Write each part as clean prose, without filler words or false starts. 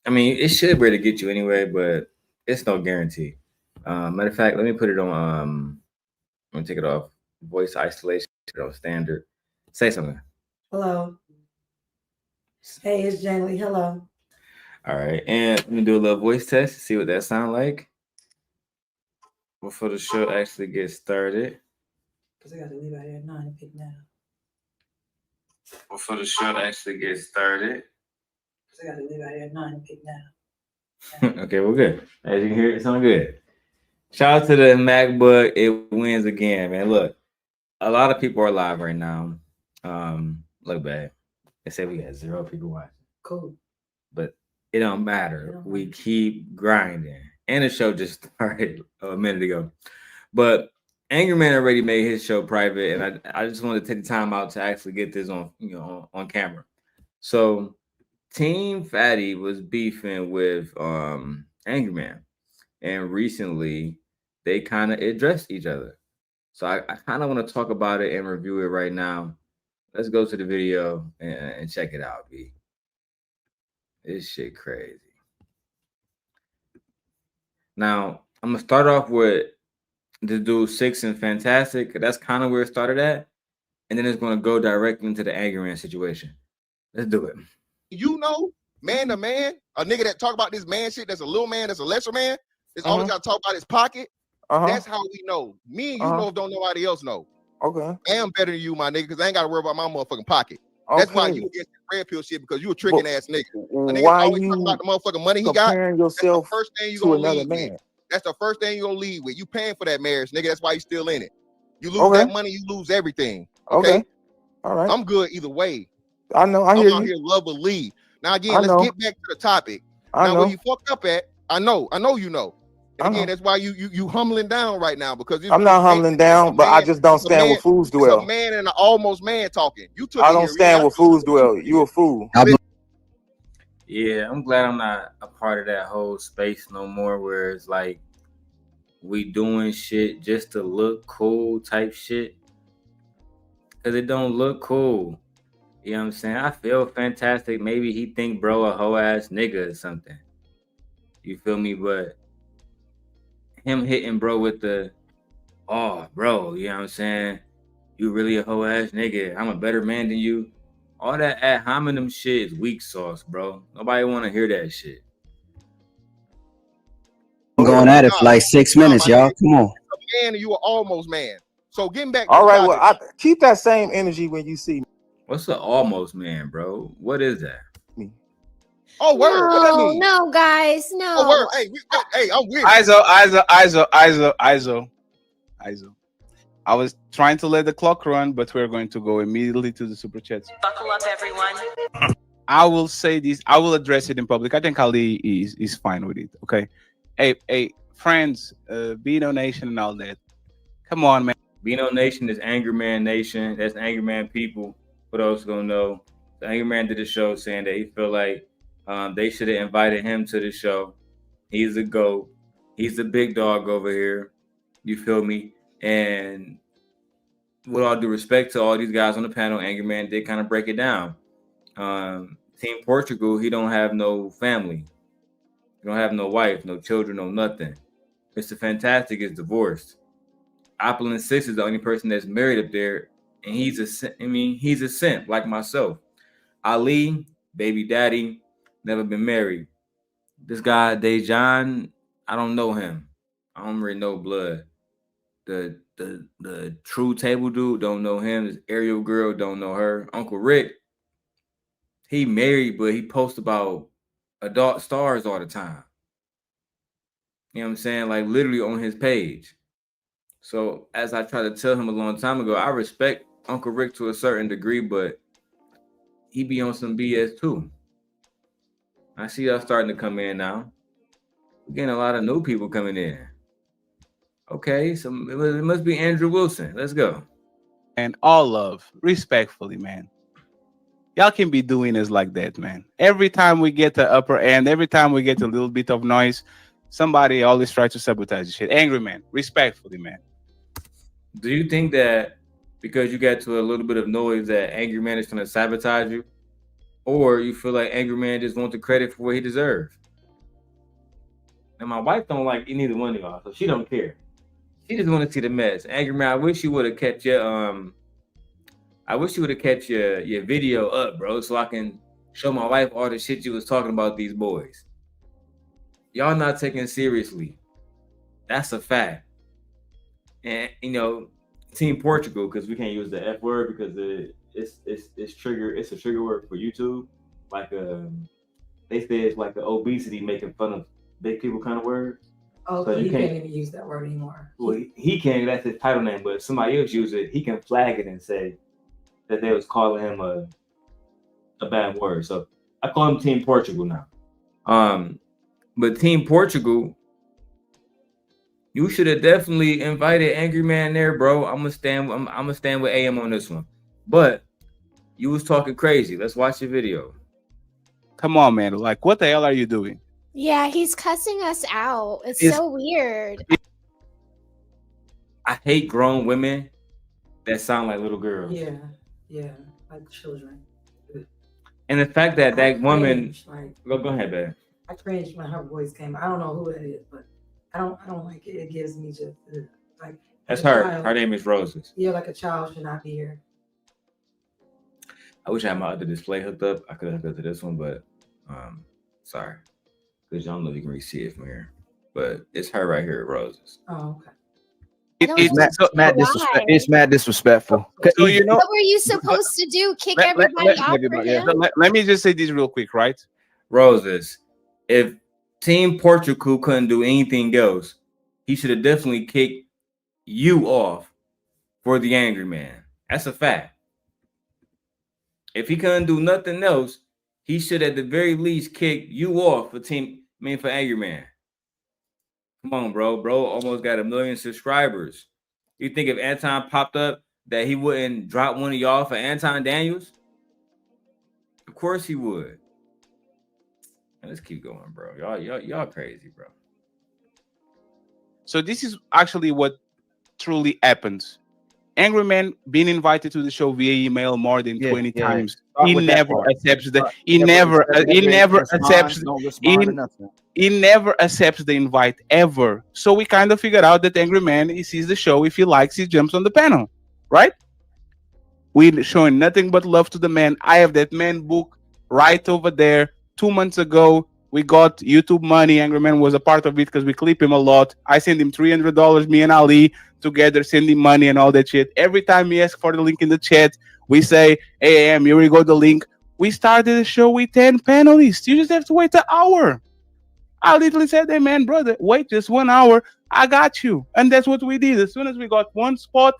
I mean, it should be able to get you anyway, but it's no guarantee. Matter of fact, let me put it on. Let me take it off voice isolation on standard. Say something. Hello. Hey, it's Jangly. Hello. All right, and let me do a little voice test to see what that sound like before the show actually gets started. Because I got to leave out here at 9 and pick now. Before the show actually gets started. Because I got to leave out here at 9 and pick now. Okay, we're good. As you can hear, it sounds good. Shout out to the MacBook. It wins again, man. Look, a lot of people are live right now. Look bad. They say we got 0 people watching. Cool. But it don't matter. We keep grinding. And the show just started a minute ago. But Angryman already made his show private, and I just wanted to take the time out to actually get this on on camera. So Team Fatty was beefing with Angryman, and recently they kind of addressed each other. So I kind of want to talk about it and review it right now. Let's go to the video and check it out, B. This shit crazy. Now, I'm gonna start off with the dude Six and Fantastic. That's kind of where it started at. And then it's gonna go directly into the Angryman situation. Let's do it. You know, man to man, a nigga that talk about this man shit, that's a little man, that's a lesser man, that's always gotta talk about his pocket. That's how we know. Me and you know if don't nobody else know. Okay. I am better than you, my nigga, because I ain't gotta worry about my motherfucking pocket. That's why you get the red pill shit, because you a tricking ass nigga. A nigga why always you talking about the motherfucking money he got. Comparing yourself that's the first thing you to gonna another lead man. with. That's the first thing you gonna lead with. You paying for that marriage, nigga. That's why you still in it. You lose that money, you lose everything. Okay. All right. I'm good either way. I know. I'm out here love or leave. Now again, let's get back to the topic. Now where you fucked up at, I know you know. And again, that's why you humbling down right now, because I'm not humbling down, but I just don't stand where fools dwell. It's a man and an almost man talking. You took I don't stand where fools dwell. You a fool. Yeah, I'm glad I'm not a part of that whole space no more, where it's like we doing shit just to look cool type shit. Cause it don't look cool. You know what I'm saying? I feel fantastic. Maybe he think bro a hoe ass nigga or something. You feel me? But him hitting bro with the, oh bro, you know what I'm saying? You really a hoe ass nigga. I'm a better man than you. All that ad hominem shit is weak sauce, bro. Nobody want to hear that shit. I'm going at it for like 6 minutes, y'all. Come on. A man and you are almost man. So getting back. All right, well, I keep that same energy when you see me. What's the almost man, bro? What is that? Oh, word. No, what that mean? No, guys, no. Oh, word. Hey, I'm weird. ISO. I was trying to let the clock run, but we're going to go immediately to the super chats. Buckle up, everyone. I will say this. I will address it in public. I think Ali is fine with it. Okay. Hey, friends, Beano Nation and all that. Come on, man. Beano Nation is Angryman Nation. That's Angryman people. For those who don't know, the Angryman did a show saying that he feel like they should have invited him to the show. He's a GOAT. He's the big dog over here. You feel me? And with all due respect to all these guys on the panel, Angryman did kind of break it down. Team Portugal, he don't have no family. He don't have no wife, no children, no nothing. Mr. Fantastic is divorced. Apple and Six is the only person that's married up there, and he's a simp like myself. Ali, baby daddy, never been married. This guy Dejan, I don't know him. I don't really know blood. The true table dude, don't know him. This Ariel girl, don't know her. Uncle Rick, he married, but he posts about adult stars all the time. You know what I'm saying? Like literally on his page. So as I tried to tell him a long time ago, I respect Uncle Rick to a certain degree, but he be on some BS too. I see y'all starting to come in now. We're getting a lot of new people coming in. Okay, so it must be Andrew Wilson. Let's go. And all love, respectfully, man. Y'all can be doing this like that, man. Every time we get the upper end, every time we get a little bit of noise, somebody always tries to sabotage the shit. Angryman, respectfully, man. Do you think that because you got to a little bit of noise that Angryman is going to sabotage you? or you feel like Angryman just wants the credit for what he deserves. And my wife don't like neither one of y'all, so she don't care. She just want to see the mess. Angryman, I wish you would have kept your your video up, bro, so I can show my wife all the shit you was talking about these boys. Y'all not taking it seriously. That's a fact. And Team Portugal, because we can't use the F word because it's a trigger word for YouTube. Like they say it's like the obesity making fun of big people kind of word. Oh, so he can't even use that word anymore. Well, he can't. That's his title name. But if somebody else use it, he can flag it and say that they was calling him a bad word. So I call him Team Portugal now. But Team Portugal, you should have definitely invited Angryman there, bro. I'm gonna stand with AM on this one. But you was talking crazy. Let's watch the video. Come on, man. Like, what the hell are you doing? Yeah, he's cussing us out. It's so weird. I hate grown women that sound like little girls. Yeah, like children. And the fact that that woman, like, go ahead, babe. I cringed when her voice came. I don't know who that is, but I don't like it. It gives me just like that's her. Child. Her name is Roses. Yeah, like a child should not be here. I wish I had my other display hooked up. I could have hooked up to this one, but sorry, because y'all know you can really see it from here. But it's her right here, Roses. Oh, okay. It's mad disrespectful. So you know, what were you supposed to do? Kick everybody out for him? Let me just say this real quick, right? Roses, if Team Portugal couldn't do anything else, he should have definitely kicked you off for the Angryman. That's a fact. If he couldn't do nothing else, he should at the very least kick you off for Angryman. Come on, bro. Bro almost got 1 million subscribers. You think if Anton popped up that he wouldn't drop one of y'all for Anton Daniels? Of course he would. And let's keep going, bro. Y'all crazy, bro. So this is actually what truly happens. Angryman being invited to the show via email more than 20 times. He never accepts the he never accepts the invite ever. So we kind of figured out that Angryman, he sees the show. If he likes, he jumps on the panel, right? We're showing nothing but love to the man. I have that man book right over there. 2 months ago, we got YouTube money. Angryman was a part of it because we clip him a lot. I send him $300. Me and Ali together send him money and all that shit. Every time he asks for the link in the chat, we say, "Hey, AM, here we go, the link." We started the show with 10 panelists. You just have to wait an hour. I literally said, "Hey, man, brother, wait just 1 hour. I got you." And that's what we did. As soon as we got one spot,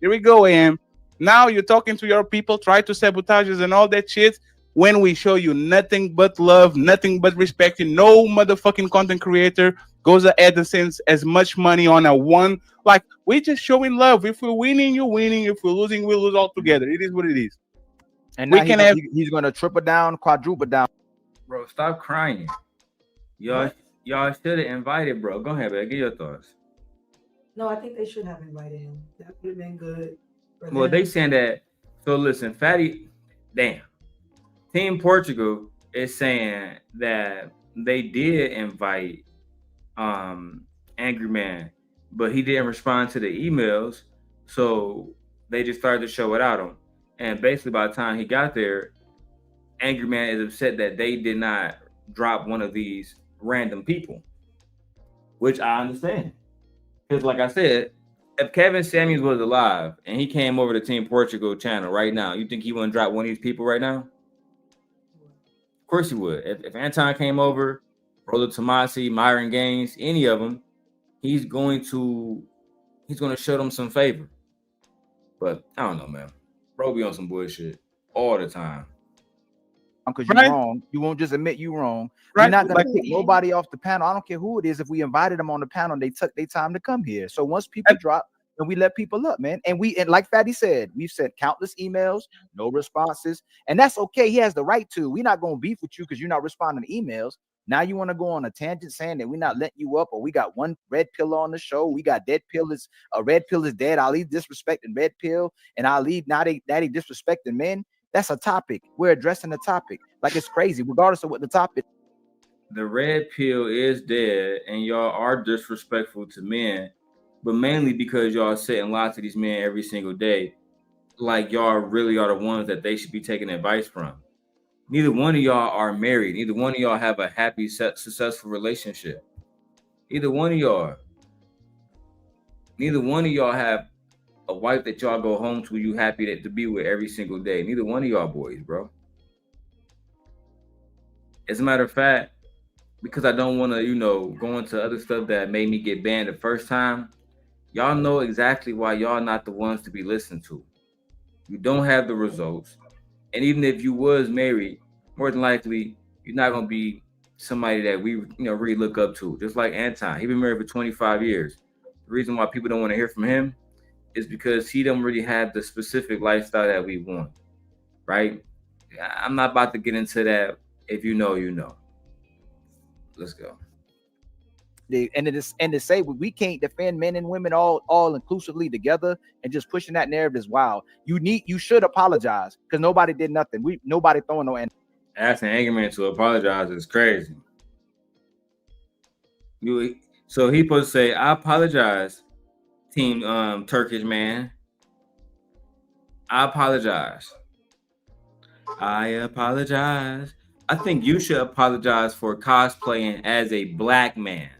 here we go, AM. Now you're talking to your people, try to sabotage us and all that shit. When we show you nothing but love, nothing but respect, no motherfucking content creator goes ahead and sends as much money on a one. Like, we're just showing love. If we're winning, you're winning. If we're losing, we lose all together. It is what it is. And now he's going to triple down, quadruple down. Bro, stop crying. Y'all should have invited, bro. Go ahead, man. Give your thoughts. No, I think they should have invited him. That would have been good. Well, they saying that. So listen, Fatty, damn. Team Portugal is saying that they did invite Angryman, but he didn't respond to the emails, so they just started to show without him. And basically, by the time he got there, Angryman is upset that they did not drop one of these random people, which I understand. Because like I said, if Kevin Samuels was alive and he came over to Team Portugal channel right now, you think he wouldn't drop one of these people right now? Of course he would. If Anton came over, Rolo Tomasi, Myron Gaines, any of them, he's going to show them some favor. But I don't know, man. Bro be on some bullshit all the time. Because you're wrong. You won't just admit you're wrong. Right. You're not going to pick nobody off the panel. I don't care who it is. If we invited them on the panel, they took their time to come here. So once people drop, then we let people up, man. And like Fatty said, we've sent countless emails, no responses. And that's okay. He has the right to. We're not going to beef with you because you're not responding to emails. Now you want to go on a tangent saying that we're not letting you up, or we got one red pill on the show. We got dead pill is red pill is dead. Ali disrespecting red pill, and Ali now they disrespecting men. That's a topic. We're addressing the topic. Like, it's crazy, regardless of what the topic. The red pill is dead, and y'all are disrespectful to men, but mainly because y'all setting lots of these men every single day. Like y'all really are the ones that they should be taking advice from. Neither one of y'all are married. Neither one of y'all have a happy, successful relationship. Neither one of y'all. Neither one of y'all have a wife that y'all go home to you happy to be with every single day. Neither one of y'all boys, bro. As a matter of fact, because I don't want to, go into other stuff that made me get banned the first time, y'all know exactly why y'all not the ones to be listened to. You don't have the results. And even if you was married, more than likely, you're not going to be somebody that we, really look up to. Just like Anton. He been married for 25 years. The reason why people don't want to hear from him is because he don't really have the specific lifestyle that we want, right? I'm not about to get into that. If you know, you know. Let's go. And to say we can't defend men and women all inclusively together and just pushing that narrative is wild. You should apologize because nobody did nothing. Nobody throwing no. Asking Angryman to apologize is crazy. So he supposed to say, "I apologize, Team Turkish man. I apologize. I apologize. I think you should apologize for cosplaying as a black man.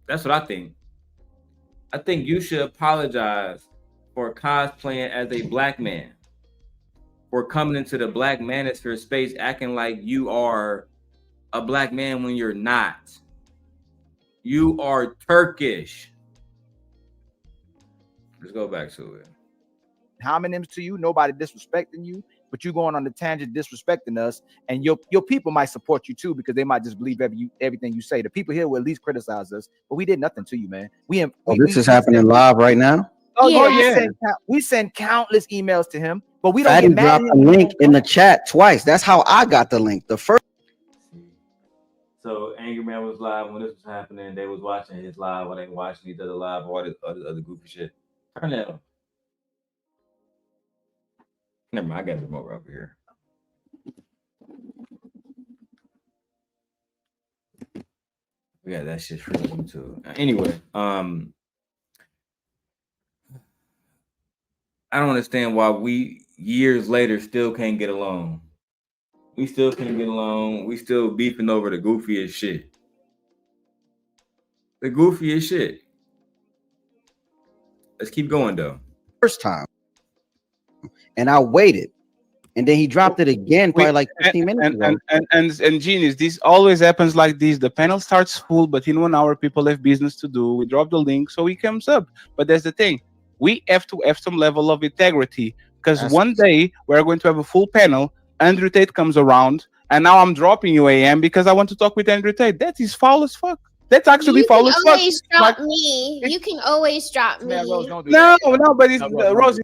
That's what I think. I think you should apologize for cosplaying as a black man. For coming into the black manosphere space acting like you are a black man when you're not. You are Turkish." Let's go back to it. Homonyms to you, nobody disrespecting you, but you going on the tangent disrespecting us, and your people might support you too because they might just believe everything you say. The people here will at least criticize us, but we did nothing to you, man. This is happening live right now. Oh Yeah. we send countless emails to him, but we don't Fatty get mad dropped at a him. link in the chat twice. That's how I got the link. The first. So Angryman was live when this was happening. They was watching his live while they were watching each other live, all this other goofy shit. Turn that on. Never mind, I got the remote over here. We got that shit for them too. Anyway, I don't understand why we years later still can't get along. We still can't get along. We still beefing over the goofiest shit. The goofiest shit. Let's keep going though. First time. And I waited. And then he dropped it again, probably like 15 minutes ago. And genius, this always happens like this. The panel starts full, but in 1 hour, people have business to do. We drop the link, so he comes up. But that's the thing. We have to have some level of integrity because one day we're going to have a full panel. Andrew Tate comes around, and now I'm dropping you AM because I want to talk with Andrew Tate. That is foul as fuck. That's actually foul as fuck. You can always drop me. You can always drop me. Rose, don't do No, that. no, but it's Rosie.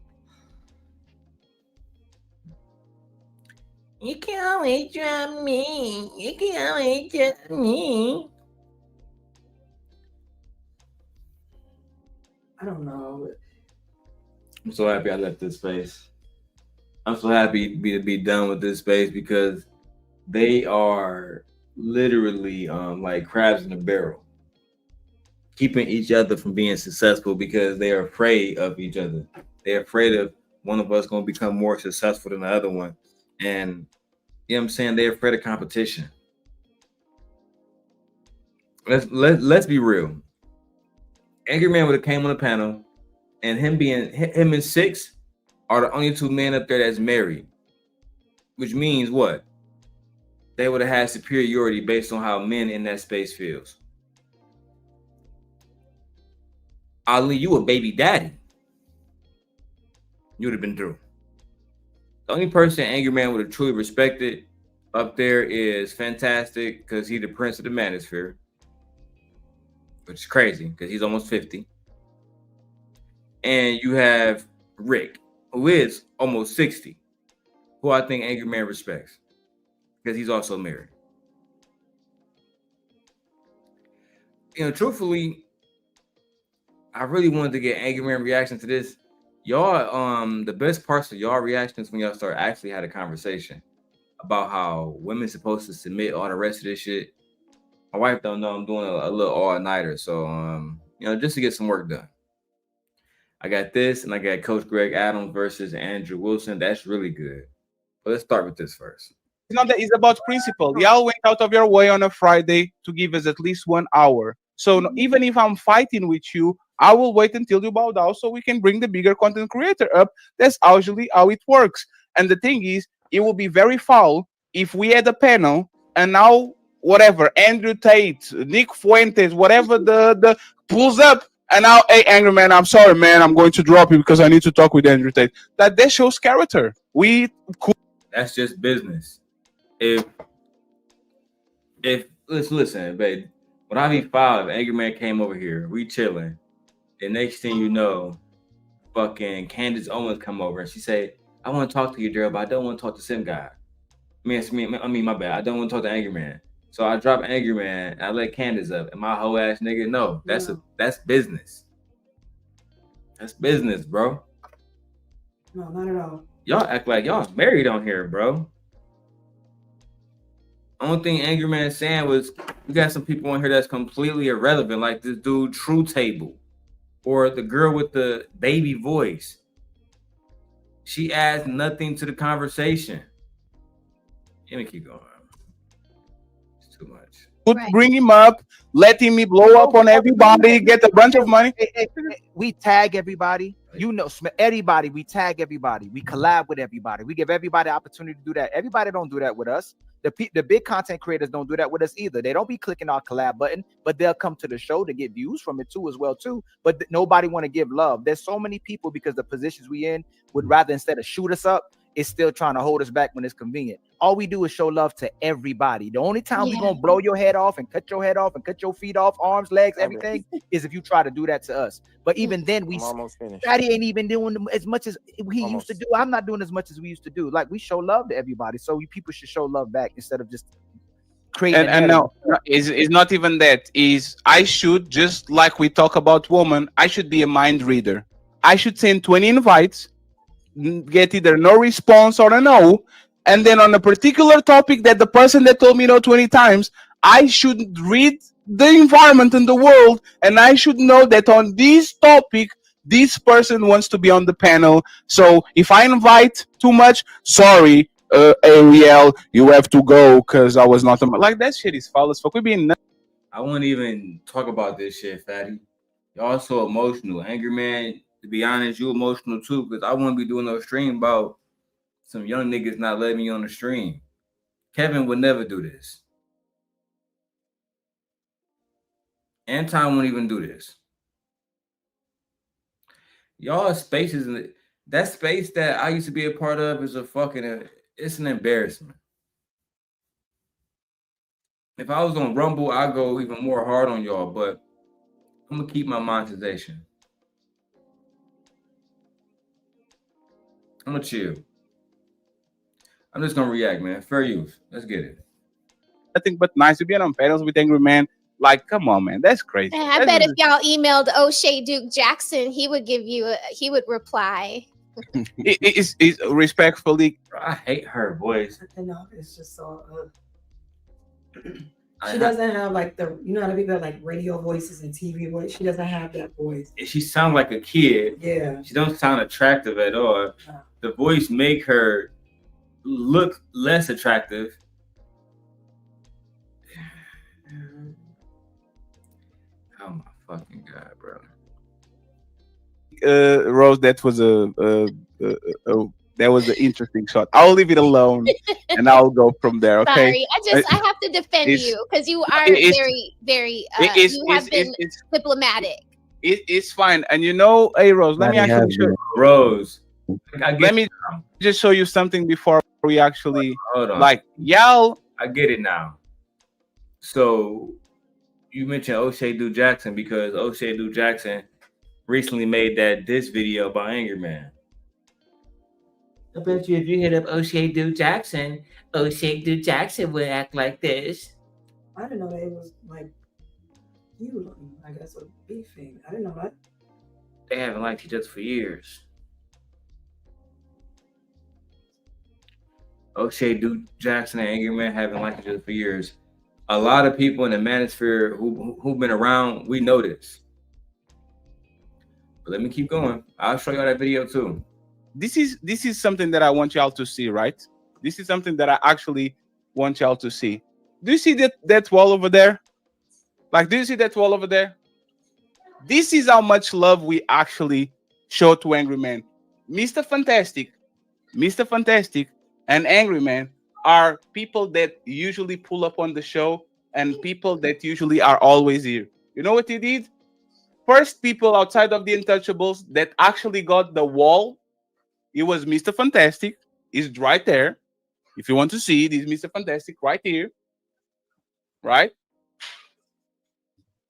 You can always drop me. You can always drop me. I don't know. I'm so happy I left this space. I'm so happy to be done with this space because they are literally like crabs in a barrel, keeping each other from being successful because they are afraid of each other. They're afraid of one of us going to become more successful than the other one. And you know what I'm saying? They're afraid of competition. Let's be real. Angryman would have came on the panel, and him and Six are the only two men up there that's married, which means what? They would have had superiority based on how men in that space feels. Ali, you a baby daddy. You would have been through. The only person Angryman would have truly respected up there is Fantastic because he's the prince of the manosphere, which is crazy because he's almost 50. And you have Rick, who is almost 60, who I think Angryman respects because he's also married. Truthfully, I really wanted to get Angryman reaction to this. y'all, the best parts of y'all reactions when y'all start actually had a conversation about how women's supposed to submit all the rest of this shit. My wife don't know I'm doing a little all-nighter, so just to get some work done. I got this, and I got Coach Greg Adams versus Andrew Wilson. That's really good. But let's start with this first. It's not that, it's about principle. Y'all went out of your way on a Friday to give us at least 1 hour. So even if I'm fighting with you, I will wait until you bow down so we can bring the bigger content creator up. That's usually how it works. And the thing is, it will be very foul if we had a panel and now whatever, Andrew Tate, Nick Fuentes, whatever the pulls up, and now, hey, Angryman, I'm sorry, man, I'm going to drop you because I need to talk with Andrew Tate. That shows character. That's just business. If listen, babe, when I be 5, Angryman came over here, we chilling. The next thing you know, fucking Candace Owens come over and she say, I want to talk to you, Darrel, but I don't want to talk to Sim guy. I mean, my bad. I don't want to talk to Angryman. So I drop Angryman and I let Candace up. And my whole ass nigga, no, that's business. That's business, bro. No, not at all. Y'all act like y'all married on here, bro. Only thing Angryman saying was we got some people on here that's completely irrelevant, like this dude True Table, or the girl with the baby voice. She adds nothing to the conversation. Let me keep going. It's too much. Bring him up, letting me blow up on everybody, get a bunch of money. We tag everybody. You know, everybody. We tag everybody. We collab with everybody. We give everybody the opportunity to do that. Everybody don't do that with us. The big content creators don't do that with us either. They don't be clicking our collab button, but they'll come to the show to get views from it too, as well too. But nobody want to give love. There's so many people because the positions we in would rather, instead of shoot us up, is still trying to hold us back when it's convenient. All we do is show love to everybody. The only time we're gonna blow your head off and cut your head off and cut your feet off, arms, legs, everything, is if you try to do that to us. But even then, Daddy ain't even doing as much as he used to do. I'm not doing as much as we used to do. Like, we show love to everybody, so people should show love back instead of just creating. And no, it's not even that. Is I should, just like we talk about women, I should be a mind reader. I should send 20 invites, get either no response or a no, and then on a particular topic that the person that told me no 20 times, I should read the environment in the world, and I should know that on this topic this person wants to be on the panel. So if I invite too much, sorry, Ariel, you have to go because I was not like that. Shit is foul as fuck. We being I won't even talk about this shit, fatty. Y'all so emotional. Angryman, to be honest, you emotional too, because I wouldn't be doing no stream about some young niggas not letting me on the stream. Kevin would never do this. Anton won't even do this. Y'all spaces, that space that I used to be a part of is it's an embarrassment. If I was on Rumble, I'd go even more hard on y'all, but I'm gonna keep my monetization. I'm gonna chill. I'm just gonna react, man. Fair use. Let's get it. Nothing but nice to be on panels with Angryman. Like, come on, man, that's crazy. And I bet if y'all emailed O'Shea Duke Jackson, he would he would reply. It's respectfully. I hate her voice. I know, it's just so. She doesn't have like you know how people have like radio voices and TV voice. She doesn't have that voice. She sounds like a kid. Yeah. She don't sound attractive at all. No. The voice make her look less attractive. Oh my fucking god, bro. Rose, that was that was an interesting shot. I'll leave it alone, and I'll go from there. Okay. Sorry, I have to defend you because you are very, very. You have been diplomatic. It's fine, and you know, hey Rose, let me actually show Rose. Let me just show you something before we actually like y'all. I get it now. So you mentioned O'Shea Duke Jackson because O'Shea Duke Jackson recently made this video about Angryman. I bet you if you hit up O'Shea Duke Jackson would act like this. I didn't know that it was like you, I guess, a beefing. I didn't know that. They haven't liked each other for years. O'Shea, Duke Jackson, and Angryman have been liking each other for years. A lot of people in the Manosphere who've been around, we know this. But let me keep going. I'll show y'all that video too. This is something that I want y'all to see, right? This is something that I actually want y'all to see. Do you see that wall over there? Like, do you see that wall over there? This is how much love we actually show to Angryman. Mr. Fantastic, and Angryman are people that usually pull up on the show and people that usually are always here. You know what he did? First people outside of the Untouchables that actually got the wall, it was Mr. Fantastic. He's right there. If you want to see it, is Mr. Fantastic right here. Right?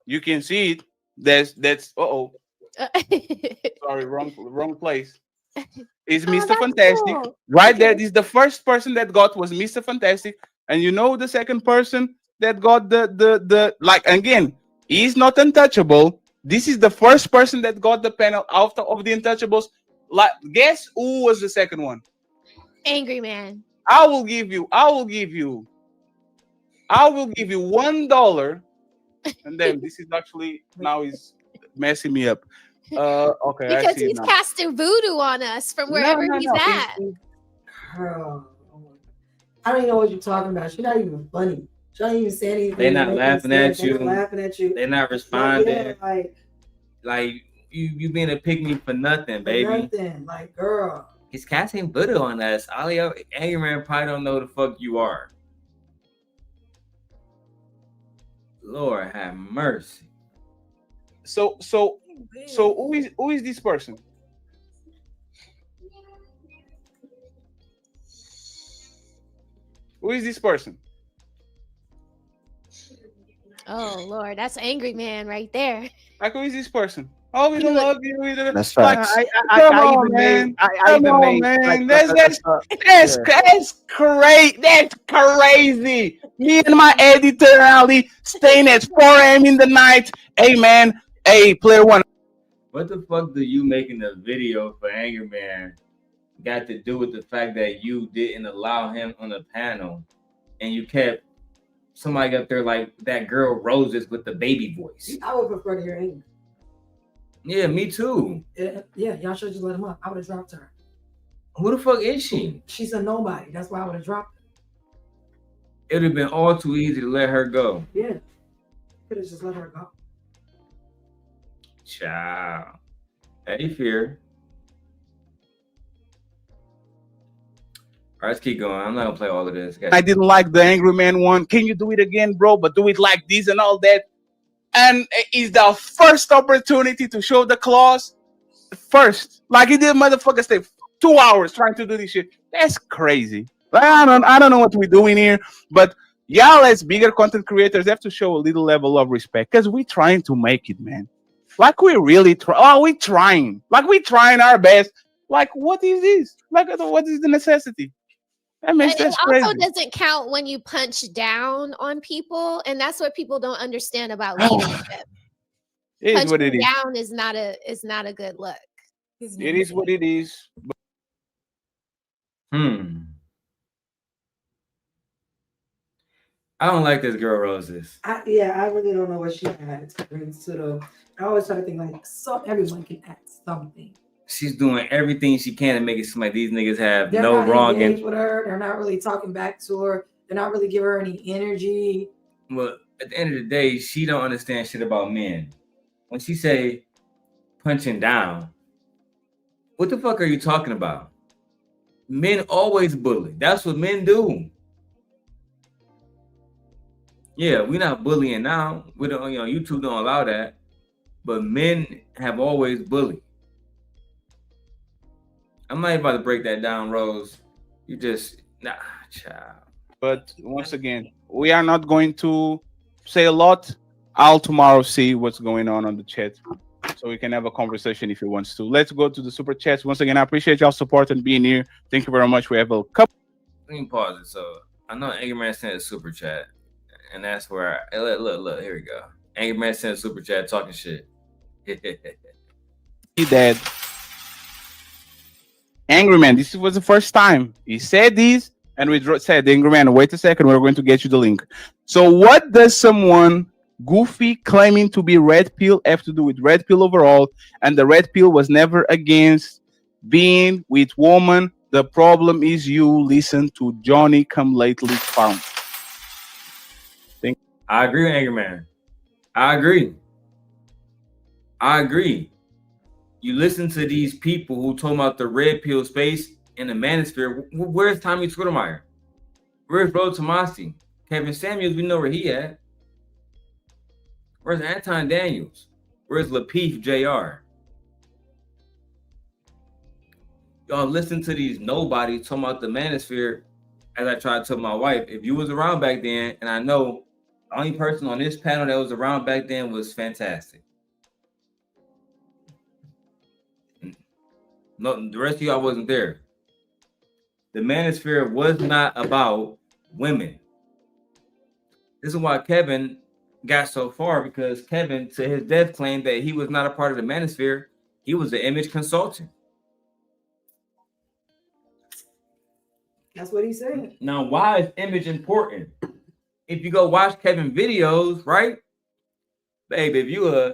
You can see it. That's sorry, wrong place. It's Mr. Fantastic. Cool. Right there. This is the first person that got was Mr. Fantastic. And you know the second person that got the like, again, he's not untouchable. This is the first person that got the panel out of the Untouchables. Like, guess who was the second one? Angryman. I will give you $1. And then this is actually now he's messing me up. Okay, Because I see he's it now. casting voodoo on us from wherever he's at. Girl, I don't even know what you're talking about. She's not even funny. She don't even say anything. They're not laughing at you. They're laughing at you. They're not responding. Yeah, like you being a pick me for nothing, baby. Nothing. Like, girl. He's casting voodoo on us. Angryman probably don't know the fuck you are. Lord have mercy. So who is this person? Who is this person? Oh Lord, that's Angryman right there. Like, who is this person? Oh, we don't love you. We don't. That's Like, facts. I even made. That's crazy. That's crazy. Me and my editor Ali staying at 4 a.m. in the night. Hey man, hey player one. What the fuck do you making a video for Angryman got to do with the fact that you didn't allow him on the panel and you kept somebody up there like that girl Roses with the baby voice? I would prefer to hear Angry. Yeah, me too. Yeah, y'all should just let him up. I would have dropped her. Who the fuck is she? She's a nobody. That's why I would have dropped her. It would have been all too easy to let her go. Yeah. Could have just let her go. Ciao. Hey, Fear. All right, let's keep going. I'm not gonna play all of this. I didn't like the Angryman one. Can you do it again, bro? But do it like this and all that. And it's the first opportunity to show the claws. First, like he did, motherfucker stay 2 hours trying to do this shit. That's crazy. I don't know what we're doing here, but y'all as bigger content creators have to show a little level of respect because we're trying to make it, man. Like we really try. Oh, we're trying. Like we're trying our best. Like what is this? Like what is the necessity? I mean, And that's it also crazy. doesn't count when you punch down on people, and that's what people don't understand about leadership. It is what it Punching is. down is not a good look. It is what it is. I don't like this girl Roses. I really don't know what she had to bring to the. I always try to think like everyone can add something. She's doing everything she can to make it seem like these niggas have They're no not wrong engaged in. with her. They're not really talking back to her. They're not really giving her any energy. Well, at the end of the day, she don't understand shit about men. When she say punching down, what the fuck are you talking about? Men always bully. That's what men do. Yeah, we're not bullying now. We don't, YouTube don't allow that. But men have always bullied. I'm not about to break that down, Rose. You just child. But once again, we are not going to say a lot. I'll tomorrow see what's going on the chat, so we can have a conversation if you want to. Let's go to the super chats. Once again, I appreciate y'all support and being here. Thank you very much. We have a couple. Let me pause it. So I know Angryman sent a super chat, and that's where look. Here we go. Angryman sent a super chat talking shit. He dead. Angryman, this was the first time he said this, and we said, Angryman, wait a second, we're going to get you the link. So what does someone goofy claiming to be red pill have to do with red pill overall? And the red pill was never against being with woman. The problem is you listen to Johnny Come Lately found. I agree with Angryman. I agree. You listen to these people who talk about the red pill space in the manosphere. Where's Tommy Twittmeyer? Where's Bro Tomasi? Kevin Samuels, we know where he at. Where's Anton Daniels? Where's Lapeef Jr.? Y'all listen to these nobodies talking about the manosphere. As I tried to tell my wife, if you was around back then, and I know the only person on this panel that was around back then was Fantastic. No, the rest of y'all wasn't there. The manosphere was not about women. This is why Kevin got so far, because Kevin, to his death, claimed that he was not a part of the manosphere. He was an image consultant. That's what he said. Now, why is image important? If you go watch Kevin videos, right? Baby, if you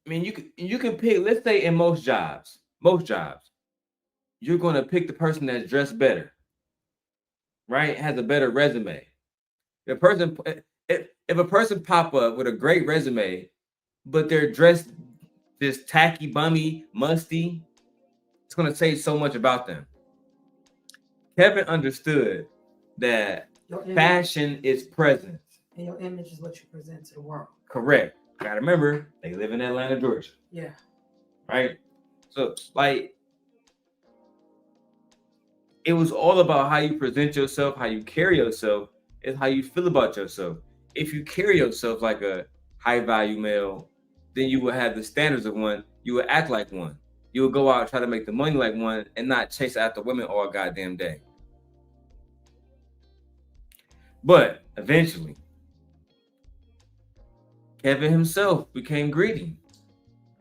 you can pick, let's say in most jobs, you're going to pick the person that's dressed better, right? Has a better resume. If a person pop up with a great resume, but they're dressed just tacky, bummy, musty, it's going to say so much about them. Kevin understood that fashion is present. And your image is what you present to the world. Correct. Gotta remember, they live in Atlanta, Georgia. Yeah. Right? So, like, it was all about how you present yourself, how you carry yourself, is how you feel about yourself. If you carry yourself like a high-value male, then you will have the standards of one. You will act like one. You will go out and try to make the money like one and not chase after women all goddamn day. But eventually, Kevin himself became greedy.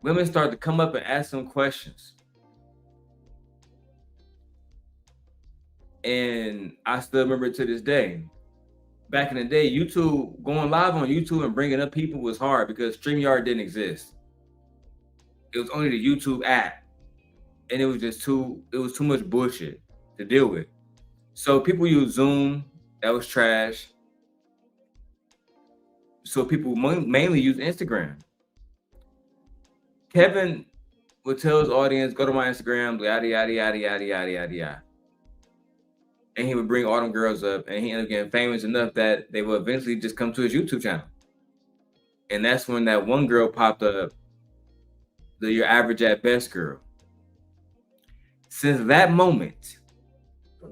Women started to come up and ask him questions. And I still remember to this day. Back in the day, YouTube, going live on YouTube and bringing up people was hard because StreamYard didn't exist. It was only the YouTube app. And it was just too much bullshit to deal with. So people use Zoom. That was trash. So people mainly use Instagram. Kevin would tell his audience, go to my Instagram, yada, yada, yada, yada, yada, yada, yada. And he would bring all them girls up, and he ended up getting famous enough that they would eventually just come to his YouTube channel. And that's when that one girl popped up, your average at best girl. Since that moment,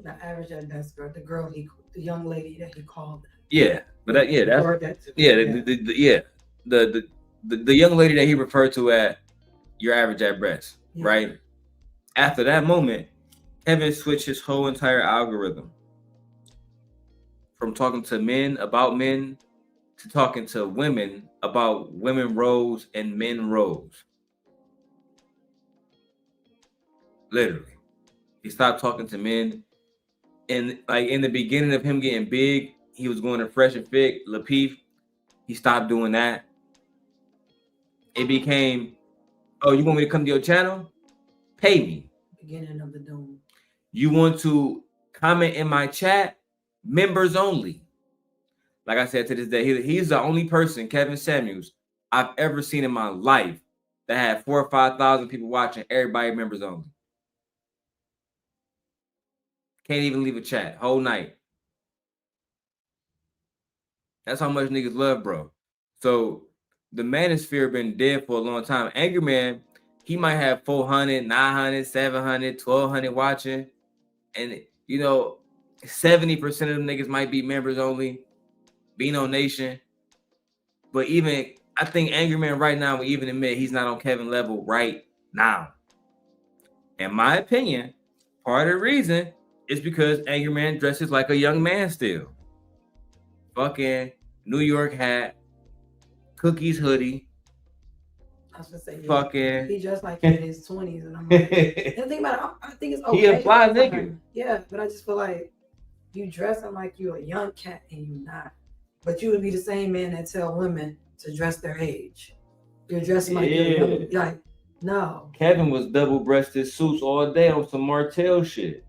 The average at best girl, the young lady that he called. Yeah, but the young lady that he referred to at your average at best, right? After that moment, Kevin switched his whole entire algorithm from talking to men about men to talking to women about women roles and men roles. Literally, he stopped talking to men. And like in the beginning of him getting big, he was going to Fresh and Fit, Lapeef. He stopped doing that. It became, oh, you want me to come to your channel? Pay me. Beginning of the doom. You want to comment in my chat? Members only. Like I said, to this day, he's the only person, Kevin Samuels, I've ever seen in my life that had 4,000 or 5,000 people watching, everybody members only. Can't even leave a chat whole night. That's how much niggas love, bro. So the manosphere been dead for a long time. Angryman, he might have 400, 900, 700, 1,200 watching. And, 70% of them niggas might be members only. Beano Nation. But even, I think Angryman right now will even admit he's not on Kevin level right now. In my opinion, part of the reason is because Angryman dresses like a young man still. Fucking New York hat, Cookies hoodie, I was gonna say, yeah, fucking. he just like in his 20s, and I'm like, and the thing about it, I think it's okay. He a fly nigga. Yeah, but I just feel like you dressing like you a young cat and you not. But you would be the same man that tell women to dress their age. You're dressing like you're young. Like, no. Kevin was double-breasted suits all day on some Martell shit.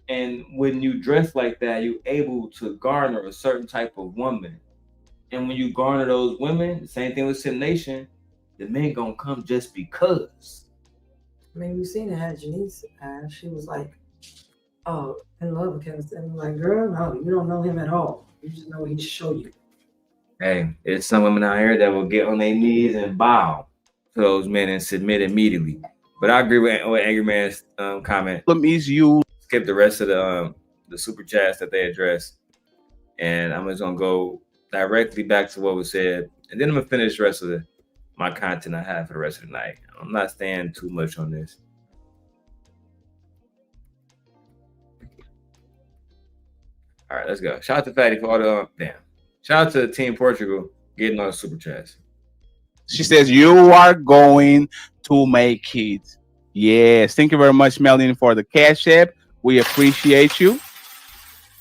And when you dress like that, you're able to garner a certain type of woman. And when you garner those women, the same thing with Sim Nation, the men gonna come just because. I mean, you seen it had Janice, she was like, oh, in love with Kevin. And I'm like, girl, no, you don't know him at all. You just know what he show you. Hey, there's some women out here that will get on their knees and bow to those men and submit immediately. But I agree with Angryman's comment. You skip the rest of the super chats that they addressed, and I'm just gonna go directly back to what was said, and then I'm gonna finish the rest of my content I have for the rest of the night. I'm not staying too much on this. All right, let's go. Shout out to Fatty for all the Shout out to Team Portugal getting on the super chats. She says you are going to make it. Yes, thank you very much, Melanie, for the cash app. We appreciate you.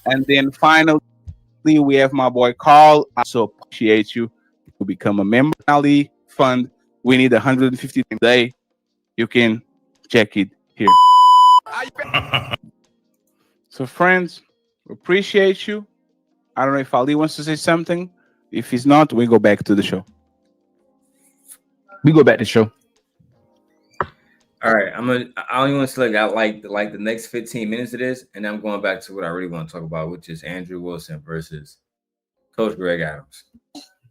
And then finally, we have my boy Carl. I also appreciate you to become a member. Ali Fund. We need 150 a day. You can check it here. So, friends, we appreciate you. I don't know if Ali wants to say something. If he's not, we go back to the show. We go back to the show. All right, I only want to select out like the next 15 minutes of this, and then I'm going back to what I really want to talk about, which is Andrew Wilson versus Coach Greg Adams.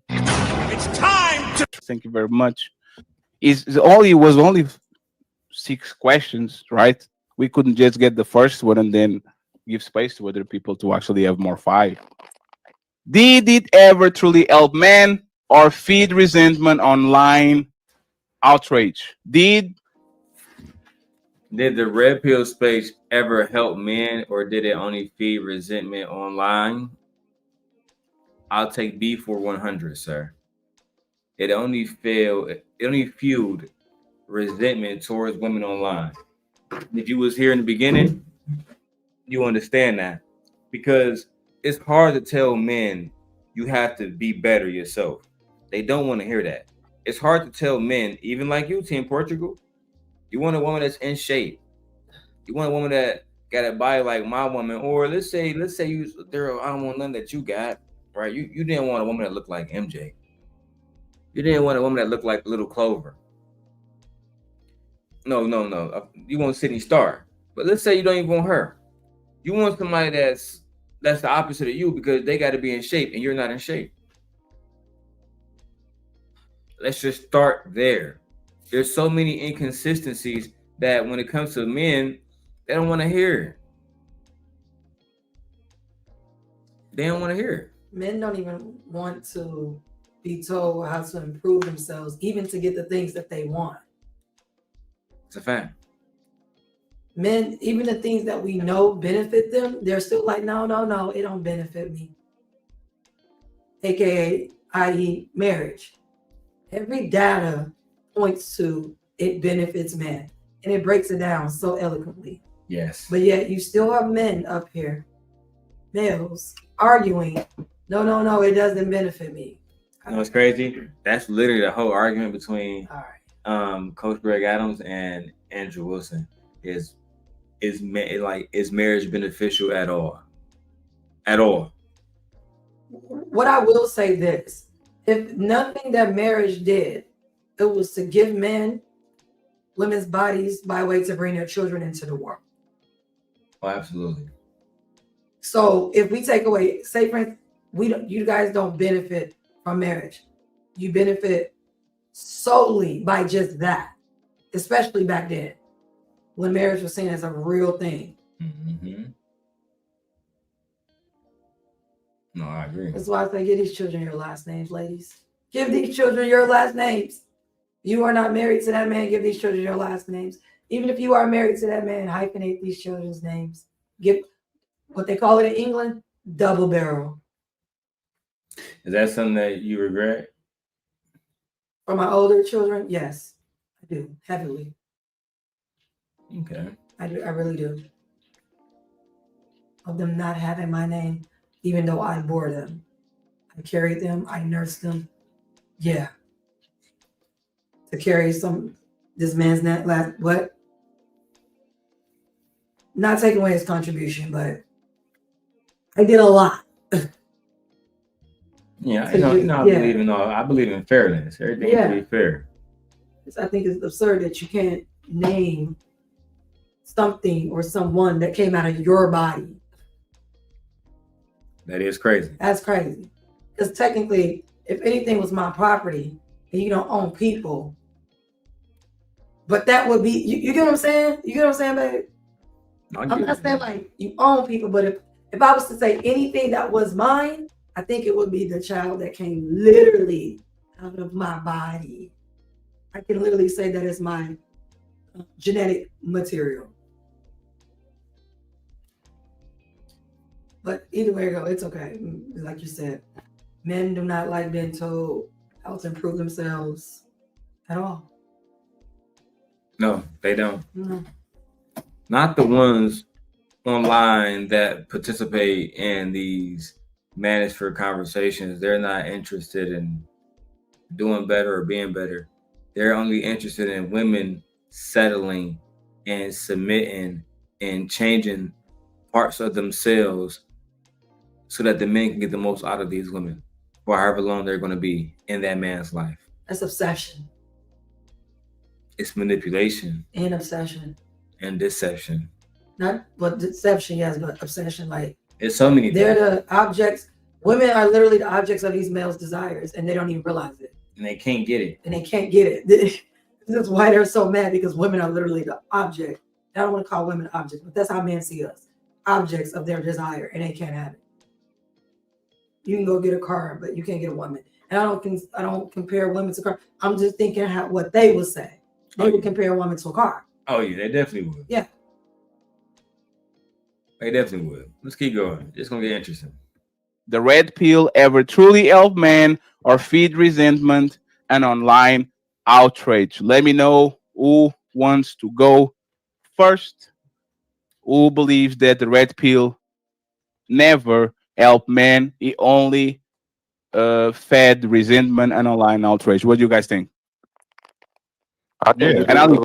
It's time to thank you very much. It was only 6 questions, right? We couldn't just get the first one and then give space to other people to actually have more 5. Did it ever truly help men or feed resentment online outrage? Did the red pill space ever help men, or did it only feed resentment online? I'll take B for 100, sir. It only fueled resentment towards women online. If you was here in the beginning, you understand that, because it's hard to tell men you have to be better yourself. They don't want to hear that. It's hard to tell men, even like you, Team Portugal, you want a woman that's in shape. You want a woman that got a body like my woman, or let's say you, Darrel, I don't want none that you got, right? You didn't want a woman that looked like MJ. You didn't want a woman that looked like Little Clover. No. You want Sydney Star. But let's say you don't even want her. You want somebody that's the opposite of you, because they got to be in shape and you're not in shape. Let's just start there. There's so many inconsistencies that when it comes to men, they don't want to hear it. They don't want to hear it. Men don't even want to be told how to improve themselves, even to get the things that they want. It's a fact. Men, even the things that we know benefit them, they're still like, no, it don't benefit me. AKA, i.e., marriage. Every data points to it benefits men, and it breaks it down so eloquently. Yes. But yet you still have men up here, males, arguing, no, it doesn't benefit me. You know what's crazy? That's literally the whole argument between Coach Greg Adams and Andrew Wilson. Is marriage beneficial at all? At all? What I will say this: if nothing that marriage did, it was to give men women's bodies by way to bring their children into the world. Oh, absolutely. So if we take away, say for instance, you guys don't benefit from marriage. You benefit solely by just that, especially back then, when marriage was seen as a real thing. Mm-hmm. No, I agree. That's why I say give these children your last names, ladies. Give these children your last names. You are not married to that man, give these children your last names. Even if you are married to that man, hyphenate these children's names. Give what they call it in England, double barrel. Is that something that you regret? For my older children, yes, I do heavily. Okay. I do. I really do. Of them not having my name, even though I bore them, I carried them, I nursed them. Yeah. To carry this man's net last what? Not taking away his contribution, but I did a lot. Yeah, I believe in all. I believe in fairness. Everything should be fair. I think it's absurd that you can't name something or someone that came out of your body. That is crazy. That's crazy. Because technically, if anything was my property and you don't own people, but that would be, you get what I'm saying? You get what I'm saying, babe? I'm not saying like you own people, but if I was to say anything that was mine, I think it would be the child that came literally out of my body. I can literally say that is my genetic material. But either way you go, it's okay. Like you said, men do not like being told how to improve themselves at all. No, they don't. No. Not the ones online that participate in these Manosphere conversations. They're not interested in doing better or being better. They're only interested in women settling and submitting and changing parts of themselves so that the men can get the most out of these women for however long they're going to be in that man's life. That's obsession. It's manipulation. And obsession. And deception. Not but deception, yes, but obsession. Like it's so many. They're the objects. Women are literally the objects of these males' desires, and they don't even realize it. And they can't get it. And they can't get it. This is why they're so mad, because women are literally the object. I don't want to call women objects, but that's how men see us. Objects of their desire, and they can't have it. You can go get a car, but you can't get a woman. And I don't compare women to cars. I'm just thinking what they would say. They would compare a woman to a car. Oh yeah, they definitely would. Yeah. They definitely would. Let's keep going. It's gonna get interesting. The red pill ever truly help man or feed resentment and online outrage? Let me know who wants to go first. Who believes that the red pill never helped man? It only fed resentment and online outrage. What do you guys think? I think and Ali,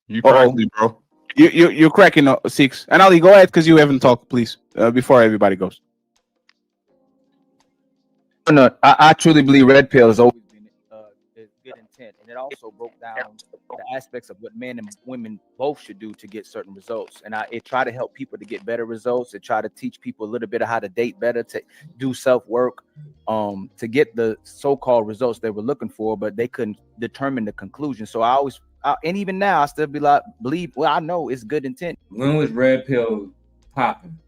you crazy, bro. You're cracking up 6. And Ali, go ahead because you haven't talked, please, before everybody goes. No, I truly believe red pill has always been good intent, and it also broke down the aspects of what men and women both should do to get certain results. And it try to help people to get better results. It try to teach people a little bit of how to date better, to do self-work, to get the so-called results they were looking for, but they couldn't determine the conclusion. So and even now, I still believe. Well, I know it's good intent. When was red pill popping?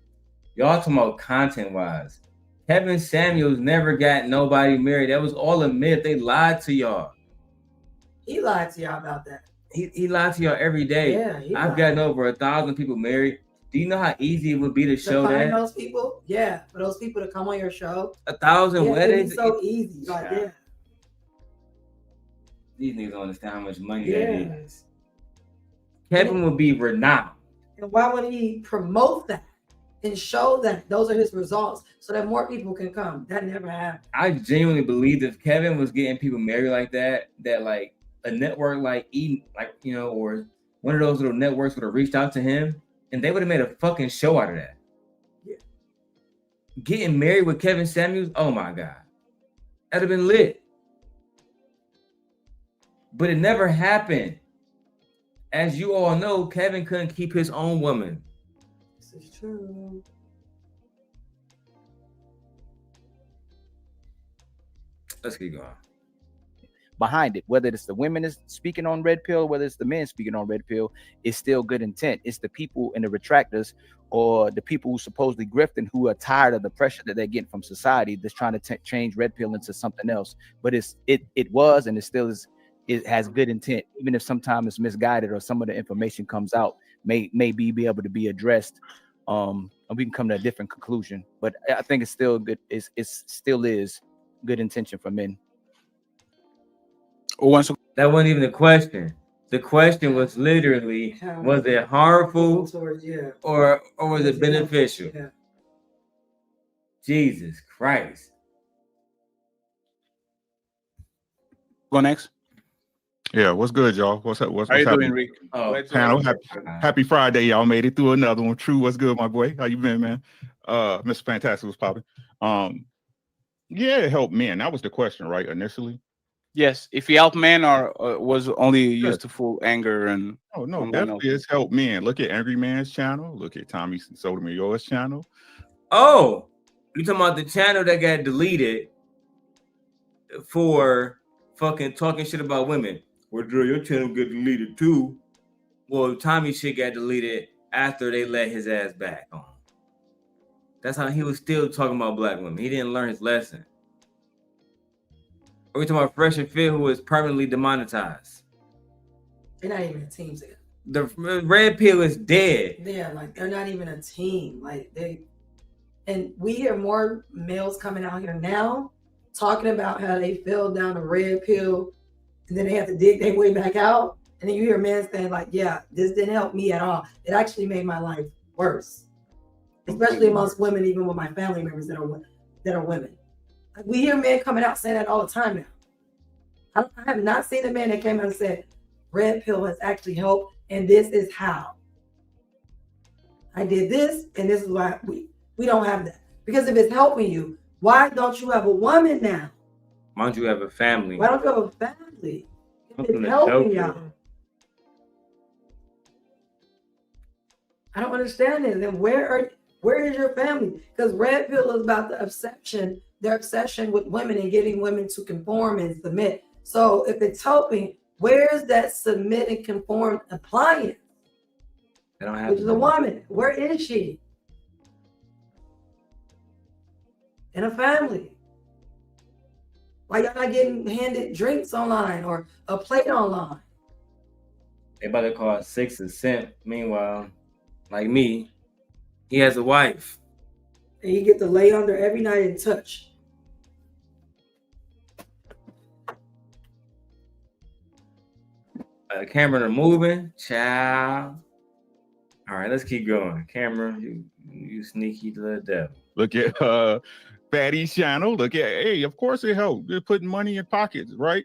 Y'all talking about content-wise? Kevin Samuels never got nobody married. That was all a myth. They lied to y'all. He lied to y'all about that. He lied to y'all every day. Yeah, I've gotten over 1,000 people married. Do you know how easy it would be to show find that? Those people? Yeah, for those people to come on your show. 1,000 weddings? It's so easy. Like, yeah. These niggas don't understand how much money that is. Kevin would be renowned. And why would he promote that and show that those are his results so that more people can come? That never happened. I genuinely believe if Kevin was getting people married like that like a network like Eden, like, you know, or one of those little networks would have reached out to him and they would have made a fucking show out of that. Yeah. Getting married with Kevin Samuels, oh my God. That'd have been lit. But it never happened. As you all know, Kevin couldn't keep his own woman. This is true. Let's keep going. Behind it, whether it's the women is speaking on red pill, whether it's the men speaking on red pill, it's still good intent. It's the people in the retractors or the people who supposedly grifting who are tired of the pressure that they're getting from society that's trying to change red pill into something else. But it was and it still is. It has good intent, even if sometimes it's misguided or some of the information comes out may be able to be addressed, and we can come to a different conclusion. But I think it's still good. It still is good intention for men. That wasn't even the question. The question was literally, was it harmful or was it beneficial? Yeah. Jesus Christ. Go next. Yeah, what's good, y'all? What's up? What's How you happening? doing, Rick? Panel, happy Friday, y'all made it through another one. True, what's good, my boy? How you been, man? Mr. Fantastic was popping. Yeah, it helped men. That was the question, right? Initially. Yes, if he helped men or was only used to full anger and no, definitely it's helped men. Look at Angryman's channel. Look at Tommy Sotomayor's channel. Oh, you talking about the channel that got deleted for fucking talking shit about women? Well, Drew, your channel get deleted too. Well, Tommy shit got deleted after they let his ass back on. That's how he was still talking about black women. He didn't learn his lesson. Are we talking about Fresh and Fit, who was permanently demonetized? They're not even a team together. The red pill is dead. Yeah, like they're not even a team. Like and we hear more males coming out here now talking about how they fell down the red pill and then they have to dig their way back out. And then you hear men saying like, yeah, this didn't help me at all. It actually made my life worse. Especially amongst women, even with my family members that are women. Like, we hear men coming out saying that all the time now. I have not seen a man that came out and said, red pill has actually helped, and this is how. I did this, and this is why we don't have that. Because if it's helping you, why don't you have a woman now? Why don't you have a family? Why don't you have a family? If it's helping y'all. I don't understand it. Then where is your family? Because red pill is about the obsession, their obsession with women and getting women to conform and submit. So if it's helping, where's that submit and conform appliance? They don't have Which is a woman. Where is she? In a family. Why y'all not getting handed drinks online or a plate online? They about to call it 6 a simp. Meanwhile, like me, he has a wife. And you get to lay under every night and touch. Cameron are moving. Ciao. All right, let's keep going. Cameron, you sneaky little devil. Look at Fatty's channel. Look at, hey, of course it helped. They're putting money in pockets, right?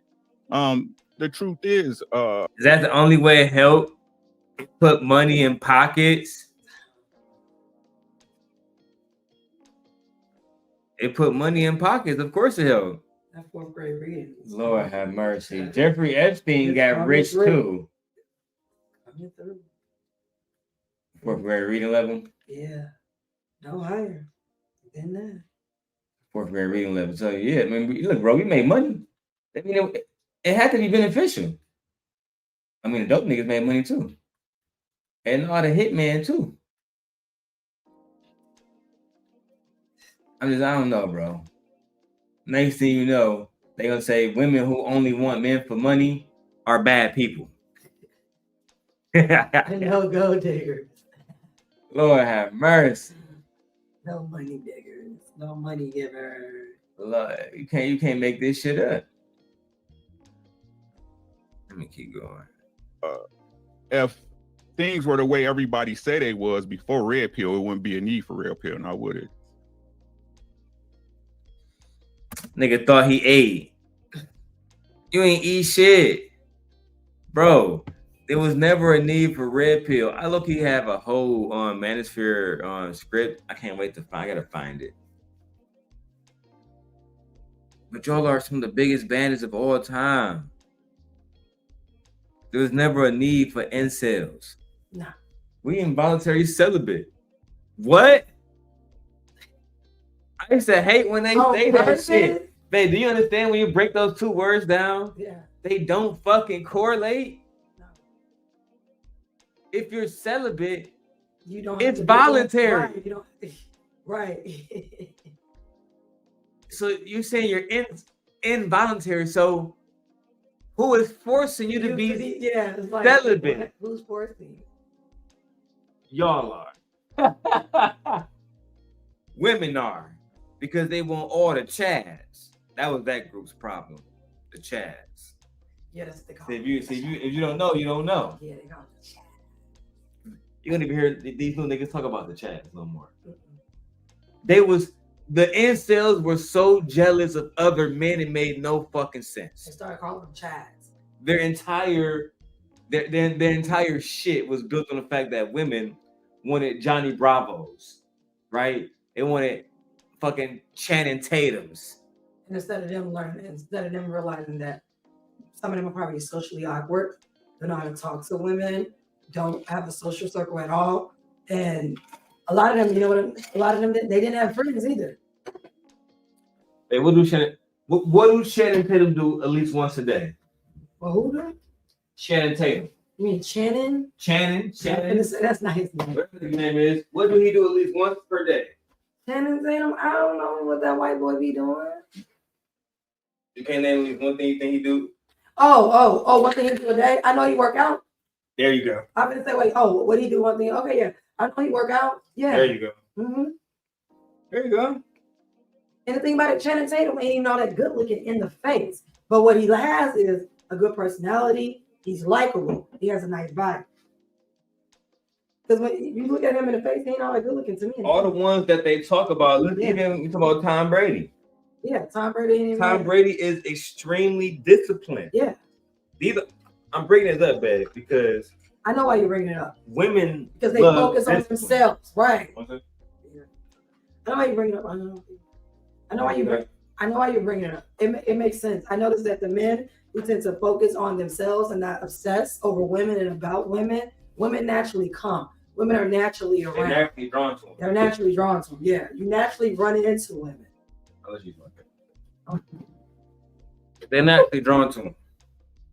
The truth is that the only way it helped? Put money in pockets? It put money in pockets. Of course it helped. That fourth grade reading. Lord have mercy. Jeffrey Epstein got rich too. Fourth grade reading level? Yeah. No higher than that. Fourth grade reading level. So yeah, I mean, look, bro, we made money. I mean, it had to be beneficial. I mean, the dope niggas made money too. And all the hitman too. I don't know, bro. Next thing you know, they gonna say women who only want men for money are bad people. No gold diggers. Lord have mercy. No money diggers. No money givers. Lord, you can't make this shit up. Let me keep going. If things were the way everybody said they was before red pill, it wouldn't be a need for red pill, now would it? Nigga thought he ate. You ain't eat shit. Bro, there was never a need for red pill. I look, he have a whole Manosphere script. I can't wait to find. I gotta find it. But y'all are some of the biggest bandits of all time. There was never a need for incels. Nah. We involuntary celibate. What? I used to hate when they say that shit. Babe, do you understand when you break those two words down? Yeah. They don't fucking correlate. No. If you're celibate, you don't. It's voluntary. Right. You don't. Right. So you're saying you're involuntary. So who is forcing you to be it's like, celibate? Who's forcing you? Y'all are. Women are. Because they want all the chads. That was that group's problem. The chads. Yeah, that's the call. If you don't know, you don't know. Yeah, they call it. You don't even hear these new niggas talk about the chats no more. The incels were so jealous of other men, it made no fucking sense. They started calling them chads. Their entire shit was built on the fact that women wanted Johnny Bravos, right? They wanted fucking Channing Tatums. And instead of them realizing that some of them are probably socially awkward, they don't know how to talk to women, don't have a social circle at all, and a lot of them, they didn't have friends either. Hey, what do Channing Tatum do at least once a day? Well, who do? Channing Tatum. You mean Channing? Channing. That's not his name. Whatever his name is. What do he do at least once per day? Channing Tatum, I don't know what that white boy be doing. You can't name at least one thing you think he do? One thing he do a day? I know he work out. There you go. I'm gonna say, wait, what do he do one thing? Okay, yeah. I know he work out. Yeah. There you go. Mm-hmm. There you go. And the thing about it, Channing Tatum ain't even all that good looking in the face. But what he has is a good personality. He's likable. He has a nice body. Because when you look at him in the face, he ain't all that good looking to me. All the ones that they talk about, even you talk about Tom Brady. Yeah, Tom Brady. Tom Brady is extremely disciplined. Yeah. I'm bringing this up, babe, because I know why you're bringing it up. Women because they focus on themselves, right? What's it? Yeah. I know why you bring it up. I know why you're bringing it up. It makes sense. I noticed that the men who tend to focus on themselves and not obsess over women and about women naturally come. Women are naturally around. They're naturally drawn to them. They're naturally drawn to them. Yeah, you naturally run into women. They're naturally drawn to them.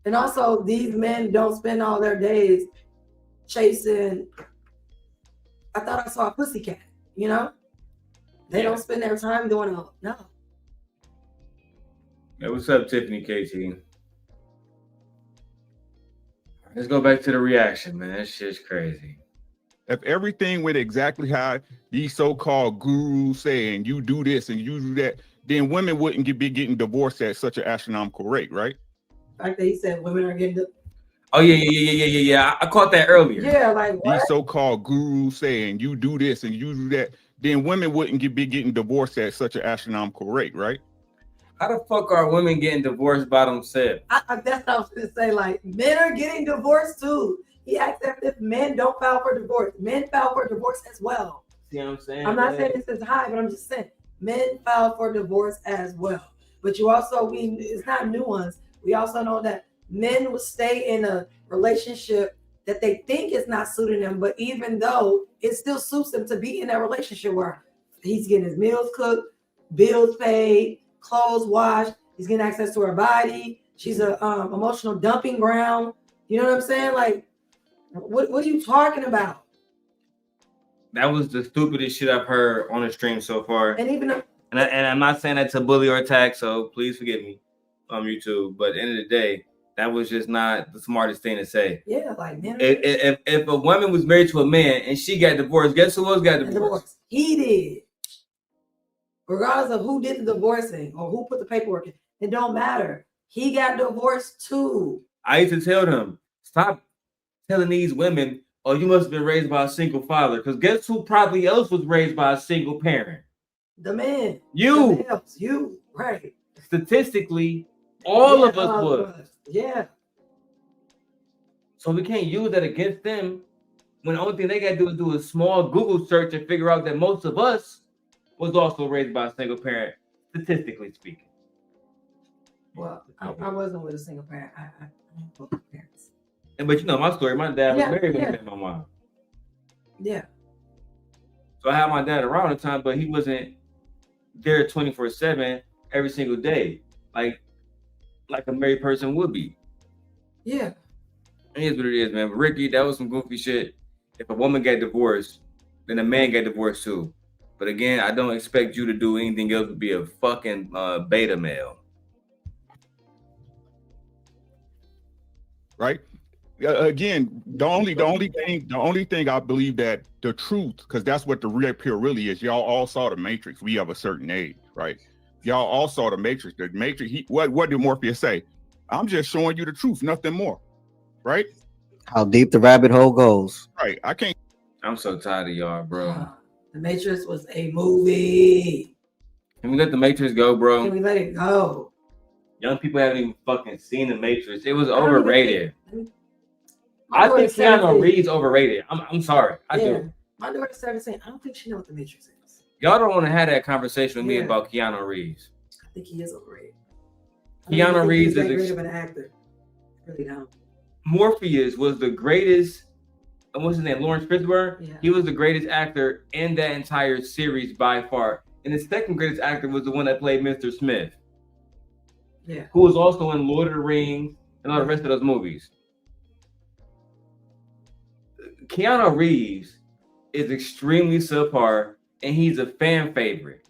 And also, these men don't spend all their days chasing. I thought I saw a pussycat, you know? They don't spend their time doing it. No. Hey, what's up, Tiffany KT? Let's go back to the reaction, man. That shit's crazy. If everything went exactly how these so-called gurus say, and you do this and you do that, then women wouldn't be getting divorced at such an astronomical rate, right? Like they said, women are getting. Oh yeah. I caught that earlier. Yeah, like what? These so-called gurus saying you do this and you do that, then women wouldn't be getting divorced at such an astronomical rate, right? How the fuck are women getting divorced by themselves? That's what I was gonna say. Like men are getting divorced too. He asked if men don't file for divorce. Men file for divorce as well. See what I'm saying? I'm not saying this is high, but I'm just saying men file for divorce as well. But you also, it's not nuanced. We also know that men will stay in a relationship that they think is not suiting them, but even though it still suits them to be in that relationship where he's getting his meals cooked, bills paid, clothes washed, he's getting access to her body, she's a emotional dumping ground. You know what I'm saying? Like, what are you talking about? That was the stupidest shit I've heard on the stream so far. And even and I'm not saying that to bully or attack, so please forgive me on YouTube. But at the end of the day, that was just not the smartest thing to say. Yeah, like man, if a woman was married to a man and she got divorced, guess who else got divorced? He did. Regardless of who did the divorcing or who put the paperwork in, it don't matter. He got divorced too. I used to tell them, stop telling these women, oh, you must have been raised by a single father. Because guess who probably else was raised by a single parent? The man. You. You. Right. Statistically, all of us was. Yeah. So we can't use that against them when the only thing they got to do is do a small Google search and figure out that most of us was also raised by a single parent, statistically speaking. Well, I wasn't with a single parent. I had both parents. But you know my story. My dad was married when he met my mom. Yeah. So I had my dad around the time, but he wasn't there 24/7 every single day, like a married person would be. Yeah. It is what it is, man. But Ricky, that was some goofy shit. If a woman got divorced, then a man got divorced too. But again, I don't expect you to do anything else but be a fucking beta male. Right? Again, the only thing I believe that the truth, because that's what the real appeal really is. Y'all all saw the Matrix. We have a certain age, right? Y'all all saw the Matrix. The Matrix. What did Morpheus say? I'm just showing you the truth, nothing more. Right? How deep the rabbit hole goes. Right. I can't. I'm so tired of y'all, bro. The Matrix was a movie. Can we let the Matrix go, bro? Can we let it go? Young people haven't even fucking seen the Matrix. It was overrated. I think Keanu Reeves overrated. I'm sorry. I do. My daughter's 17. I don't think she knows what the Matrix is. Y'all don't want to have that conversation with me about Keanu Reeves. I think he is overrated. Keanu Reeves is great of an actor. Really don't. Morpheus was the greatest. What's his name? Lawrence Fishburne. Yeah. He was the greatest actor in that entire series by far. And the second greatest actor was the one that played Mr. Smith. Yeah. Who was also in Lord of the Rings and all the rest of those movies. Keanu Reeves is extremely subpar, and he's a fan favorite.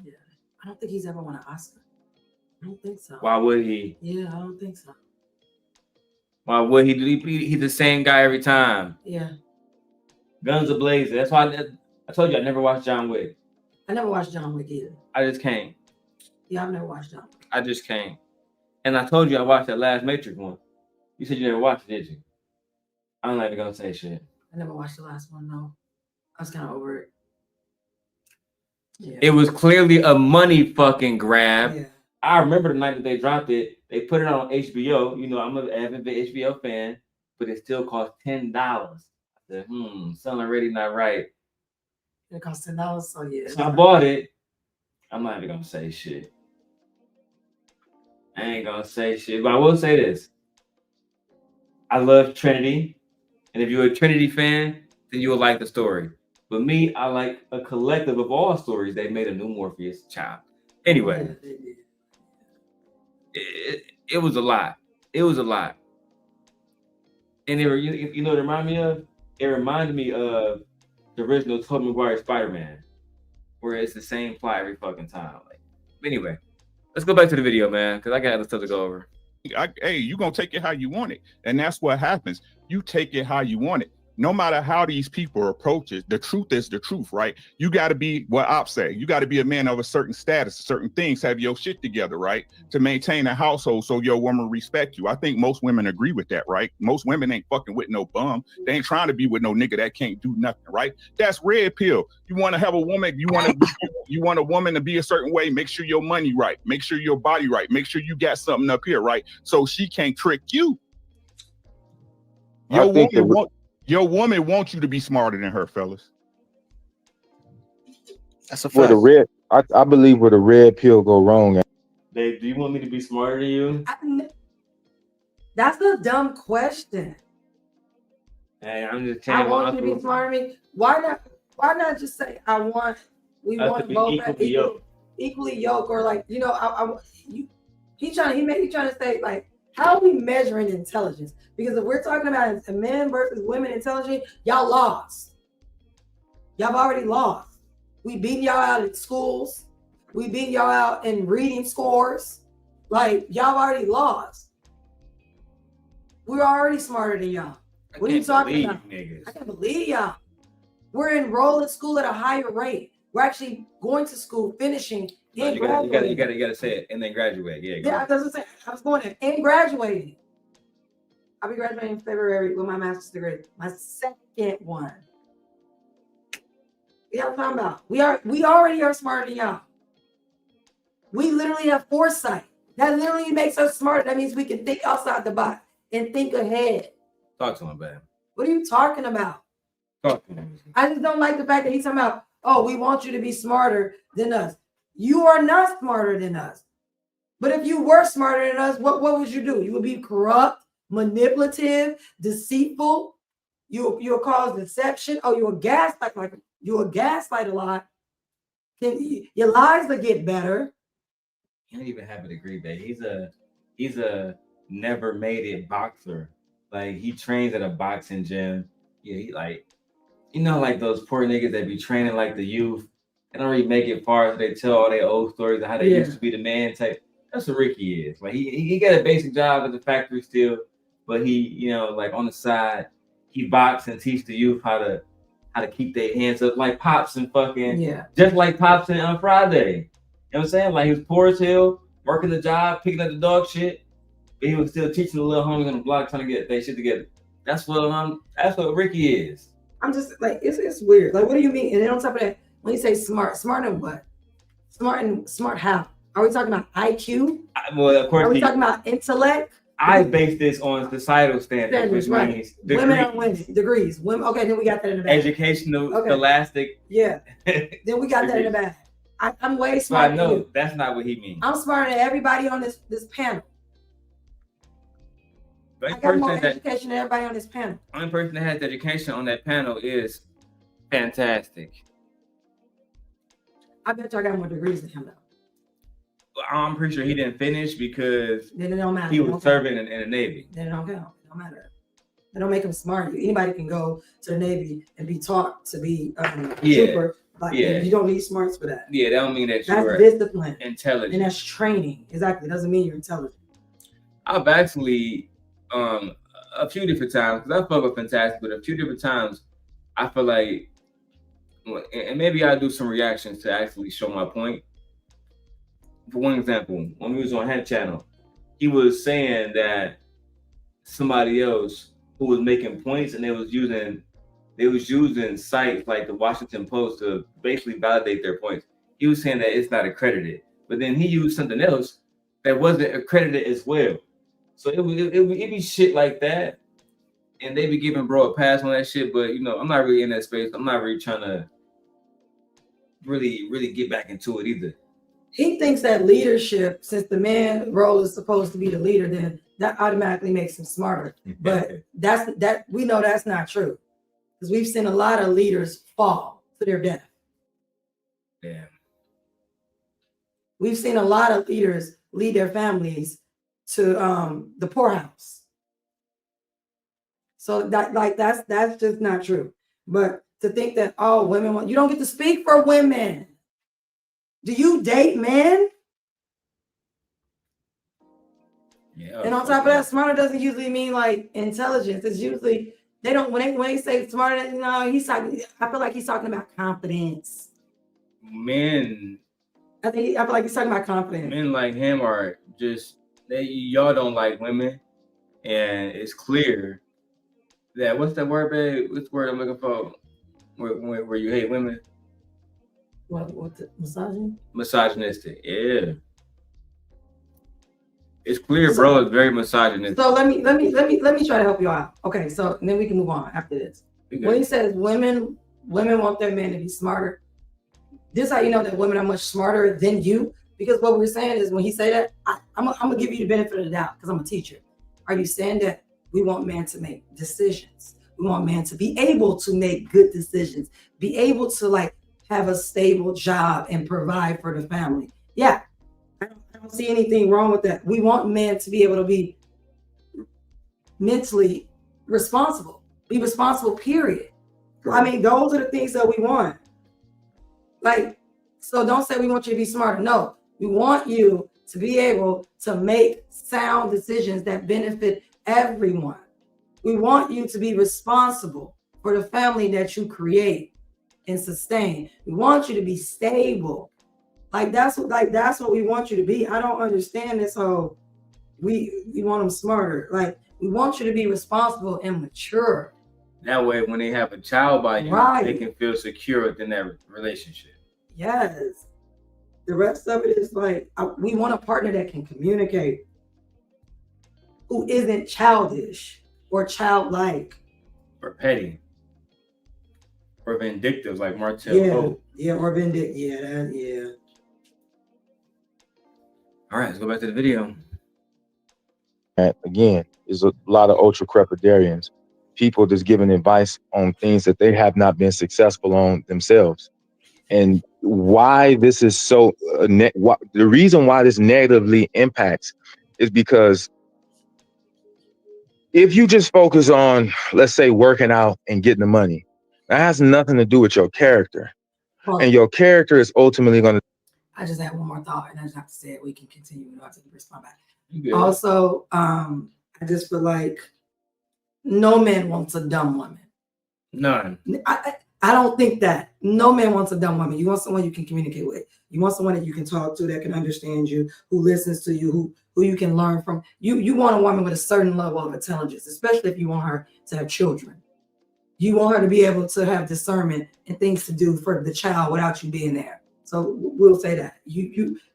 Yeah, I don't think he's ever won an Oscar. I don't think so. Why would he? Yeah, I don't think so. Why would he? He's the same guy every time. Yeah. Guns a-blazing. That's why I told you I never watched John Wick. I never watched John Wick either. I just can't. Yeah, I've never watched John Wick. I just can't. And I told you I watched that last Matrix one. You said you never watched it, did you? I'm not even gonna say shit. I never watched the last one, no. I was kind of over it. Yeah. It was clearly a money fucking grab. Yeah. I remember the night that they dropped it. They put it on HBO. You know, I'm an avid HBO fan, but it still cost $10. I said, something already not right. It cost $10, so yeah. So I bought it. I'm not even gonna say shit. I ain't gonna say shit, but I will say this. I love Trinity. And if you're a Trinity fan, then you will like the story. But me, I like a collective of all stories. They made a new Morpheus child. Anyway, it was a lot. It was a lot. And you know what it reminded me of? It reminded me of the original Tobey Maguire Spider-Man, where it's the same plot every fucking time. Like, anyway, let's go back to the video, man, because I got other stuff to go over. Hey, you're going to take it how you want it. And that's what happens. You take it how you want it. No matter how these people approach it, the truth is the truth, right? You got to be what Op say. You got to be a man of a certain status, certain things, have your shit together, right? To maintain a household so your woman respect you. I think most women agree with that, right? Most women ain't fucking with no bum. They ain't trying to be with no nigga that can't do nothing, right? That's red pill. You want to have a woman, you want a woman to be a certain way, make sure your money right, make sure your body right, make sure you got something up here, right? So she can't trick you. Your woman wants you to be smarter than her, fellas. That's a fact. I believe where the red pill go wrong. Babe, do you want me to be smarter than you? That's a dumb question. Hey, I'm just saying. I want you to be smarter than me. Why not just say we want both equally yoked, or like, you know, he trying to say, like, how are we measuring intelligence? Because if we're talking about men versus women intelligence, y'all lost. Y'all have already lost. We beating y'all out at schools. We beating y'all out in reading scores. Like, y'all already lost. We're already smarter than y'all. What are you talking about? Niggas. I can't believe y'all. We're enrolled in school at a higher rate. We're actually going to school, finishing, and graduating. You gotta say it and then graduate. Yeah, I was going there and graduating. I'll be graduating in February with my master's degree, my second one. You know what I'm talking about? We already are smarter than y'all. We literally have foresight. That literally makes us smart. That means we can think outside the box and think ahead. Talk to him, man. What are you talking about? Talk to him. I just don't like the fact that he's talking about, oh, we want you to be smarter than us. You are not smarter than us. But if you were smarter than us, what would you do? You would be corrupt, manipulative, deceitful. You'll cause deception. Oh, you'll gaslight a lot. Your lies will get better. He don't even have a degree, babe. He's a never made it boxer. Like, he trains at a boxing gym. Yeah, he like, you know, like those poor niggas that be training like the youth. They don't really make it far, so they tell all their old stories of how they used to be the man type. That's what Ricky is. Like, he got a basic job at the factory still, but he, you know, like on the side, he box and teach the youth how to keep their hands up, like Pops and fucking, just like Pops on Friday. You know what I'm saying? Like, he was poor as hell, working the job, picking up the dog shit, but he was still teaching the little homies on the block trying to get their shit together. That's what Ricky is. I'm just like, it's weird. Like, what do you mean? And then on top of that, when you say smart in what? Smart how? Are we talking about IQ? Well, of course. Are we talking about intellect? I base this on societal standards, which means degrees. Women are winning degrees. Women, okay, then we got that in the bag. Educational, scholastic. Yeah. Then we got that in the bag. I'm way smarter. I know that's not what he means. I'm smarter than everybody on this panel. I got more education than everybody on this panel. The only person that has education on that panel is fantastic. I bet you I got more degrees than him though. I'm pretty sure he didn't finish because then it don't matter. He was serving in the Navy. Then it don't count. It don't matter. It don't make him smart. Anybody can go to the Navy and be taught to be trooper. Like, you don't need smarts for that. Yeah, that don't mean that you're discipline, intelligent, and that's training. Exactly, doesn't mean you're intelligent. I've actually a few different times, because I fuck with Fantastic, but a few different times I feel like, and maybe I'll do some reactions to actually show my point. For one example, when we was on Head Channel, he was saying that somebody else who was making points and they was using sites like the Washington Post to basically validate their points. He was saying that it's not accredited, but then he used something else that wasn't accredited as well. So it be shit like that, and they be giving bro a pass on that shit. But I'm not really in that space. I'm not really trying to really get back into it either. He thinks that leadership, since the man role is supposed to be the leader, then that automatically makes him smarter. But we know that's not true, because we've seen a lot of leaders fall to their death. Yeah. We've seen a lot of leaders lead their families to the poorhouse. So that's just not true. But to think that women you don't get to speak for women. Do you date men? Yeah. And on top of that, smarter doesn't usually mean like intelligence. It's usually when they say smarter, I feel like he's talking about confidence. Men. I feel like he's talking about confidence. Men like him are just y'all don't like women, and it's clear that what's that word, babe? What's the word I'm looking for? Where you hate women? What misogyny? Misogynistic, yeah. It's clear, bro. It's very misogynistic. So let me try to help you out. Okay, so then we can move on after this. When he says women want their men to be smarter, this is how you know that women are much smarter than you. Because what we're saying is when he say that, I'm gonna give you the benefit of the doubt because I'm a teacher. Are you saying that we want men to make decisions? We want men to be able to make good decisions, be able to have a stable job and provide for the family. Yeah, I don't see anything wrong with that. We want men to be able to be mentally responsible, be responsible, period. I mean, those are the things that we want. So don't say we want you to be smarter. No, we want you to be able to make sound decisions that benefit everyone. We want you to be responsible for the family that you create and sustain. We want you to be stable. That's what we want you to be. I don't understand this whole we want them smarter. We want you to be responsible and mature. That way, when they have a child by you, they can feel secure within that relationship. Yes. The rest of it is we want a partner that can communicate, who isn't childish or childlike. Or petty. Or vindictive, like Martell Pope. Yeah, or vindictive. Yeah. All right, let's go back to the video. And again, there's a lot of ultra crepidarians, people just giving advice on things that they have not been successful on themselves. And why this is so, the reason why this negatively impacts is because if you just focus on, let's say, working out and getting the money, that has nothing to do with your character. And your character is ultimately going to. I just had one more thought, and I just have to say it. We can continue. We don't have to respond back. Also, I just feel like no man wants a dumb woman. None. I I don't think that no man wants a dumb woman. You want someone you can communicate with. You want someone that you can talk to, that can understand you, who listens to you, who you can learn from. You want a woman with a certain level of intelligence, especially if you want her to have children. You want her to be able to have discernment and things to do for the child without you being there. So we'll say that.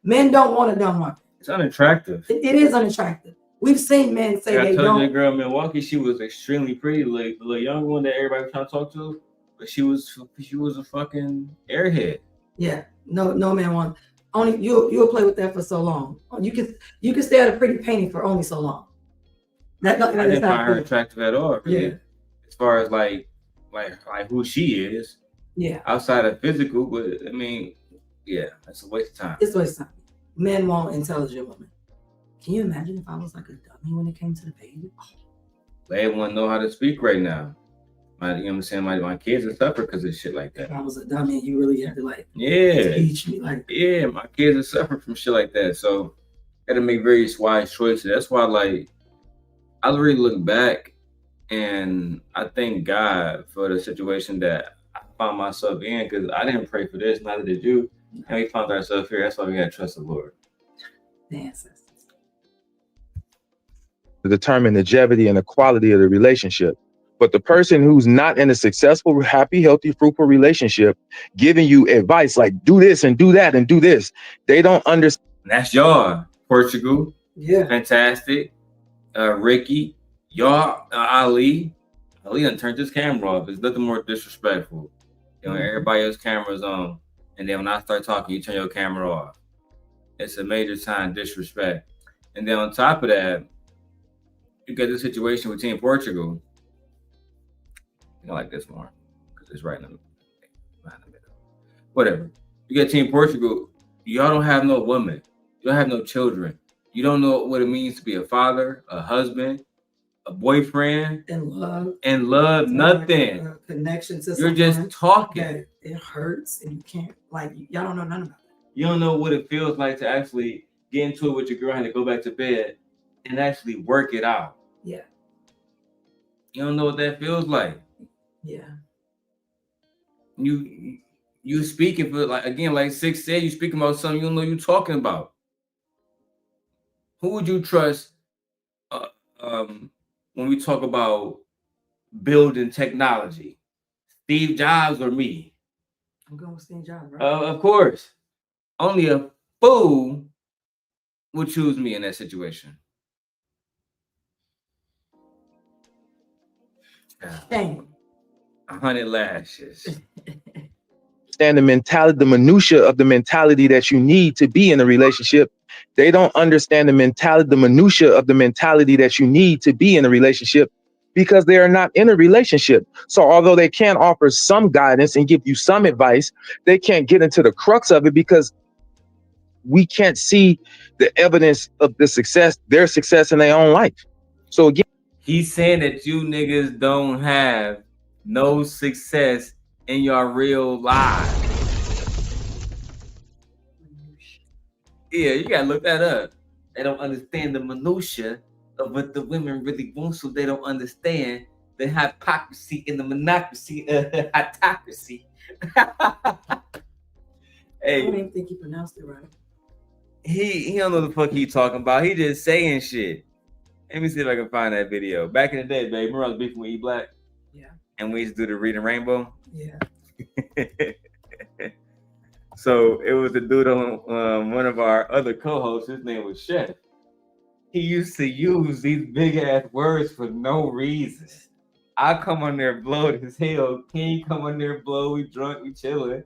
Men don't want a dumb woman. It's unattractive. It is unattractive. We've seen men say they don't. I told you the girl in Milwaukee, she was extremely pretty, like the little young one that everybody was trying to talk to, but she was a fucking airhead. Yeah, no man wants. Only you'll play with that for so long. You can stay at a pretty painting for only so long. I didn't find her attractive at all. Really. Yeah. As far as like who she is. Yeah. Outside of physical, but I mean, yeah, that's a waste of time. It's a waste of time. Men want intelligent women. Can you imagine if I was like a dummy when it came to the baby? They wouldn't know how to speak right now. You know what I'm saying? My kids are suffer because of shit like that. If I was a dummy, you really had to teach me my kids are suffering from shit like that. So I had to make very wise choices. That's why I really look back and I thank God for the situation that I found myself in, because I didn't pray for this, neither did you. And we found ourselves here. That's why we gotta trust the Lord. To determine the longevity and the quality of the relationship. But the person who's not in a successful, happy, healthy, fruitful relationship, giving you advice like do this and do that and do this, they don't understand. That's y'all. Portugal. Yeah. Fantastic. Ricky. Y'all. Ali done turned his camera off. It's nothing more disrespectful. When everybody else's camera's on, and then when I start talking, you turn your camera off. It's a major sign of disrespect. And then on top of that, you got this situation with Team Portugal. I like this more because it's right in the middle. Whatever. You got Team Portugal. Y'all don't have no woman. You don't have no children. You don't know what it means to be a father, a husband, a boyfriend, and love nothing. Like a connection to you're just talking. It hurts and you can't y'all don't know none about it. You don't know what it feels like to actually get into it with your girl and to go back to bed and actually work it out. Yeah. You don't know what that feels like. Yeah. You speaking for like Six said, you speaking about something you don't know you're talking about. Who would you trust when we talk about building technology? Steve Jobs or me? I'm going with Steve Jobs, right? Of course. Only a fool would choose me in that situation. Dang. 100 lashes. Understand the mentality, the minutia of the mentality that you need to be in a relationship. They don't understand the mentality, the minutia of the mentality that you need to be in a relationship, because they are not in a relationship. So although they can offer some guidance and give you some advice, they can't get into the crux of it because we can't see the evidence of their success in their own life. So again, he's saying that you niggas don't have no success in your real lives. Yeah, you gotta look that up. They don't understand the minutia of what the women really want, so they don't understand the hypocrisy and the monocracy, hypocrisy. Hey, I don't even think he pronounced it right. He don't know the fuck he talking about. He just saying shit. Let me see if I can find that video. Back in the day, babe, remember I was beefing with E Black? Yeah. And we used to do the Reading Rainbow? Yeah. So it was a dude on one of our other co-hosts. His name was Chef. He used to use these big ass words for no reason. I come on there bloated as hell. King come on there blow. We drunk, we chilling.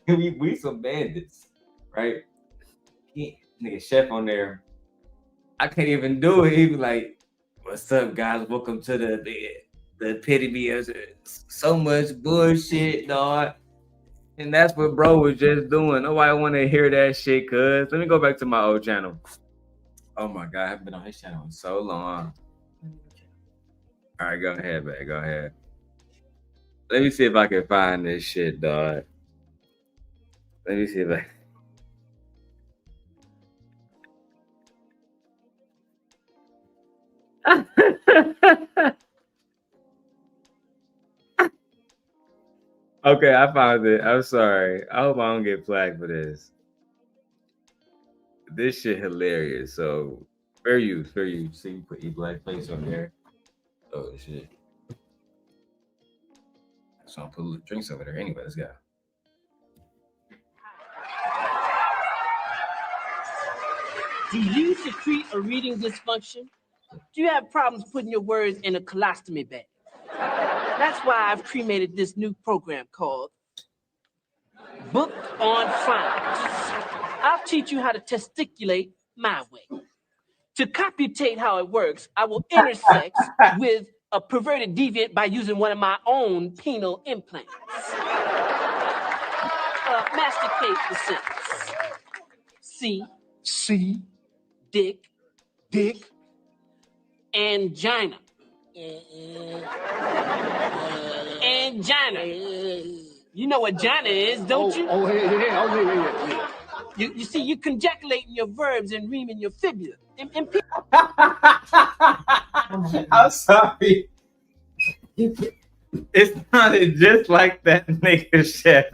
we some bandits, right? Nigga Chef on there. I can't even do it. He be like, "What's up, guys? Welcome to the epitome of so much bullshit, dog." And that's what bro was just doing. Nobody want to hear that shit, cuz. Let me go back to my old channel. Oh my God, I haven't been on his channel in so long. All right, go ahead, man. Go ahead. Let me see if I can find this shit, dog. Let me see if I... Okay, I found it. I'm sorry. I hope I don't get flagged for this. This shit hilarious. So fair use. See, you put your black face on there. Oh shit. So I'll put drinks over there. Anyway, let's go. Do you secrete a reading dysfunction? Do you have problems putting your words in a colostomy bag? That's why I've cremated this new program called Book on Frowns. I'll teach you how to testiculate my way. To computate how it works, I will intersex with a perverted deviant by using one of my own penile implants. Masticate the sentence. C. Dick. Angina. Angina. You know what Jana is, don't you? Yeah. You see, you conjeculating your verbs and reaming your fibula. I'm sorry. It's not just like that nigga chef.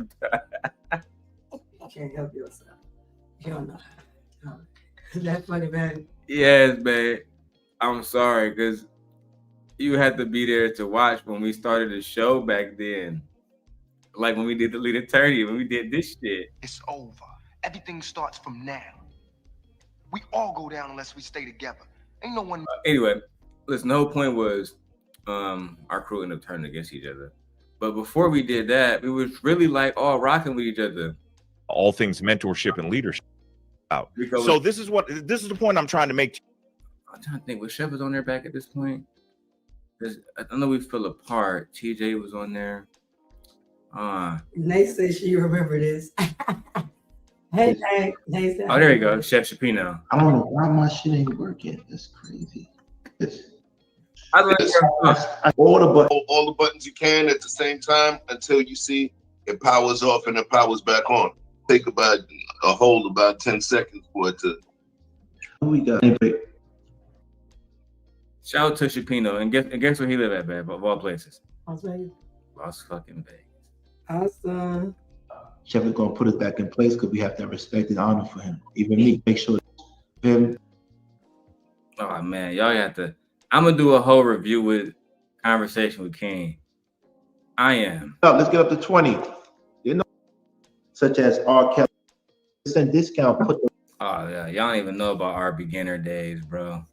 You can't help yourself. You don't know how. That's funny, man. Yes, man. I'm sorry, because you had to be there to watch when we started the show back then. Like when we did the lead attorney, when we did this shit. It's over. Everything starts from now. We all go down unless we stay together. Ain't no one. Anyway, listen, the whole point was our crew ended up turning against each other. But before we did that, we was really like all rocking with each other. All things mentorship and leadership. Out. So this is the point I'm trying to make. I'm trying to think, was Chef was on there back at this point? Because I know we fell apart. TJ was on there. Nate says she remember this. Hey, Nate. Oh, there you go, Chef Shapino. I don't know why my shit ain't working. That's crazy. All the buttons you can at the same time until you see it powers off and it powers back on. Take about a whole about 10 seconds for it to. We got. Shout out to Shapino, and guess where he live at, man? Of all places, Las Vegas. Las fucking Vegas. Awesome. Chef is gonna put us back in place because we have to have respect and honor for him. Even me, make sure him. Oh man, y'all have to. I'm gonna do a whole review with conversation with King. I am. Let's get up to 20. You know, such as R. Kelly. Send discount. Put the. Oh yeah, y'all don't even know about our beginner days, bro.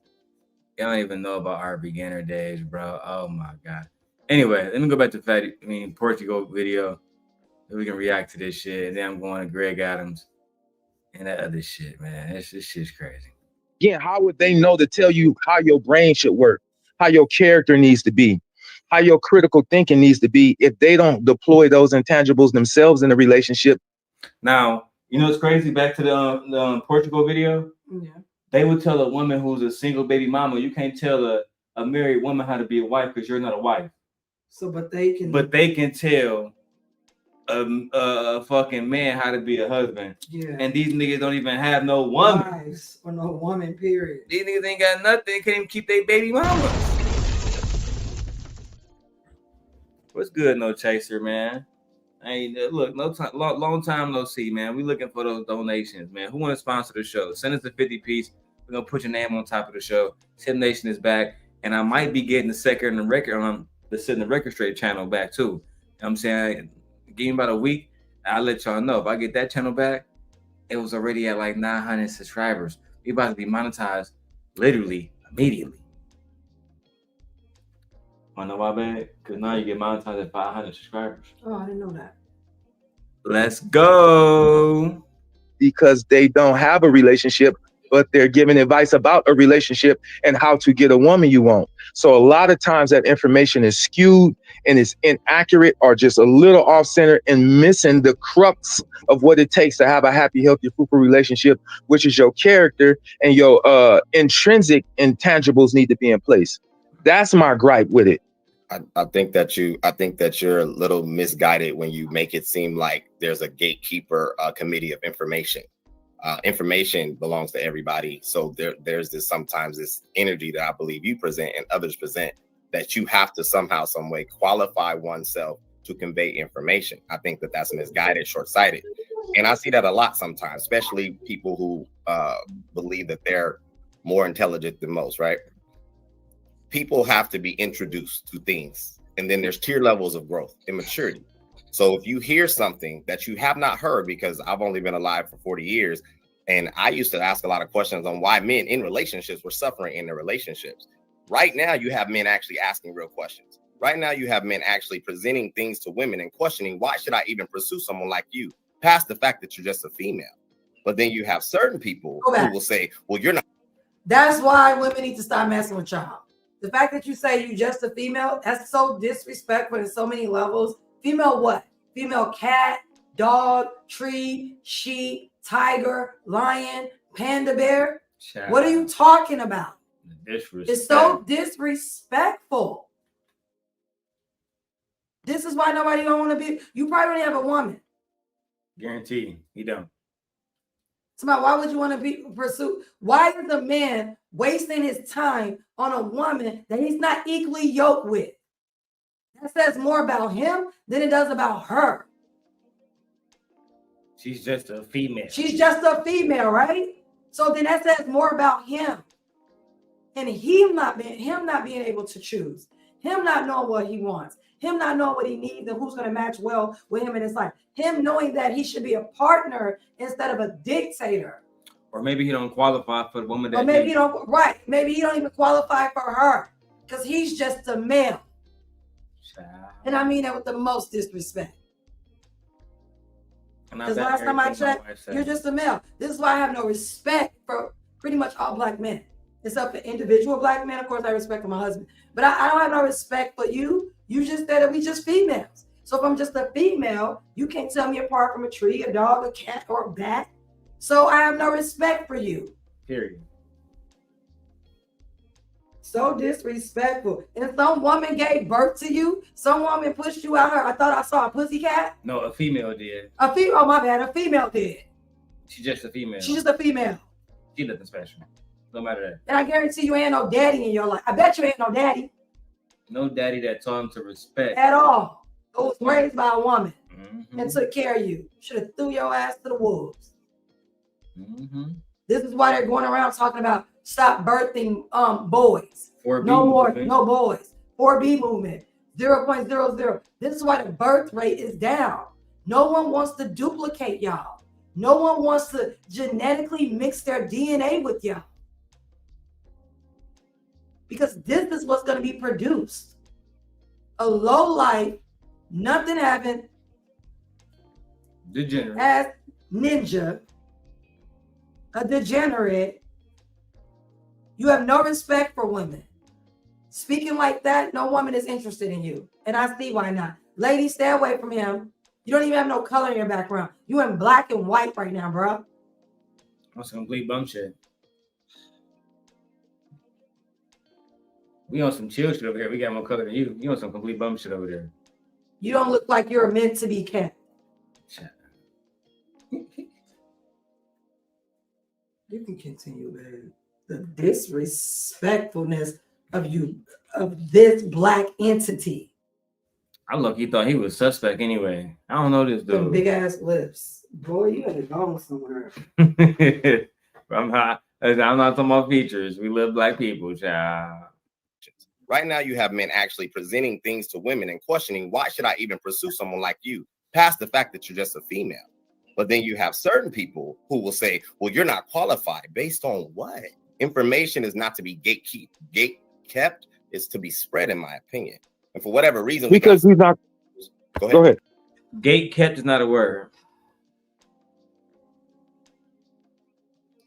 Y'all don't even know about our beginner days, bro. Oh my god. Anyway, let me go back to Portugal video. We can react to this shit, and then I'm going to Greg Adams and that other shit, man. This shit's crazy. Again, how would they know to tell you how your brain should work, how your character needs to be, how your critical thinking needs to be if they don't deploy those intangibles themselves in a relationship? Now, you know what's crazy? Back to the Portugal video. Yeah. They would tell a woman who's a single baby mama, you can't tell a married woman how to be a wife because you're not a wife. So, but they can tell a fucking man how to be a husband. Yeah. And these niggas don't even have no woman. Wives or no woman, period. These niggas ain't got nothing. They can't even keep their baby mama. What's good, No Chaser, man? Hey, look, no time, long time no see, man. We looking for those donations, man. Who want to sponsor the show? Send us a 50 piece. We're gonna put your name on top of the show. Tim Nation is back, and I might be getting the second and record the Setting the Record Straight channel back too. You know what I'm saying, give me about a week. I'll let y'all know if I get that channel back. It was already at like 900 subscribers. We about to be monetized literally immediately. I know why, man? Because now you get monetized at 500 subscribers. Oh, I didn't know that. Let's go. Because they don't have a relationship, but they're giving advice about a relationship and how to get a woman you want. So a lot of times that information is skewed and it's inaccurate or just a little off center and missing the crux of what it takes to have a happy, healthy, fruitful relationship, which is your character and your intrinsic intangibles need to be in place. That's my gripe with it. I think that you're a little misguided when you make it seem like there's a gatekeeper committee of information. Information belongs to everybody. So there's sometimes this energy that I believe you present and others present that you have to somehow, some way qualify oneself to convey information. I think that that's misguided, short-sighted. And I see that a lot sometimes, especially people who believe that they're more intelligent than most, right? People have to be introduced to things. And then there's tier levels of growth and maturity. So if you hear something that you have not heard, because I've only been alive for 40 years, and I used to ask a lot of questions on why men in relationships were suffering in their relationships. Right now, you have men actually asking real questions. Right now, you have men actually presenting things to women and questioning, why should I even pursue someone like you? Past the fact that you're just a female. But then you have certain people who will say, well, you're not. That's why women need to stop messing with y'all. The fact that you say you just a female, that's so disrespectful in so many levels. Female what? Female cat, dog, tree, sheep, tiger, lion, panda bear. Child. What are you talking about? It's so disrespectful. This is why nobody don't want to be. You probably don't have a woman. Guarantee you don't. Somebody, why would you want to be pursued? Why is a man wasting his time on a woman that he's not equally yoked with? That says more about him than it does about her. She's just a female. She's just a female, right? So then that says more about him. And him not being able to choose. Him not knowing what he wants. Him not knowing what he needs and who's going to match well with him in his life. Him knowing that he should be a partner instead of a dictator. Or maybe he don't qualify for the woman that. Or maybe he don't. Right? Maybe he don't even qualify for her because he's just a male. Child. And I mean that with the most disrespect. Because last time I checked, you're just a male. This is why I have no respect for pretty much all black men. Except for individual black men. Of course, I respect my husband. But I don't have no respect for you. You just said that we just females. So if I'm just a female, you can't tell me apart from a tree, a dog, a cat, or a bat. So I have no respect for you. Period. So disrespectful. And some woman gave birth to you. Some woman pushed you out her. I thought I saw a pussycat. No, a female did. A female. Oh, my bad. A female did. She's just a female. She's just a female. She's nothing special. No matter that. And I guarantee you ain't no daddy in your life. I bet you ain't no daddy. No daddy that taught him to respect. At all. It was raised by a woman and took care of you. Should have threw your ass to the wolves. This is why they're going around talking about stop birthing boys. No more, no boys. 4B movement. 0.00. This is why the birth rate is down. No one wants to duplicate y'all. No one wants to genetically mix their DNA with y'all. Because this is what's going to be produced. A low life, nothing having, degenerate, as ninja, a degenerate. You have no respect for women. Speaking like that, no woman is interested in you. And I see why not. Ladies, stay away from him. You don't even have no color in your background. You in black and white right now, bro. That's complete bum shit. We on some chill shit over here. We got more color than you. You on some complete bum shit over there. You don't look like you're meant to be kept. You can continue, man. The disrespectfulness of you, of this black entity. I'm lucky he thought he was suspect anyway. I don't know this dude. Big ass lips. Boy, you had to go somewhere. I'm not talking about features. We live black people, child. Right now, you have men actually presenting things to women and questioning, why should I even pursue someone like you? Past the fact that you're just a female. But then you have certain people who will say, well, you're not qualified. Based on what? Information is not to be gate-kept. It's to be spread, in my opinion. And for whatever reason, because he's not. Go ahead. Gate-kept is not a word.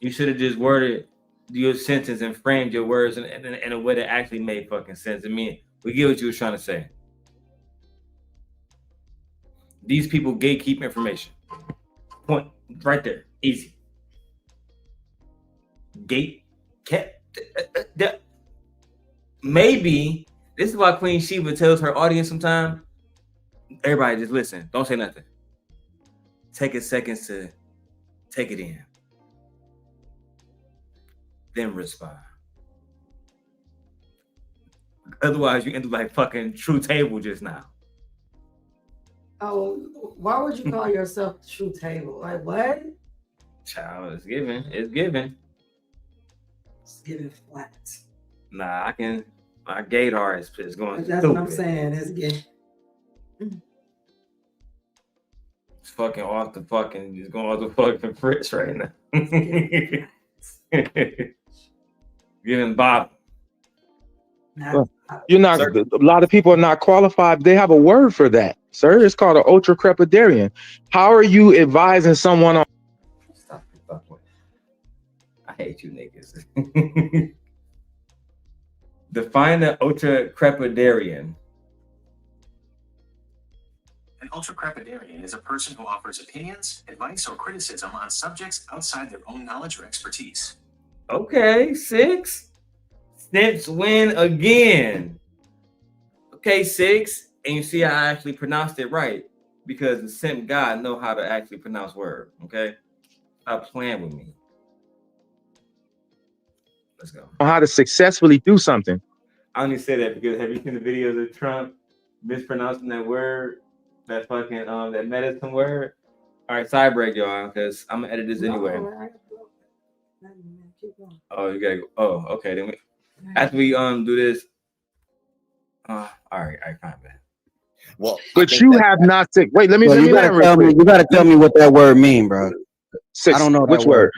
You should have just worded your sentence and framed your words in a way that actually made fucking sense. I mean, we get what you was trying to say. These people gatekeep information. Point right there. Easy. Gate kept. Maybe this is why Queen Sheba tells her audience sometimes, everybody just listen. Don't say nothing. Take a second to take it in. Then respond. Otherwise, you end up like fucking True Table just now. Oh, why would you call yourself True Table? Like what? Child, it's given. It's given. It's giving flat. Nah, my gaydar is going. That's stupid. what I'm saying. It's getting. It's fucking off the fucking. It's going off the fucking fritz right now. Giving bottom. You're not. A lot of people are not qualified. They have a word for that, sir. It's called an ultra crepidarian. How are you advising someone on? Stop the fuck with. I hate you niggas. Define the ultra crepidarian. An ultra-crepidarian is a person who offers opinions, advice, or criticism on subjects outside their own knowledge or expertise. Okay, 6. Snips win again. Okay, 6. And you see how I actually pronounced it right. Because the simp God know how to actually pronounce word. Okay? Stop playing with me. Let's go. How to successfully do something. I only say that because have you seen the videos of Trump mispronouncing that word? That fucking that medicine word. All right, side break, y'all, because I'm gonna edit this anyway. Oh, you gotta go. Oh, okay. Then after we do this. All right, fine, man. Well, but you have not to wait. Let me you gotta tell me what that word mean, bro. I don't know which word.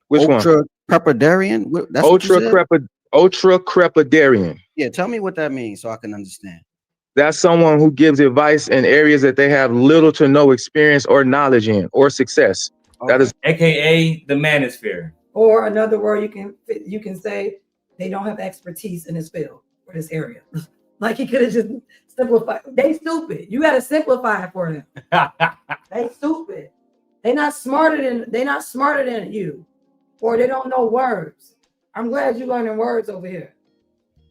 Which ultra one? Crepidarian. Ultra crepidarian. Yeah, tell me what that means so I can understand. That's someone who gives advice in areas that they have little to no experience or knowledge in or success. Okay. That is AKA the manosphere. Or another word you can say they don't have expertise in this field or this area. Like he could have just simplified. They stupid. You got to simplify it for them. They stupid. They're not smarter than you, or they don't know words. I'm glad you learning words over here.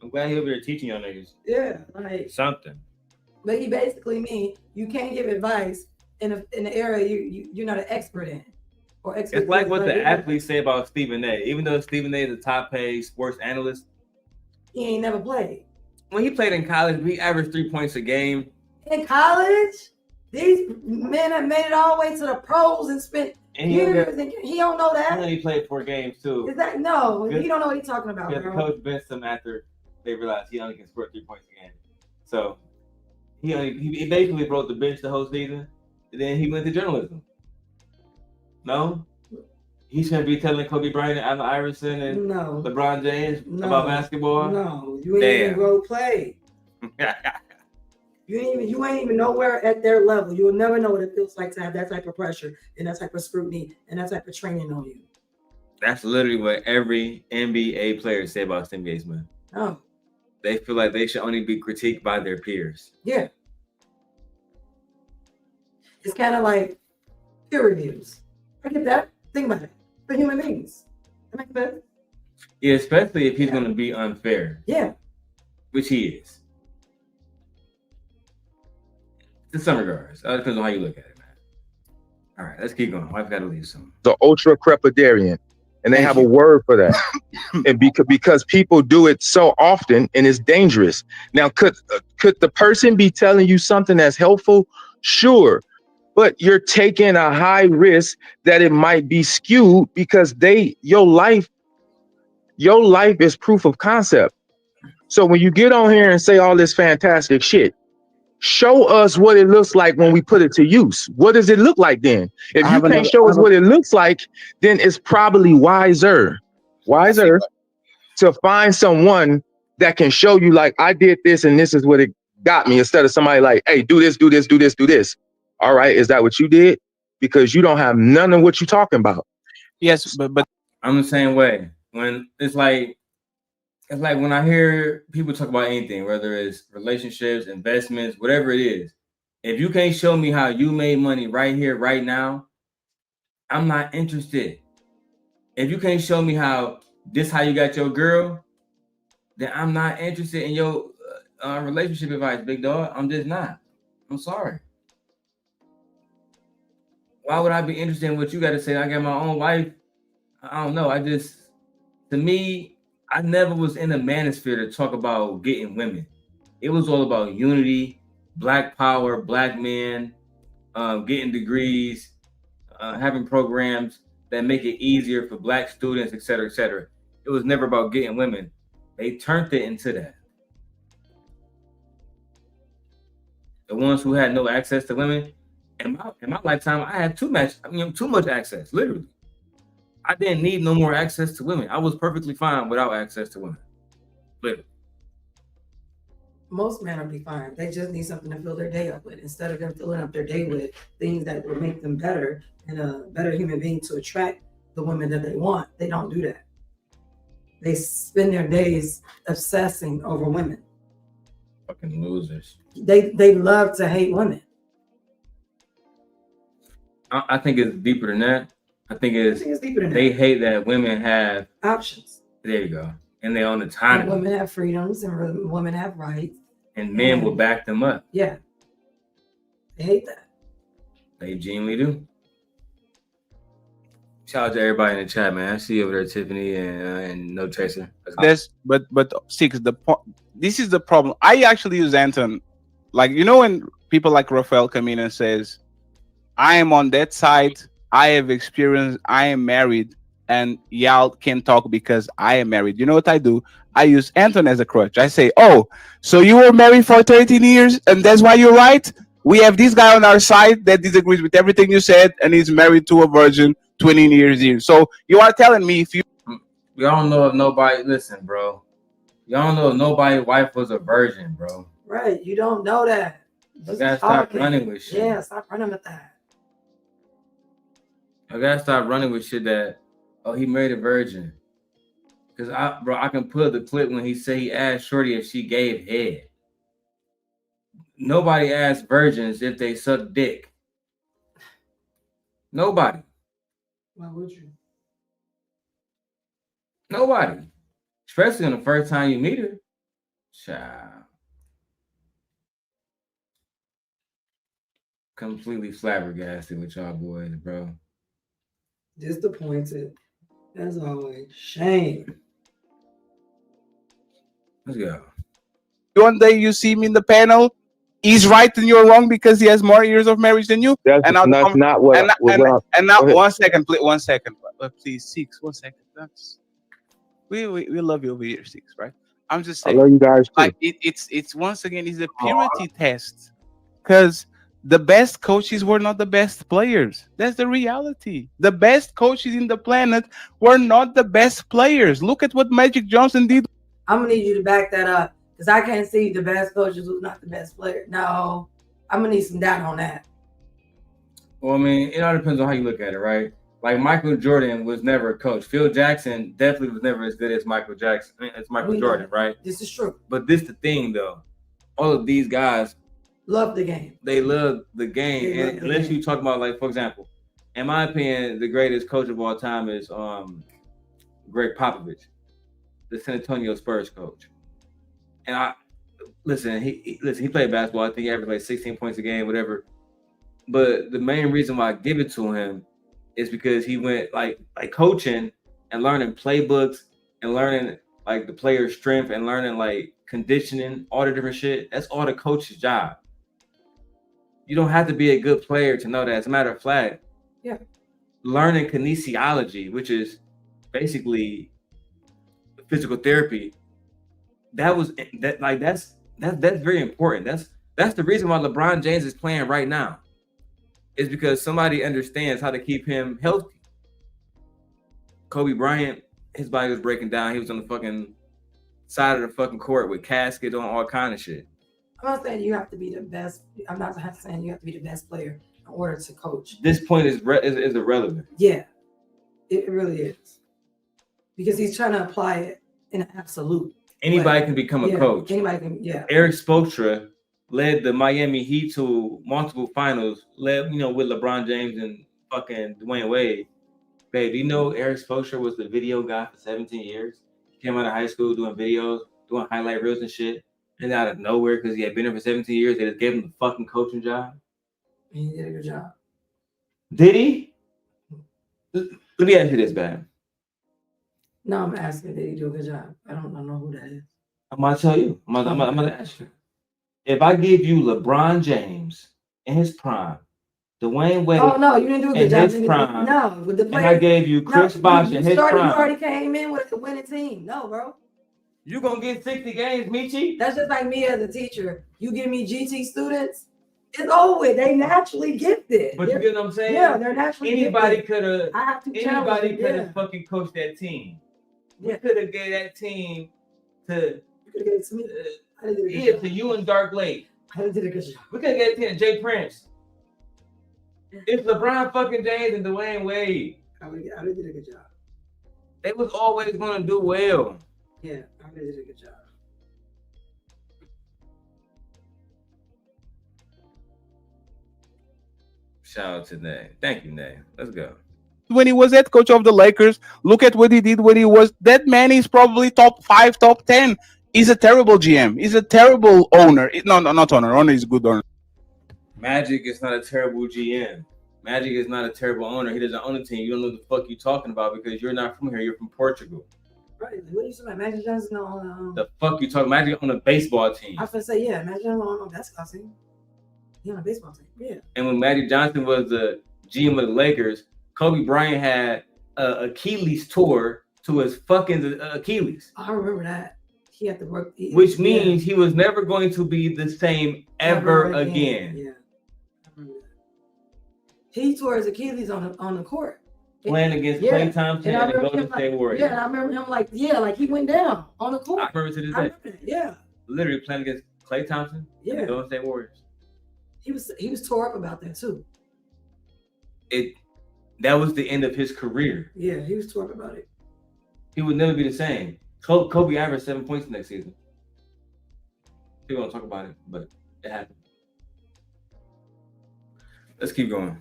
I'm glad you're over here teaching y'all niggas. Yeah, like something. But he basically mean you can't give advice in an area you're not an expert in. Or expert. It's like what the athletes say about Stephen A. Even though Stephen A is a top paid sports analyst, he ain't never played. When he played in college, he averaged 3 points a game. In college, these men have made it all the way to the pros and spent years. He don't know that. And he played 4 games too. Is that no? He don't know what he's talking about. Because Bro. coach benched him after they realized he only can score 3 points a game. So he basically broke the bench the whole season, and then he went to journalism. No, he shouldn't be telling Kobe Bryant, Allen Iverson, and LeBron James about basketball. No, you ain't even go play. You ain't even nowhere at their level. You will never know what it feels like to have that type of pressure and that type of scrutiny and that type of training on you. That's literally what every NBA player say about Stephen A. Smith. Oh. They feel like they should only be critiqued by their peers. Yeah. It's kind of like peer reviews. I get that. Think about it. For human beings. That makes sense. Yeah, especially if he's going to be unfair. Yeah. Which he is. To some regards. It depends on how you look at it, man. All right, let's keep going. I've got to leave some. The ultra crepidarian. And they have a word for that. And because people do it so often and it's dangerous. Now, could the person be telling you something that's helpful? Sure. But you're taking a high risk that it might be skewed because your life is proof of concept. So when you get on here and say all this fantastic shit, show us what it looks like when we put it to use. What does it look like then? If you can't show us what it looks like, then it's probably wiser to find someone that can show you like, I did this and this is what it got me, instead of somebody like, hey, do this, do this, do this, do this. All right, is that what you did? Because you don't have none of what you're talking about. Yes, but I'm the same way. When it's like when I hear people talk about anything, whether it's relationships, investments, whatever it is, if you can't show me how you made money right here, right now, I'm not interested. If you can't show me how you got your girl, then I'm not interested in your relationship advice, big dog. I'm just not. I'm sorry. Why would I be interested in what you got to say? I got my own wife. I don't know. To me, I never was in the manosphere to talk about getting women. It was all about unity, black power, black men, getting degrees, having programs that make it easier for Black students, et cetera, et cetera. It was never about getting women. They turned it into that. The ones who had no access to women, in my lifetime, I had too much access, literally. I didn't need no more access to women. I was perfectly fine without access to women. Literally. Most men will be fine. They just need something to fill their day up with. Instead of them filling up their day with things that will make them better and a better human being to attract the women that they want, they don't do that. They spend their days obsessing over women. Fucking losers. They love to hate women. I think it's deeper than that. I think it's deeper than they hate that women have options. There you go. And they own the time. And women have freedoms and women have rights. And men will back them up. Yeah. They hate that. They genuinely do. Shout out to everybody in the chat, man. I see you over there, Tiffany and No Chaser. But Six, this is the problem. I actually use Anton, like, you know, when people like Raphael come in and says, I am on that side, I have experience, I am married, and y'all can talk because I am married. You know what I do? I use Anton as a crutch. I say, oh, so you were married for 13 years and that's why you're right? We have this guy on our side that disagrees with everything you said and he's married to a virgin 20 years. So you are telling me if you... Y'all don't know if nobody... Listen, bro. Y'all don't know if nobody's wife was a virgin, bro. Right. You don't know that. You gotta stop running with shit. Yeah, stop running with that. I gotta stop running with shit that, oh, he married a virgin. Because I can put the clip when he said he asked Shorty if she gave head. Nobody asks virgins if they suck dick. Nobody. Why would you? Nobody. Especially on the first time you meet her. Child. Completely flabbergasted with y'all boys, bro. Disappointed. As always. Shame. Let's go. One day you see me in the panel, he's right and you're wrong because he has more years of marriage than you. That's not what. And now, 1 second, please, 1 second, please, Six, 1 second. We love you over here, Six, right? I'm just saying. I love you guys too. Like it's once again, it's a purity test, because the best coaches were not the best players. That's the reality. The best coaches in the planet were not the best players. Look at what Magic Johnson did. I'm gonna need you to back that up because I can't see the best coaches who's not the best player. No, I'm gonna need some data on that. Well, I mean, it all depends on how you look at it, right? Like Michael Jordan was never a coach. Phil Jackson definitely was never as good as Michael Jordan, right? This is true. But this the thing, though. All of these guys love the game. They love the game. And unless you talk about, like, for example, in my opinion, the greatest coach of all time is Greg Popovich, the San Antonio Spurs coach. And he played basketball. I think he averaged like 16 points a game, whatever. But the main reason why I give it to him is because he went like coaching and learning playbooks and learning like the player's strength and learning like conditioning, all the different shit. That's all the coach's job. You don't have to be a good player to know that. As a matter of fact, yeah, learning kinesiology, which is basically physical therapy, that's very important. That's the reason why LeBron James is playing right now. Is because somebody understands how to keep him healthy. Kobe Bryant, his body was breaking down. He was on the fucking side of the fucking court with caskets on, all kind of shit. I'm not saying you have to be the best. I'm not saying you have to be the best player in order to coach. This point is irrelevant. Yeah, it really is. Because he's trying to apply it in an absolute. Anybody can become a coach. Anybody can, yeah. Eric Spoelstra led the Miami Heat to multiple finals, with LeBron James and fucking Dwayne Wade. Babe, you know Eric Spoelstra was the video guy for 17 years? He came out of high school doing videos, doing highlight reels and shit. And out of nowhere, because he had been there for 17 years, they just gave him the fucking coaching job. And he did a good job. Did he? Let me ask you this, babe. No, I'm asking, did he do a good job? I don't know who that is. I'm going to tell you. I'm going to ask you. If I give you LeBron James in his prime Dwayne Wade. Oh no, you didn't do a good job. His prime. No, with the And I gave you Chris Bosh in his prime. You already came in with a winning team. No, bro. You gonna get 60 games, Michi? That's just like me as a teacher. You give me GT students, it's over with. They naturally gifted. But you get what I'm saying? Yeah, they're naturally anybody could have. I have to Anybody could have fucking coached that team. We could have gave that team to. You could have gave it to me. Yeah, to you and Dark Lake. I did a good job. We could have gave it to Jay Prince. It's LeBron fucking James and Dwayne Wade. I did a good job. They was always gonna do well. Yeah, I did a good job. Shout out to Nay. Thank you, Nay. Let's go. When he was head coach of the Lakers, look at what he did when he was. That man is probably top 5, top 10. He's a terrible GM. He's a terrible owner. No, not owner. Owner is a good owner. Magic is not a terrible GM. Magic is not a terrible owner. He doesn't own a team. You don't know what the fuck you're talking about because you're not from here. You're from Portugal. Right. What are you saying about Magic Johnson on? The fuck you talking? Magic on a baseball team. I was gonna say Magic Johnson on a basketball team. He on a baseball team. Yeah. And when Magic Johnson was the GM of the Lakers, Kobe Bryant had an Achilles tour to his fucking Achilles. I remember that. He had to work. Which means he was never going to be the same ever again. Yeah. I remember that. He tore his Achilles on the court. Playing against Klay Thompson and the Golden State Warriors. Yeah, and I remember him like he went down on the court. I remember to this day. Yeah. Literally playing against Klay Thompson and the Golden State Warriors. He was tore up about that too. That was the end of his career. Yeah, he was tore up about it. He would never be the same. Kobe averaged 7 points next season. People don't talk about it, but it happened. Let's keep going.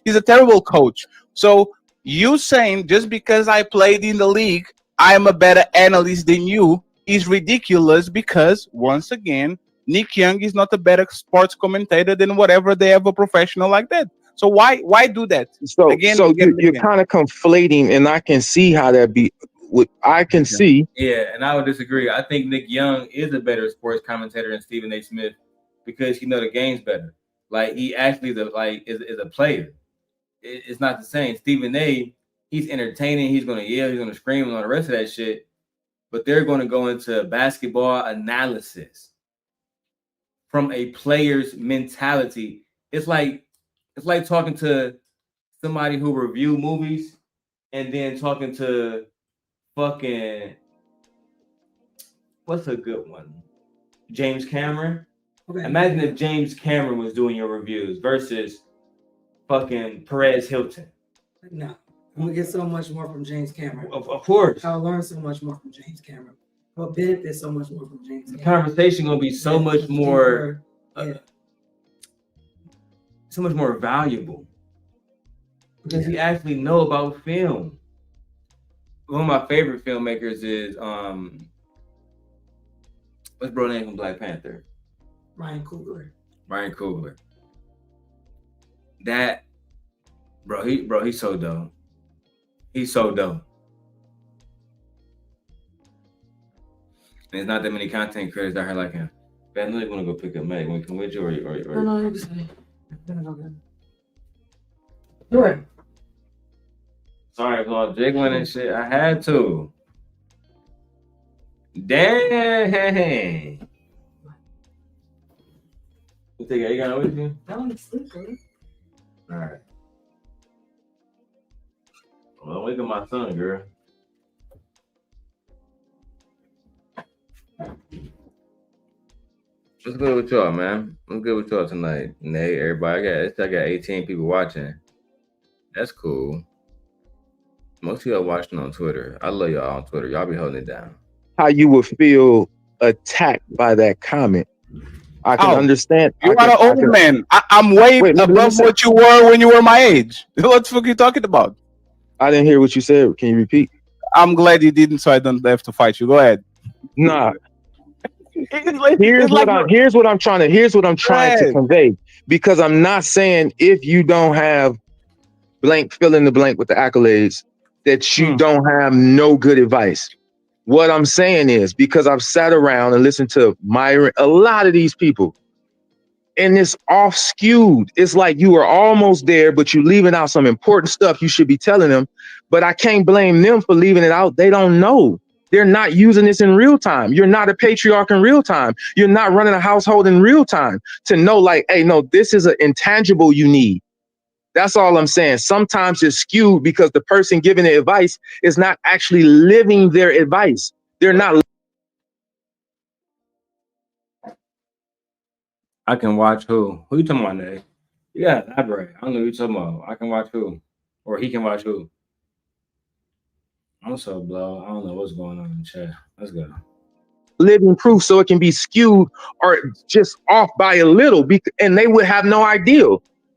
He's a terrible coach. So you saying just because I played in the league, I am a better analyst than you is ridiculous because once again, Nick Young is not a better sports commentator than whatever they have a professional like that. So why do that? So you're kind of conflating, and I can see how that be. I can see. Yeah, and I would disagree. I think Nick Young is a better sports commentator than Stephen A. Smith because he knows the games better. Like he actually is a player. It's not the same. Stephen A. He's entertaining. He's gonna yell. He's gonna scream and all the rest of that shit. But they're gonna go into basketball analysis from a player's mentality. It's like talking to somebody who review movies and then talking to fucking what's a good one? James Cameron. Okay. Imagine if James Cameron was doing your reviews versus fucking Perez Hilton. No, I'm gonna get so much more from James Cameron. Of course. I'll learn so much more from James Cameron. I'll benefit so much more from James Cameron. The conversation gonna be so much more so much more valuable. Because he actually know about film. One of my favorite filmmakers is what's bro name from Black Panther? Ryan Coogler. That he's so dope. He's so dope. And there's not that many content creators out here like him. But I really want to go pick up Meg. When we come with you or No, you're just Sure. Sorry, I was all jiggling and shit. I had to. Dang. You think you got it with you? I want to sleep, bro. All right. Well, wake up my son, girl. What's good with y'all, man? What's good with y'all tonight? Nate, everybody. I got 18 people watching. That's cool. Most of y'all watching on Twitter. I love y'all on Twitter. Y'all be holding it down. How you would feel attacked by that comment. I can understand. You are an old man. I'm way above what you were when you were my age. What the fuck are you talking about? I didn't hear what you said. Can you repeat? I'm glad you didn't, so I don't have to fight you. Go ahead. Nah. Here's what I'm trying to convey. Because I'm not saying if you don't have blank, fill in the blank with the accolades, that you don't have no good advice. What I'm saying is, because I've sat around and listened to Myron, a lot of these people, and it's off skewed. It's like you are almost there, but you're leaving out some important stuff you should be telling them. But I can't blame them for leaving it out. They don't know. They're not using this in real time. You're not a patriarch in real time. You're not running a household in real time to know, like, hey, no, this is an intangible you need. That's all I'm saying. Sometimes it's skewed because the person giving the advice is not actually living their advice. They're not. I can watch who? Who you talking about, Nate? You gotta elaborate. I don't know who you talking about. I can watch who? Or he can watch who? I'm so blow. I don't know what's going on in the chat. Let's go. Living proof, so it can be skewed or just off by a little, and they would have no idea.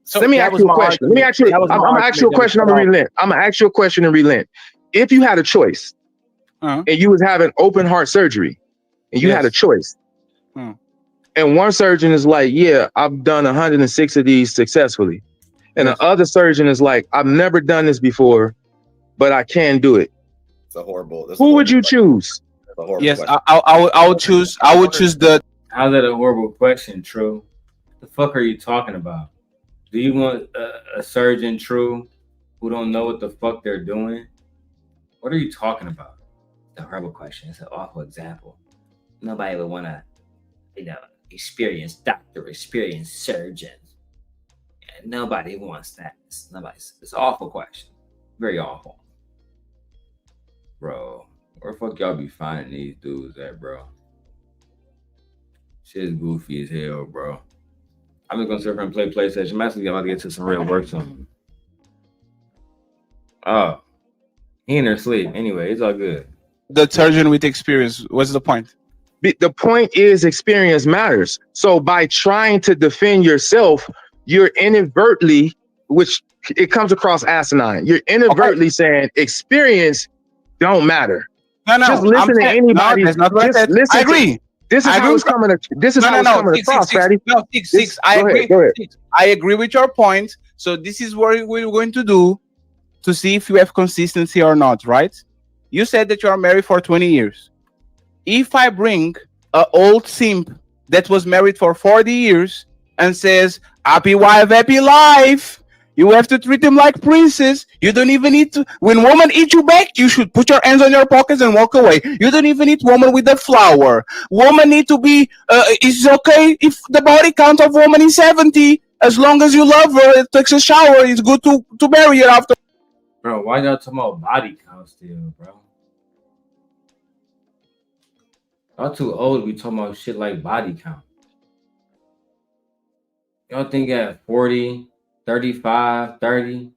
So let me ask you a question. Let me ask you. I'm gonna ask you a question. I'm gonna relent. I'm gonna ask you a question and relent. If you had a choice, and you was having open heart surgery, and you had a choice, and one surgeon is like, "Yeah, I've done 106 of these successfully," and the other surgeon is like, "I've never done this before, but I can do it." It's a horrible. Who would you choose? Yes, I would choose. I would choose the. How's that a horrible question, True? The fuck are you talking about? Do you want a surgeon, True, who don't know what the fuck they're doing? What are you talking about? The horrible question. It's an awful example. Nobody would want to, experienced doctor, experienced surgeon. And nobody wants that. It's an awful question. Very awful. Bro, where the fuck y'all be finding these dudes at, bro? Shit's goofy as hell, bro. I'm just gonna sit here and play PlayStation. I'm actually about to get to some real work soon. Oh, he in there sleep. Anyway, it's all good. The surgeon with experience. What's the point? The point is experience matters. So by trying to defend yourself, you're inadvertently, which it comes across asinine. You're inadvertently saying experience don't matter. No. Just listen to anybody. No, that's not what I said. I agree. This is how it's coming. This is how it's coming across, Fatty. No, six. I agree. I agree with your point. So this is what we're going to do to see if you have consistency or not, right? You said that you are married for 20 years. If I bring an old simp that was married for 40 years and says, happy wife, happy life, you have to treat them like princess. You don't even need to. When woman eat you back, you should put your hands on your pockets and walk away. You don't even need woman with a flower. Woman need to be. It's okay if the body count of woman is 70. As long as you love her, it takes a shower. It's good to marry her after. Bro, why y'all talking about body count still, bro? Y'all too old to be talking about shit like body count. Y'all think at 40, 35, 30,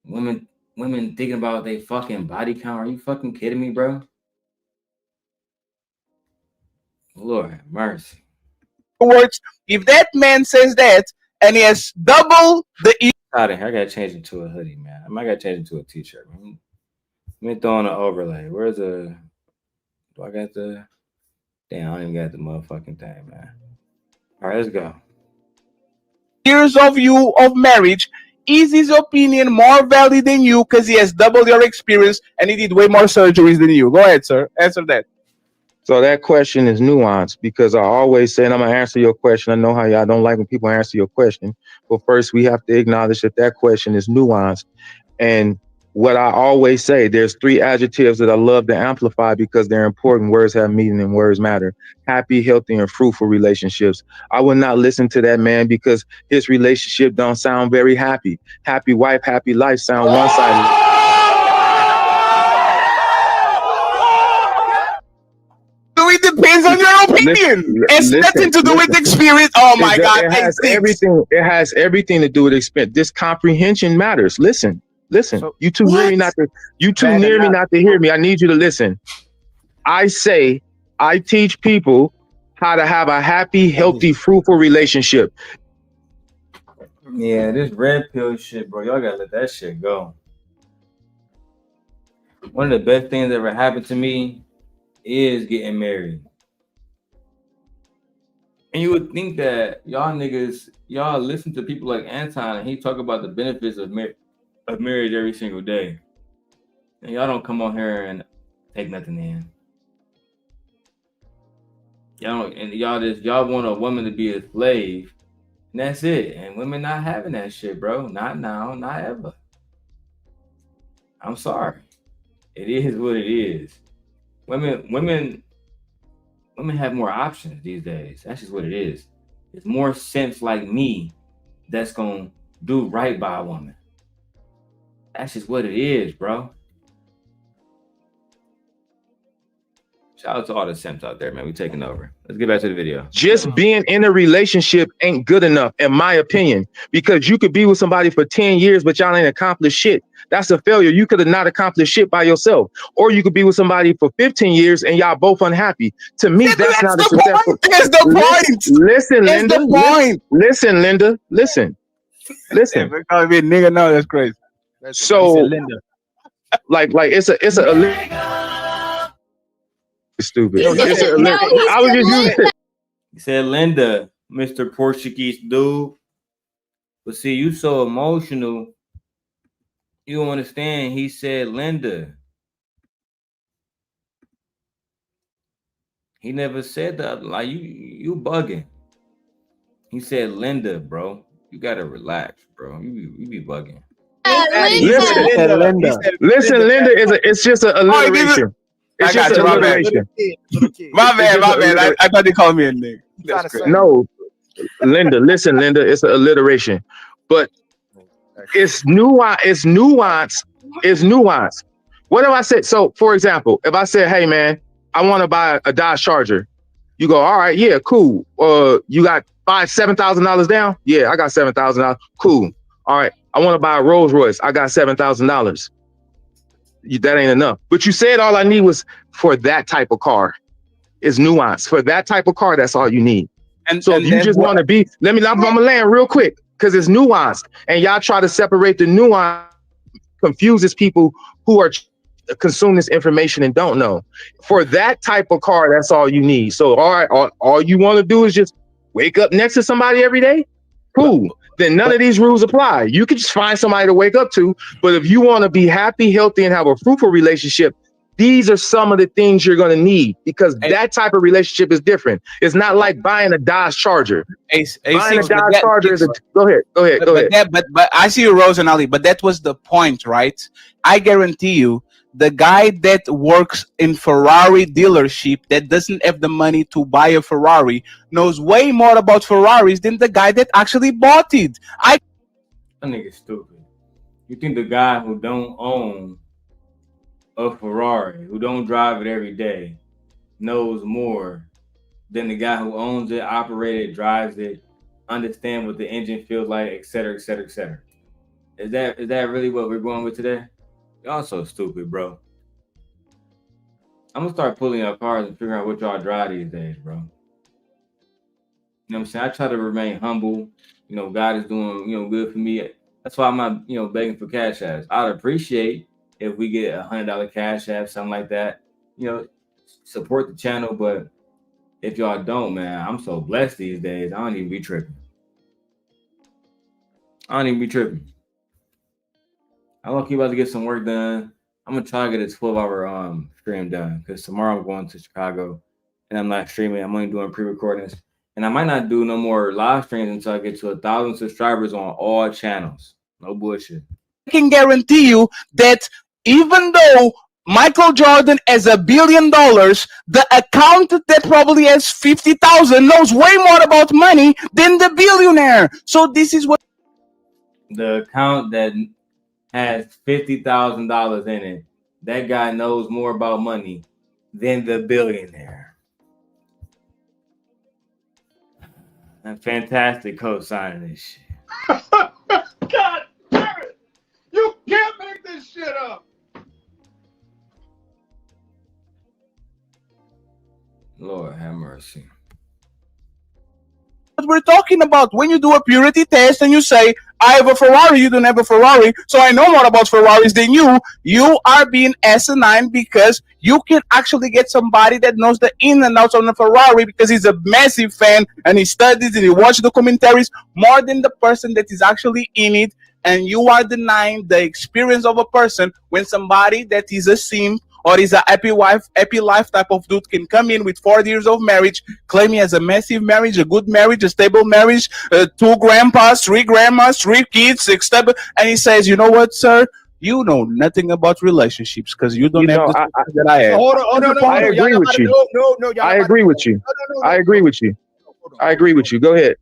women thinking about they fucking body count? Are you fucking kidding me, bro? Lord have mercy. Words. If that man says that and he has double the out of here, I gotta change it to a hoodie, man. I might gotta change it to a t-shirt. Let me throw on an overlay. Where's the? Do I got the? Damn, I don't even got the motherfucking thing, man. All right, let's go. years of marriage, is his opinion more valid than you because he has double your experience and he did way more surgeries than you? Go ahead, sir. Answer that. So that question is nuanced because I always say, and I'm gonna answer your question. I know how y'all don't like when people answer your question, but first we have to acknowledge that question is nuanced. And what I always say, there's 3 adjectives that I love to amplify because they're important. Words have meaning and words matter. Happy, healthy, and fruitful relationships. I would not listen to that man because his relationship don't sound very happy. Happy wife, happy life sound one-sided. It depends on your opinion. It's nothing to do with experience. Oh my God. It has everything. It has everything to do with experience. This comprehension matters. Listen. So, you too near me not to. You too near me not to hear me. I need you to listen. I say I teach people how to have a happy, healthy, fruitful relationship. Yeah, this red pill shit, bro. Y'all gotta let that shit go. One of the best things that ever happened to me is getting married. And you would think that y'all niggas, y'all listen to people like Anton and he talk about the benefits of marriage every single day. And y'all don't come on here and take nothing in. Y'all want a woman to be a slave And that's it. And women not having that shit, bro. Not now, not ever. I'm sorry. It is what it is. Women have more options these days. That's just what it is. It's more simps like me that's gonna do right by a woman. That's just what it is, bro. Shout out to all the simps out there, man. We taking over. Let's get back to the video. Just being in a relationship ain't good enough, in my opinion, because you could be with somebody for 10 years, but y'all ain't accomplished shit. That's a failure. You could have not accomplished shit by yourself. Or you could be with somebody for 15 years and y'all both unhappy. To me, that's not a successful. That's the point. Listen, That's Linda. the point. Listen, Linda. Listen. If we call me a nigga, no, that's crazy. So, Linda. like it's a stupid. I was just using. He said, Linda, Mr. Portuguese dude. But see, you so emotional. You don't understand. He said, Linda. He never said that. Like you bugging. He said, Linda, bro. You gotta relax, bro. You be bugging. Listen, Linda it's just an alliteration. It's just an alliteration. My bad. I thought they called me a nigga. That's crazy. No, Linda, listen, Linda, it's an alliteration. But it's nuance. It's nuance. What if I said, so for example, if I said, hey man, I want to buy a Dodge Charger, you go, all right, yeah, cool. You got $7,000 down? Yeah, I got $7,000. Cool. All right. I want to buy a Rolls Royce. I got $7,000. That ain't enough. But you said all I need was for that type of car. Is nuance. For that type of car, that's all you need. And so if you just want to be, I'm gonna land real quick because it's nuanced. And y'all try to separate the nuance, confuses people who are consume this information and don't know. For that type of car, that's all you need. So all you want to do is just wake up next to somebody every day. Cool. Then none of these rules apply. You can just find somebody to wake up to. But if you want to be happy, healthy, and have a fruitful relationship, these are some of the things you're going to need because that type of relationship is different. It's not like buying a Dodge Charger. Buying a Dodge Charger is a, go ahead. But I see you, Rose and Ali, but that was the point, right? I guarantee you, the guy that works in Ferrari dealership that doesn't have the money to buy a Ferrari knows way more about Ferraris than the guy that actually bought it. That nigga's stupid. You think the guy who don't own a Ferrari, who don't drive it every day, knows more than the guy who owns it, operates it, drives it, understand what the engine feels like, et cetera, et cetera, et cetera. Is that really what we're going with today? Y'all so stupid, bro. I'm gonna start pulling out cars and figuring out what y'all drive these days, bro. You know what I'm saying? I try to remain humble. You know, God is doing, good for me. That's why I'm not, begging for cash apps. I'd appreciate if we get $100 cash app, something like that. Support the channel. But if y'all don't, man, I'm so blessed these days. I don't even be tripping. I'm gonna keep about to get some work done. I'm gonna try to get a 12-hour stream done because tomorrow I'm going to Chicago and I'm not streaming. I'm only doing pre-recordings, and I might not do no more live streams until I get to 1,000 subscribers on all channels. No bullshit. I can guarantee you that even though Michael Jordan has $1 billion, the account that probably has 50,000 knows way more about money than the billionaire. So this is what the account that has $50,000 in it. That guy knows more about money than the billionaire. And fantastic co-signing this shit. God damn it! You can't make this shit up. Lord have mercy. What we're talking about when you do a purity test and you say, I have a Ferrari, you don't have a Ferrari, so I know more about Ferraris than you. You are being asinine because you can actually get somebody that knows the in and outs on a Ferrari because he's a massive fan and he studies and he watches the commentaries more than the person that is actually in it. And you are denying the experience of a person when somebody that is a simp or is a happy life type of dude can come in with 40 years of marriage, claiming as a massive marriage, a good marriage, a stable marriage, 2 grandpas, 3 grandmas, 3 kids, 6 step, and he says, you know what, sir? You know nothing about relationships because you don't have the that I have. Hold on. I agree with you. I agree with you. I agree with you. I agree with you. Go ahead.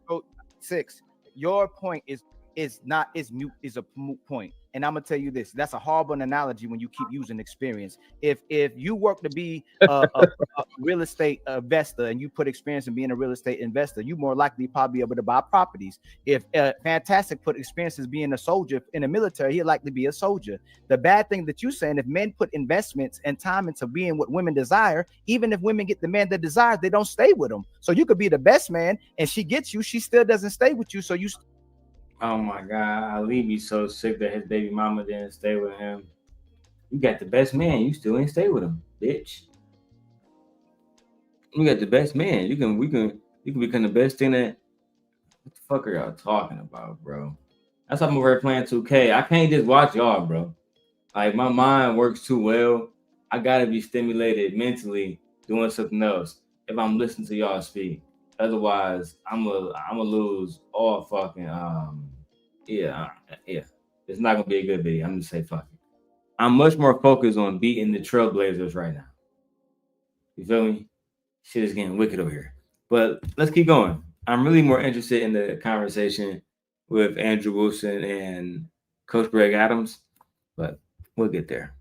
So, 6. Your point is a moot point, and I'm gonna tell you this. That's a horrible analogy when you keep using experience. If you work to be a real estate investor and you put experience in being a real estate investor, you more likely probably be able to buy properties. If Fantastic put experience as being a soldier in the military, he'd likely be a soldier. The bad thing that you're saying, if men put investments and time into being what women desire, even if women get the man that desires, they don't stay with them. So you could be the best man and she gets you, she still doesn't stay with you. So you. Oh my God, Ali be so sick that his baby mama didn't stay with him. You got the best man, you still ain't stay with him, bitch. You got the best man. You can become the best thing that. What the fuck are y'all talking about, bro? That's why I'm over here playing 2K. I can't just watch y'all, bro. Like my mind works too well. I gotta be stimulated mentally doing something else if I'm listening to y'all speak. Otherwise, I'm a lose all fucking yeah. It's not gonna be a good video. I'm gonna say fuck it. I'm much more focused on beating the Trailblazers right now. You feel me? Shit is getting wicked over here. But let's keep going. I'm really more interested in the conversation with Andrew Wilson and Coach Greg Adams, but we'll get there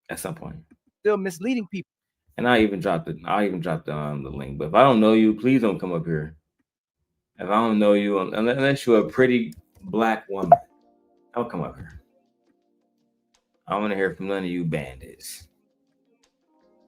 at some point. Still misleading people. And I even dropped the link. But if I don't know you, please don't come up here. If I don't know you, unless you're a pretty black woman, don't come up here. I want to hear from none of you bandits.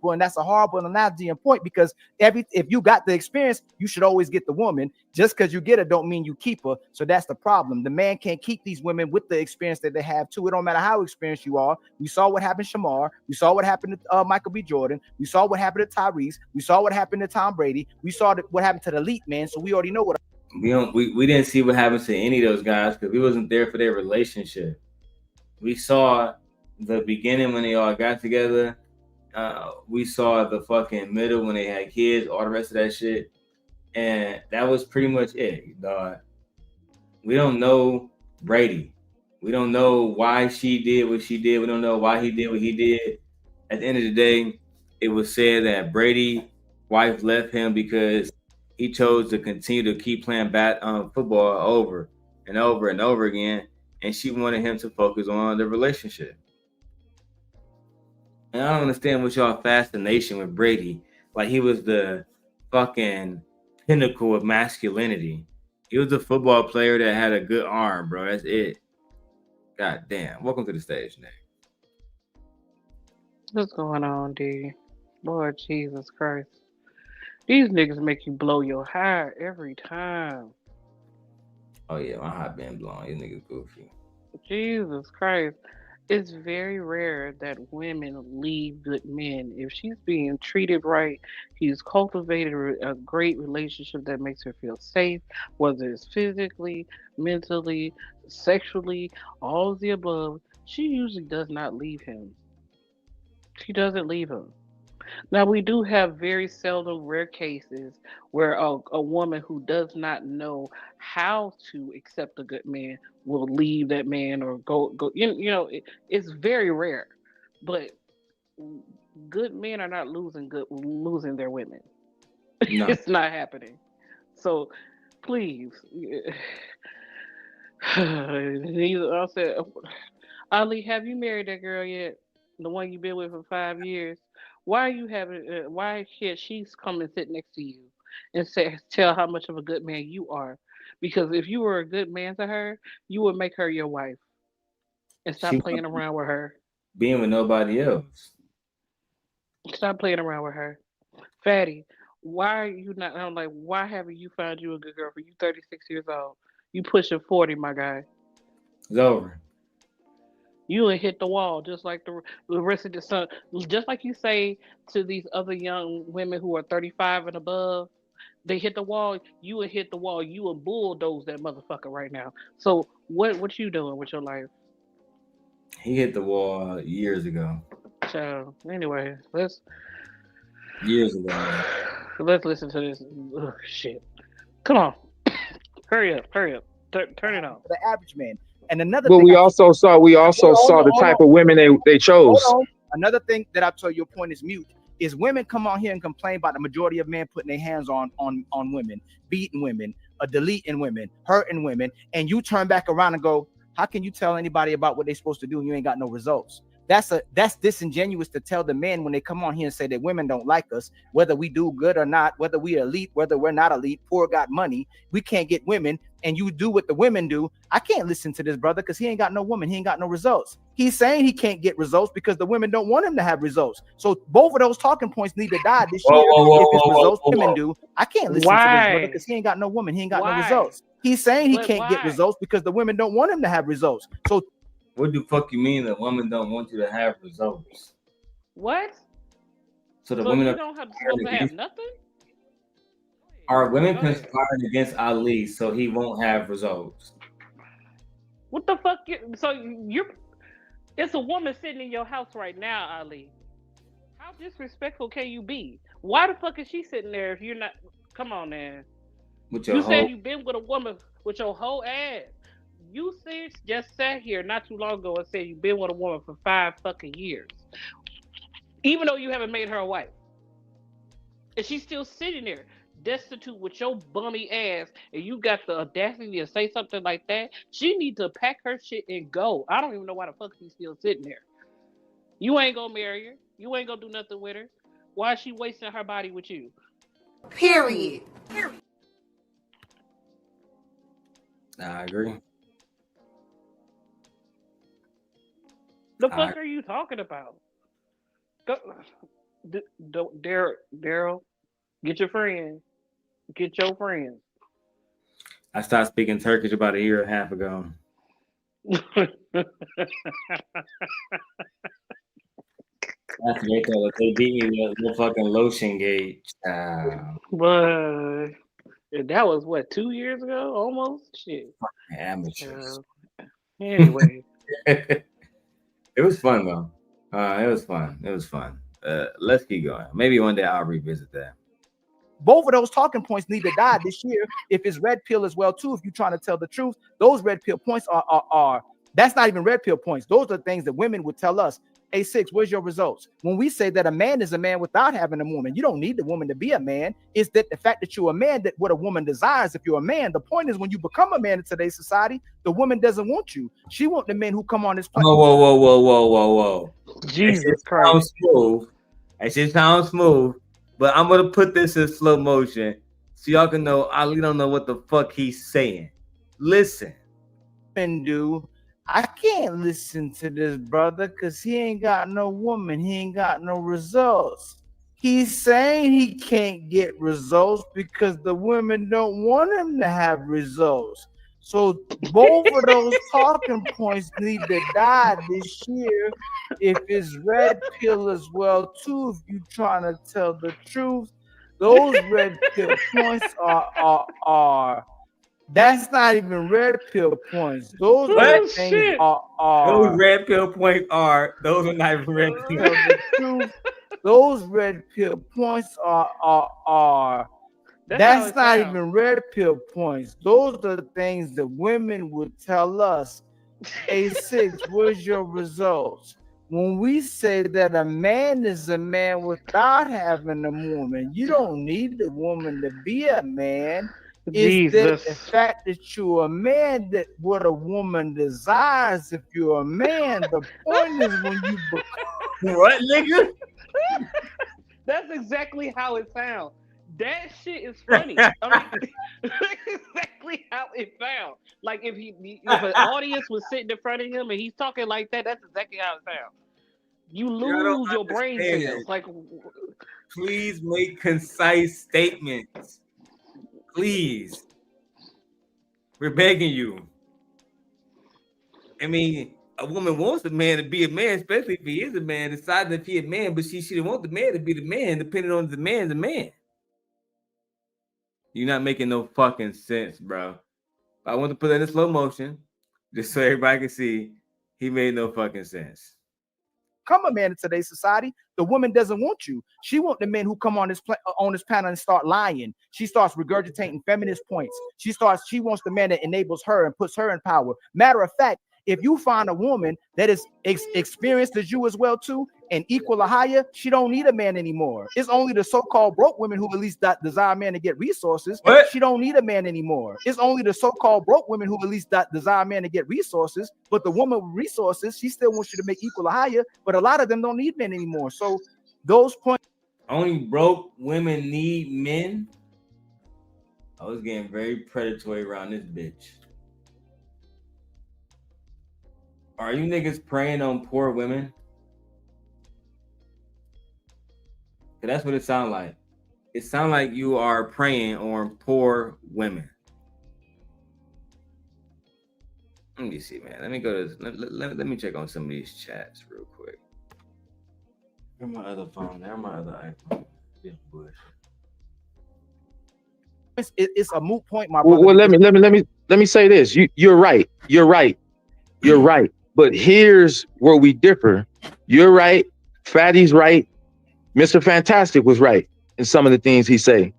Well, and that's a horrible analogy and point, because if you got the experience, you should always get the woman. Just because you get her don't mean you keep her. So that's the problem. The man can't keep these women with the experience that they have too. It don't matter how experienced you are. We saw what happened to Shamar. We saw what happened to Michael B. Jordan. We saw what happened to Tyrese. We saw what happened to Tom Brady. We saw what happened to the elite man. So we already know what. We didn't see what happened to any of those guys because we wasn't there for their relationship. We saw the beginning when they all got together. We saw the fucking middle when they had kids, all the rest of that shit. And that was pretty much it, dog. We don't know Brady. We don't know why she did what she did. We don't know why he did what he did. At the end of the day, it was said that Brady's wife left him because he chose to continue to keep playing football over and over and over again. And she wanted him to focus on the relationship. And I don't understand what y'all fascination with Brady. Like he was the fucking pinnacle of masculinity. He was a football player that had a good arm, bro. That's it. God damn. Welcome to the stage, Nick. What's going on, D? Lord Jesus Christ. These niggas make you blow your high every time. Oh yeah, my high been blown. These niggas goofy. Jesus Christ. It's very rare that women leave good men. If she's being treated right, he's cultivated a great relationship that makes her feel safe, whether it's physically, mentally, sexually, all of the above, she usually does not leave him. She doesn't leave him. Now, we do have very seldom rare cases where a woman who does not know how to accept a good man will leave that man or go. It's very rare, but good men are not losing their women. No. It's not happening. So, please, I said, Ali, have you married that girl yet? The one you've been with for 5 years? Why are you having? Why can't she come and sit next to you and tell how much of a good man you are? Because if you were a good man to her, you would make her your wife and stop playing around with her. Being with nobody else. Stop playing around with her, Fatty. Why are you not? I'm like, why haven't you found you a good girlfriend? You 36 years old. You pushing 40, my guy. It's over. You would hit the wall just like the rest of the sun. Just like you say to these other young women who are 35 and above, they hit the wall. You would hit the wall. You would bulldoze that motherfucker right now. So what you doing with your life? He hit the wall years ago. So anyway, let's years ago, man. Let's listen to this. Ugh, shit. Come on. Hurry up. Turn it on. The average man. And another But thing we also saw the type of women they chose. Hold on. Another thing that I told your point is mute is women come on here and complain about the majority of men putting their hands on women, beating women, deleting women, hurting women, and you turn back around and go, how can you tell anybody about what they're supposed to do and you ain't got no results? That's disingenuous to tell the men when they come on here and say that women don't like us, whether we do good or not, whether we elite, whether we're not elite, poor got money, we can't get women, and you do what the women do. I can't listen to this brother because he ain't got no woman, he ain't got no results. He's saying he can't get results because the women don't want him to have results. So both of those talking points need to die this year. If it's results women do, I can't listen to this brother because he ain't got no woman, he ain't got no results. He's saying he can't get results because the women don't want him to have results. So what the fuck you mean that women don't want you to have results? What? So the women you are don't have to have nothing? Are women conspiring against Ali so he won't have results? What the fuck? It's a woman sitting in your house right now, Ali. How disrespectful can you be? Why the fuck is she sitting there if you're not? Come on, man. You said you've been with a woman with your whole ass. You just sat here not too long ago and said you've been with a woman for 5 fucking years, even though you haven't made her a wife, and she's still sitting there destitute with your bummy ass, and you got the audacity to say something like that. She needs to pack her shit and go. I don't even know why the fuck she's still sitting there. You ain't gonna marry her. You ain't gonna do nothing with her. Why is she wasting her body with you? Period. I agree. The fuck are you talking about? Darrel, get your friends. Get your friends. I stopped speaking Turkish about a year and a half ago. After they beat me with the fucking lotion gauge. But that was what, 2 years ago? Almost? Shit. Amateurs. Anyway. It was fun though. It was fun. Let's keep going. Maybe one day I'll revisit that. Both of those talking points need to die this year. If it's red pill as well too, if you're trying to tell the truth, those red pill points are that's not even red pill points. Those are things that women would tell us. A6, where's your results? When we say that a man is a man without having a woman, you don't need the woman to be a man. It's that the fact that you're a man, that what a woman desires. If you're a man, the point is when you become a man in today's society, the woman doesn't want you. She wants the men who come on this planet. Whoa. Jesus Christ. That shit sounds smooth. But I'm gonna put this in slow motion so y'all can know Ali don't know what the fuck he's saying. Listen. I can't listen to this brother because he ain't got no woman. He ain't got no results. He's saying he can't get results because the women don't want him to have results. So both of those talking points need to die this year. If it's red pill as well too, if you're trying to tell the truth, those red pill points are that's not even red pill points. Those things are those red pill points are those are not even red pill. Those red pill points are that's not even red pill points. Those are the things that women would tell us. A6, where's your results? When we say that a man is a man without having a woman, you don't need the woman to be a man. Is that the fact that you're a man, that what a woman desires if you're a man? The point is when you become what, nigga? That's exactly how it sounds. That shit is funny. I mean, that's exactly how it sounds. Like if an audience was sitting in front of him and he's talking like that, that's exactly how it sounds. You lose your brain cells. Like, please make concise statements. Please. We're begging you. I mean, a woman wants a man to be a man, especially if he is a man, deciding if he's a man, but she shouldn't want the man to be the man, depending on the man's a man. You're not making no fucking sense, bro. I want to put it in slow motion, just so everybody can see he made no fucking sense. become a man in today's society, the woman doesn't want you. She wants the men who come on this panel and start lying. She starts regurgitating feminist points. She wants the man that enables her and puts her in power. Matter of fact, if you find a woman that is experienced as you as well too, and equal or higher, she don't need a man anymore. It's only the so-called broke women who at least desire a man to get resources. What? She don't need a man anymore. It's only the so-called broke women who at least desire a man to get resources. But the woman with resources, she still wants you to make equal or higher. But a lot of them don't need men anymore. So those points. Only broke women need men. I was getting very predatory around this bitch. Are you niggas preying on poor women? That's what it sounds like. It sounds like you are preying on poor women. Let me see, man. Let me go to let me check on some of these chats real quick. Where's my other phone? There's my other iPhone. Yeah, bullshit. It's a moot point, my brother. Well, let me say this. You're right. You're right. You're right. But here's where we differ. You're right. Fatty's right. Mr. Fantastic was right in some of the things he say.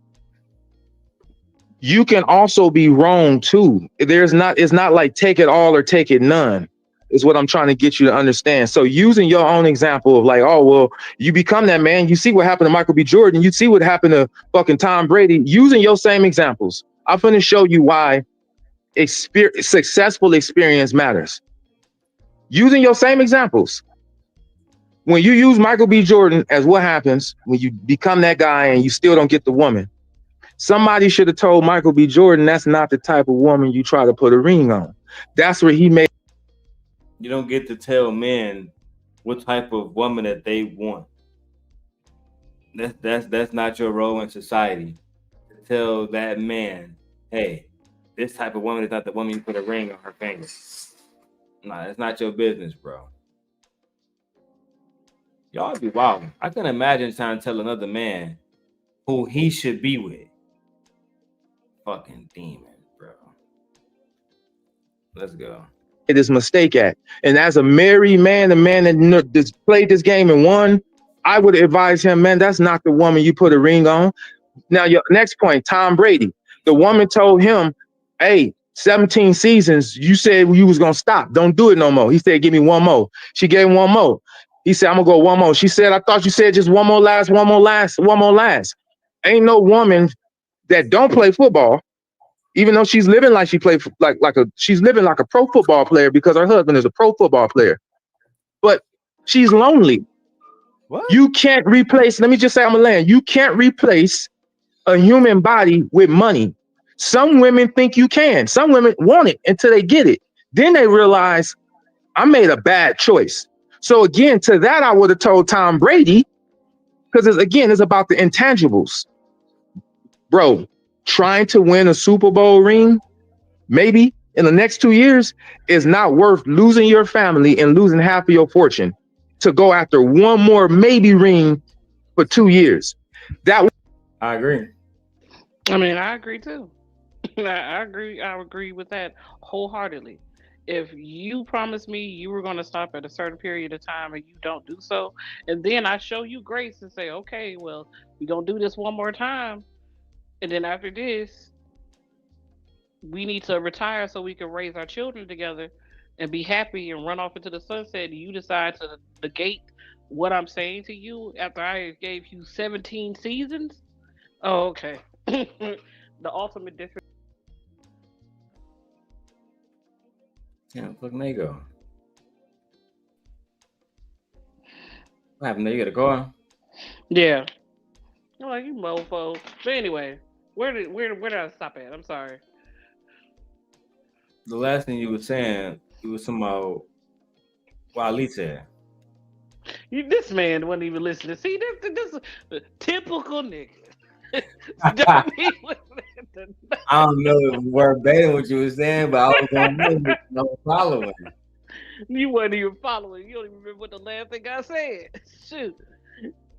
You can also be wrong too. It's not like take it all or take it none, is what I'm trying to get you to understand. So using your own example of like, oh, well, you become that man. You see what happened to Michael B. Jordan. You see what happened to fucking Tom Brady. Using your same examples, I'm going to show you why successful experience matters. Using your same examples. When you use Michael B. Jordan as what happens when you become that guy and you still don't get the woman, somebody should have told Michael B. Jordan that's not the type of woman you try to put a ring on. That's where he made. You don't get to tell men what type of woman that they want. That's not your role in society. To tell that man, hey, this type of woman is not the woman you put a ring on her finger. Nah, that's not your business, bro. Y'all be wild. I can imagine trying to tell another man who he should be with. Fucking demon, bro. Let's go. This mistake at. And as a married man, the man that played this game and won, I would advise him, man, that's not the woman you put a ring on. Now, your next point, Tom Brady. The woman told him, hey, 17 seasons, you said you was going to stop. Don't do it no more. He said, give me one more. She gave him one more. He said, I'm going to go one more. She said, I thought you said just one more last. Ain't no woman that don't play football, even though she's living like she played she's living like a pro football player because her husband is a pro football player. But she's lonely. What? You can't replace, let me just say I'm a land. You can't replace a human body with money. Some women think you can. Some women want it until they get it. Then they realize I made a bad choice. So again, to that, I would have told Tom Brady, because it's about the intangibles. Bro, trying to win a Super Bowl ring, maybe in the next 2 years, is not worth losing your family and losing half of your fortune to go after one more maybe ring for 2 years. I agree. I mean, I agree too. I agree. I agree with that wholeheartedly. If you promised me you were going to stop at a certain period of time and you don't do so, and then I show you grace and say, okay, well, we're going to do this one more time. And then after this, we need to retire so we can raise our children together and be happy and run off into the sunset. You decide to negate what I'm saying to you after I gave you 17 seasons? Oh, okay. The ultimate difference. Yeah, fucking they go. What happened there? You got a car? Yeah. I'm like, you mofo. But anyway, where did I stop at? I'm sorry. The last thing you were saying, you was talking about what Ali said. This man wasn't even listening. See, this is typical nigga. I don't know verbatim what you were saying, but I was on following. You wasn't even following. You don't even remember what the last thing I said. Shoot.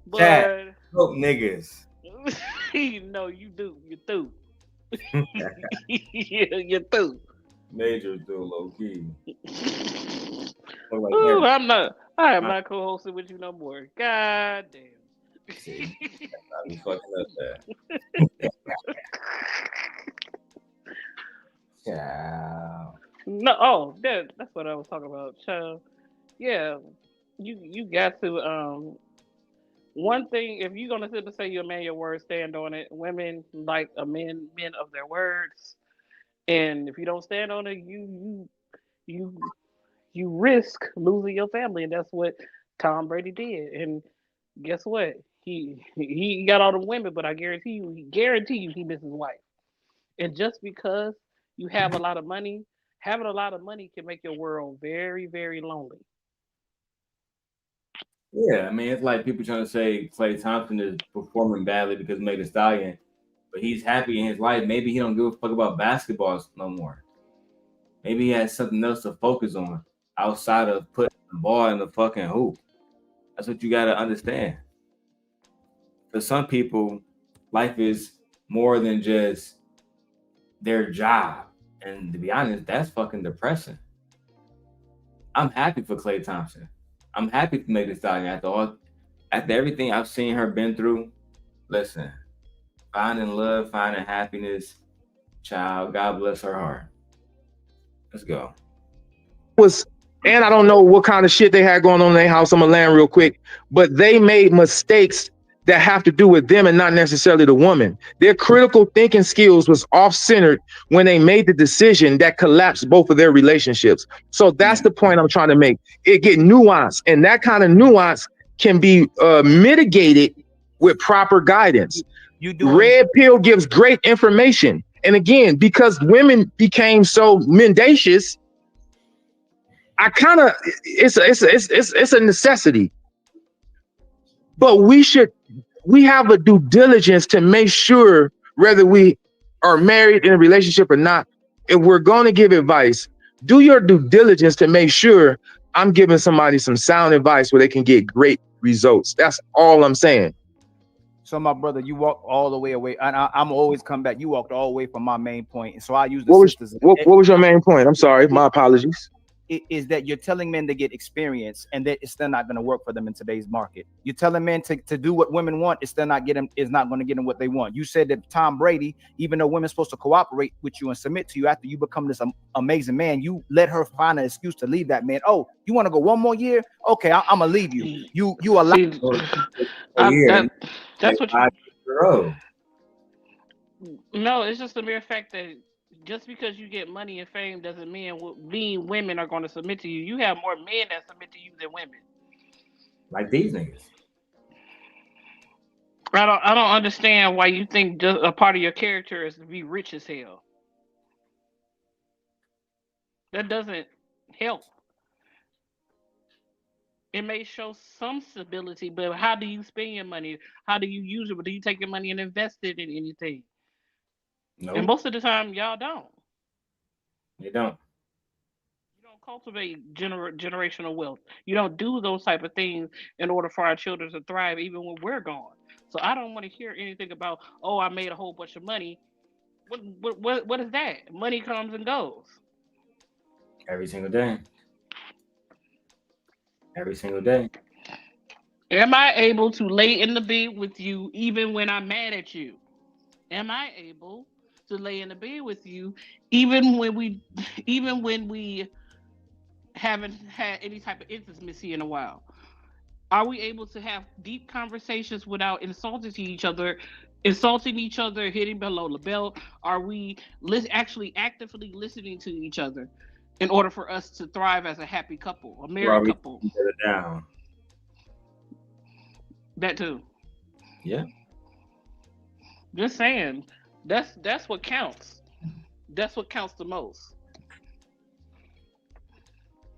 But Chat, fuck niggas. No, you do. You're through. Yeah, you're through. Major through, low key. Ooh, I'm I am not co-hosting with you no more. God damn. See, I be fucking up that. Ciao. No, oh, that's what I was talking about. Child. Yeah, you got to one thing, if you're gonna sit and say you're a man your word, stand on it. Women like a men of their words. And if you don't stand on it, you risk losing your family. And that's what Tom Brady did. And guess what? He got all the women, but I guarantee you he misses his wife. And just because you have a lot of money, having a lot of money can make your world very, very lonely. Yeah, I mean, it's like people trying to say Klay Thompson is performing badly because Megan Thee Stallion, but he's happy in his life. Maybe he don't give a fuck about basketball no more. Maybe he has something else to focus on outside of putting the ball in the fucking hoop. That's what you got to understand. For some people, life is more than just their job. And to be honest, that's fucking depressing. I'm happy for Klay Thompson. I'm happy to make this stallion after everything I've seen her been through. Listen, finding love, finding happiness, child, God bless her heart. Let's go. And I don't know what kind of shit they had going on in their house. I'm gonna land real quick, but they made mistakes that have to do with them and not necessarily the woman. Their critical thinking skills was off-centered when they made the decision that collapsed both of their relationships. So that's the point I'm trying to make. It get nuanced, and that kind of nuance can be mitigated with proper guidance. Red pill gives great information. And again, because women became so mendacious, I kind of it's a necessity. But we have a due diligence to make sure whether we are married in a relationship or not, if we're going to give advice, do your due diligence to make sure I'm giving somebody some sound advice where they can get great results. That's all I'm saying. So my brother, you walked all the way away, and I'm always come back. You walked all the way from my main point, and so I use the what was your main point? I'm sorry, my apologies. Is that you're telling men to get experience, and that it's still not going to work for them in today's market. You're telling men to do what women want, it's still not going to get them what they want. You said that Tom Brady, even though women's supposed to cooperate with you and submit to you after you become this amazing man, you let her find an excuse to leave that man. Oh, you want to go one more year? Okay, I'm gonna leave you. You allow. That's what you. No, it's just the mere fact that just because you get money and fame doesn't mean women are going to submit to you. You have more men that submit to you than women. Like these niggas. I don't understand why you think just a part of your character is to be rich as hell. That doesn't help. It may show some stability, but how do you spend your money? How do you use it? Do you take your money and invest it in anything? No. And most of the time, y'all don't. You don't. You don't cultivate generational wealth. You don't do those type of things in order for our children to thrive, even when we're gone. So I don't want to hear anything about, oh, I made a whole bunch of money. What is that? Money comes and goes. Every single day. Every single day. Am I able to lay in the bed with you even when I'm mad at you? Am I able to lay in the bed with you even when we haven't had any type of intimacy in a while? Are we able to have deep conversations without insulting each other, hitting below the belt? Are we actually actively listening to each other in order for us to thrive as a happy couple, a married couple? Down. That too. Yeah. Just saying, that's what counts. That's what counts the most.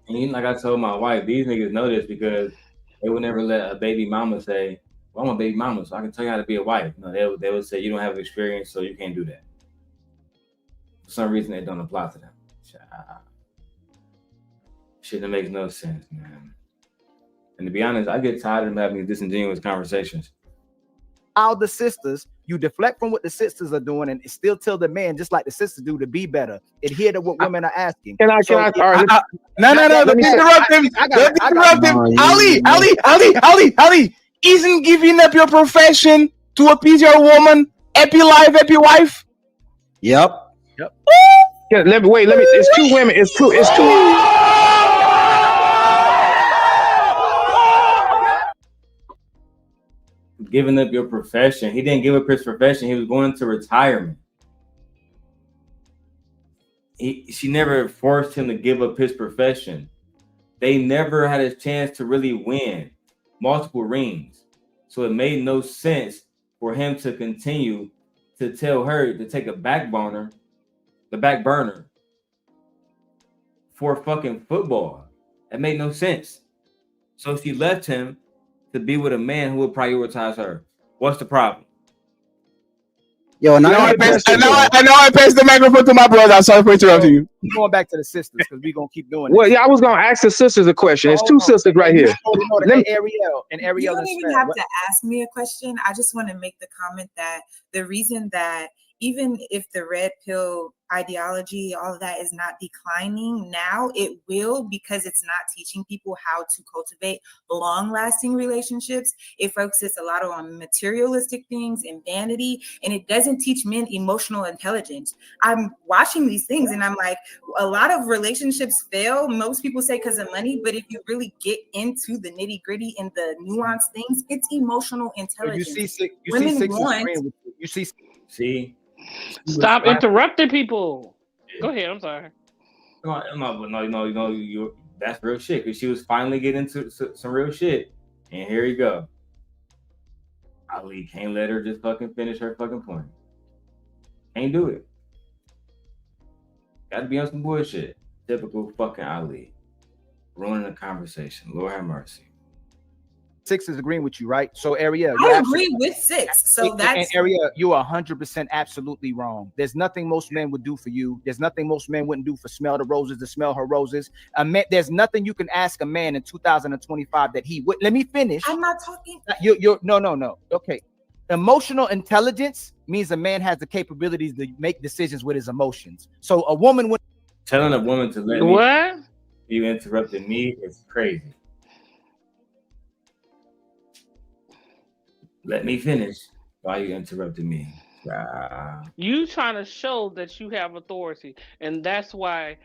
And even like I told my wife, these niggas know this because they would never let a baby mama say, well, I'm a baby mama, so I can tell you how to be a wife. No, they would say, you don't have experience, so you can't do that. For some reason, it don't apply to them. Shit that makes no sense, man. And to be honest, I get tired of having these disingenuous conversations. All the sisters, you deflect from what the sisters are doing and still tell the man, just like the sisters do, to be better. Adhere to what women are asking. No. Let Don't me interrupt him. Don't interrupt him. Ali, isn't giving up your profession to appease your woman happy life, happy wife? Yep. Yeah, let me. It's two women. It's two. Giving up your profession. He didn't give up his profession. He was going to retirement. She never forced him to give up his profession. They never had a chance to really win multiple rings. So it made no sense for him to continue to tell her to take the back burner for fucking football. That made no sense. So she left him to be with a man who would prioritize her. What's the problem? Yo, I know I passed the microphone to my brother. I'm sorry for interrupting you. Going back to the sisters because we're gonna keep doing Well, yeah, I was gonna ask the sisters a question. It's two sisters right here. Ariel You don't even have to ask me a question. I just want to make the comment that the reason that even if the red pill ideology, all of that is not declining now, it will, because it's not teaching people how to cultivate long-lasting relationships. It focuses a lot on materialistic things and vanity, and it doesn't teach men emotional intelligence. I'm watching these things and I'm like, a lot of relationships fail. Most people say because of money, but if you really get into the nitty-gritty and the nuanced things, it's emotional intelligence. See. Stop interrupting people. Go ahead. I'm sorry. No, that's real shit. Because she was finally getting into some real shit, and here you go. Ali can't let her just fucking finish her fucking point. Can't do it. Got to be on some bullshit. Typical fucking Ali, ruining the conversation. Lord have mercy. 6 is agreeing with you, right? So, Ariel, I agree with 6. So that's Ariel, you are 100% absolutely wrong. There's nothing most men would do for you. There's nothing most men wouldn't do for smell the roses to smell her roses. There's nothing you can ask a man in 2025 that he would. Let me finish. I'm not talking. No. Okay. Emotional intelligence means a man has the capabilities to make decisions with his emotions. So a woman would telling a woman to let me. You interrupted me is crazy. Let me finish while you interrupted me. You trying to show that you have authority, and that's why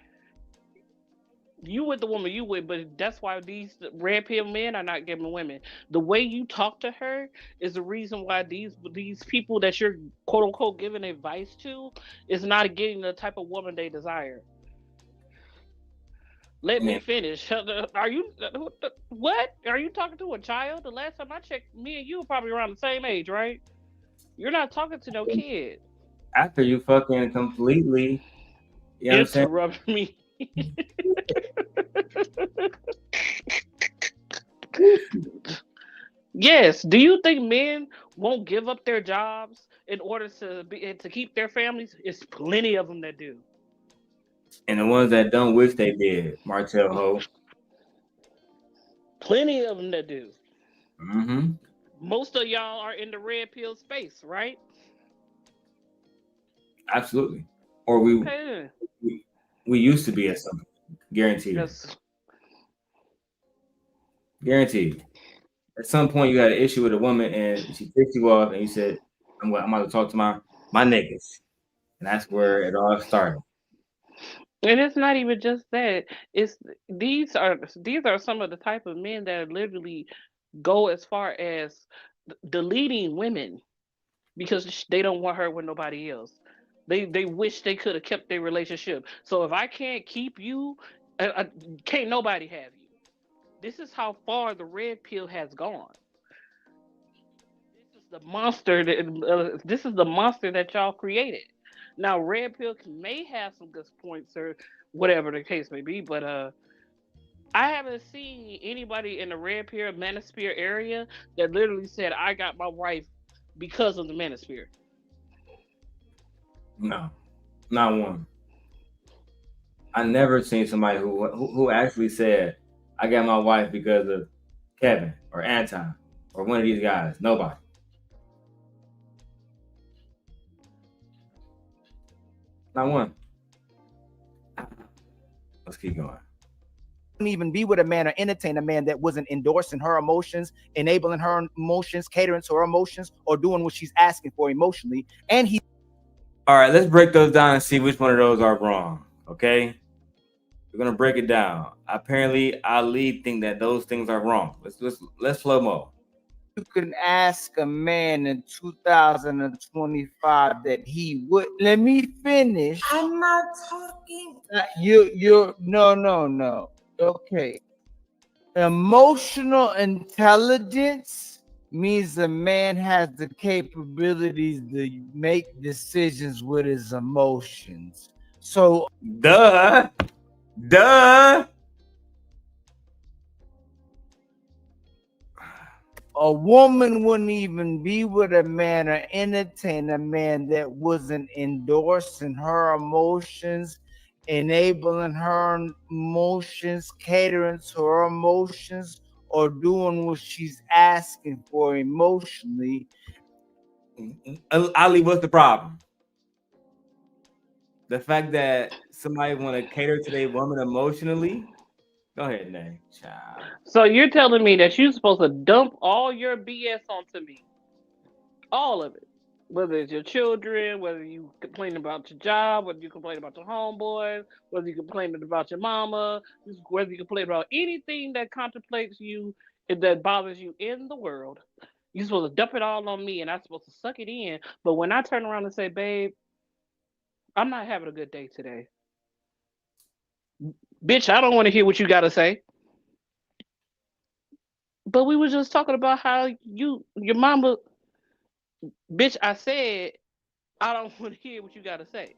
you with the woman you with, but that's why these red pill men are not giving women. The way you talk to her is the reason why these people that you're quote unquote giving advice to is not getting the type of woman they desire. Let me finish. Are you what? Are you talking to a child? The last time I checked, me and you were probably around the same age, right? You're not talking to no kid. After you fucking completely interrupt me. Yes. Do you think men won't give up their jobs in order to keep their families? It's plenty of them that do. And the ones that don't wish they did, Martell Ho. Plenty of them that do. Mm-hmm. Most of y'all are in the red pill space, right? Absolutely. Or we used to be at some guaranteed. Yes. Guaranteed. At some point you had an issue with a woman and she pissed you off and you said, I'm about to talk to my niggas. And that's where it all started. And it's not even just that. It's these are some of the type of men that literally go as far as deleting women because they don't want her with nobody else. They wish they could have kept their relationship. So if I can't keep you, can't nobody have you. This is how far the red pill has gone. This is the monster that y'all created. Now, red pill may have some good points or whatever the case may be, but I haven't seen anybody in the red pill Manosphere area that literally said, I got my wife because of the Manosphere. No, not one. I never seen somebody who actually said, I got my wife because of Kevin or Anton or one of these guys. Nobody. Not one. Let's keep going. Couldn't even be with a man or entertain a man that wasn't endorsing her emotions, enabling her emotions, catering to her emotions, or doing what she's asking for emotionally. And he. All right, let's break those down and see which one of those are wrong. Okay, we're gonna break it down. Apparently, Ali think that those things are wrong. Let's slow mo. You can ask a man in 2025 that he would. Let me finish. I'm not talking. No. Okay. Emotional intelligence means a man has the capabilities to make decisions with his emotions. So, duh. A woman wouldn't even be with a man or entertain a man that wasn't endorsing her emotions, enabling her emotions, catering to her emotions, or doing what she's asking for emotionally. Ali, what's the problem? The fact that somebody want to cater to their woman emotionally? Go ahead, Nay. Child. So you're telling me that you're supposed to dump all your BS onto me? All of it. Whether it's your children, whether you complain about your job, whether you complain about your homeboys, whether you complain about your mama, whether you complain about anything that contemplates you, that bothers you in the world, you're supposed to dump it all on me and I'm supposed to suck it in. But when I turn around and say, babe, I'm not having a good day today. Bitch, I don't want to hear what you got to say. But we were just talking about how your mama, bitch, I said, I don't want to hear what you got to say.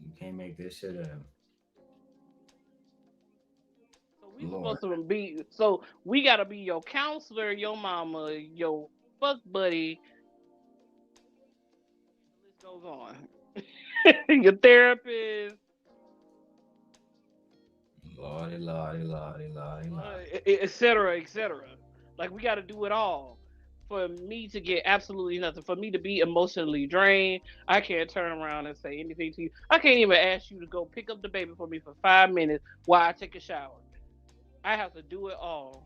You can't make this shit up. So we supposed to be, so we got to be your counselor, your mama, your fuck buddy. The list goes on. Your therapist. Lordy. Et cetera. Like we got to do it all for me to get absolutely nothing. For me to be emotionally drained, I can't turn around and say anything to you. I can't even ask you to go pick up the baby for me for 5 minutes while I take a shower. I have to do it all.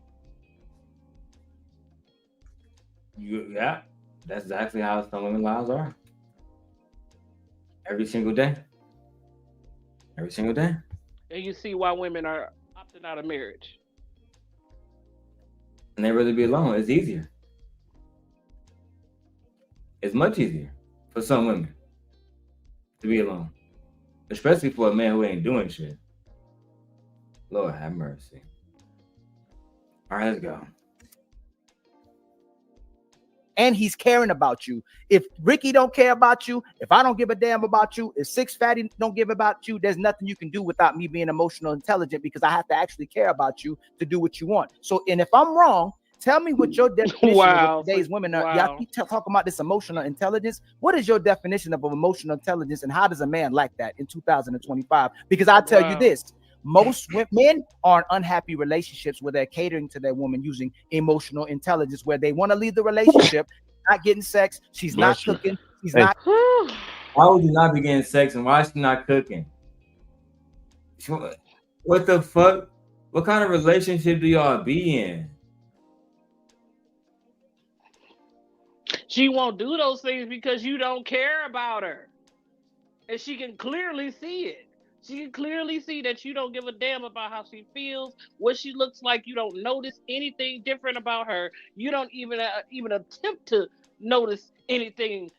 Yeah, that's exactly how some women's lives are. Every single day. And you see why women are opting out of marriage. And they rather be alone. It's easier. It's much easier for some women to be alone, especially for a man who ain't doing shit. Lord have mercy. All right, let's go. And he's caring about you. If Ricky don't care about you, if I don't give a damn about you, if Six Fatty don't give about you, there's nothing you can do without me being emotional intelligent, because I have to actually care about you to do what you want. So, and if I'm wrong, tell me what your definition of what today's women are. Y'all keep talking about this emotional intelligence. What is your definition of emotional intelligence, and how does a man like that in 2025? Because I'll tell you this. Most men are in unhappy relationships where they're catering to their woman using emotional intelligence, where they want to leave the relationship, not getting sex, she's not cooking, she's not. Why would you not be getting sex and why is she not cooking? What the fuck? What kind of relationship do y'all be in? She won't do those things because you don't care about her. And she can clearly see it. She can clearly see that you don't give a damn about how she feels, what she looks like. You don't notice anything different about her. You don't even attempt to notice anything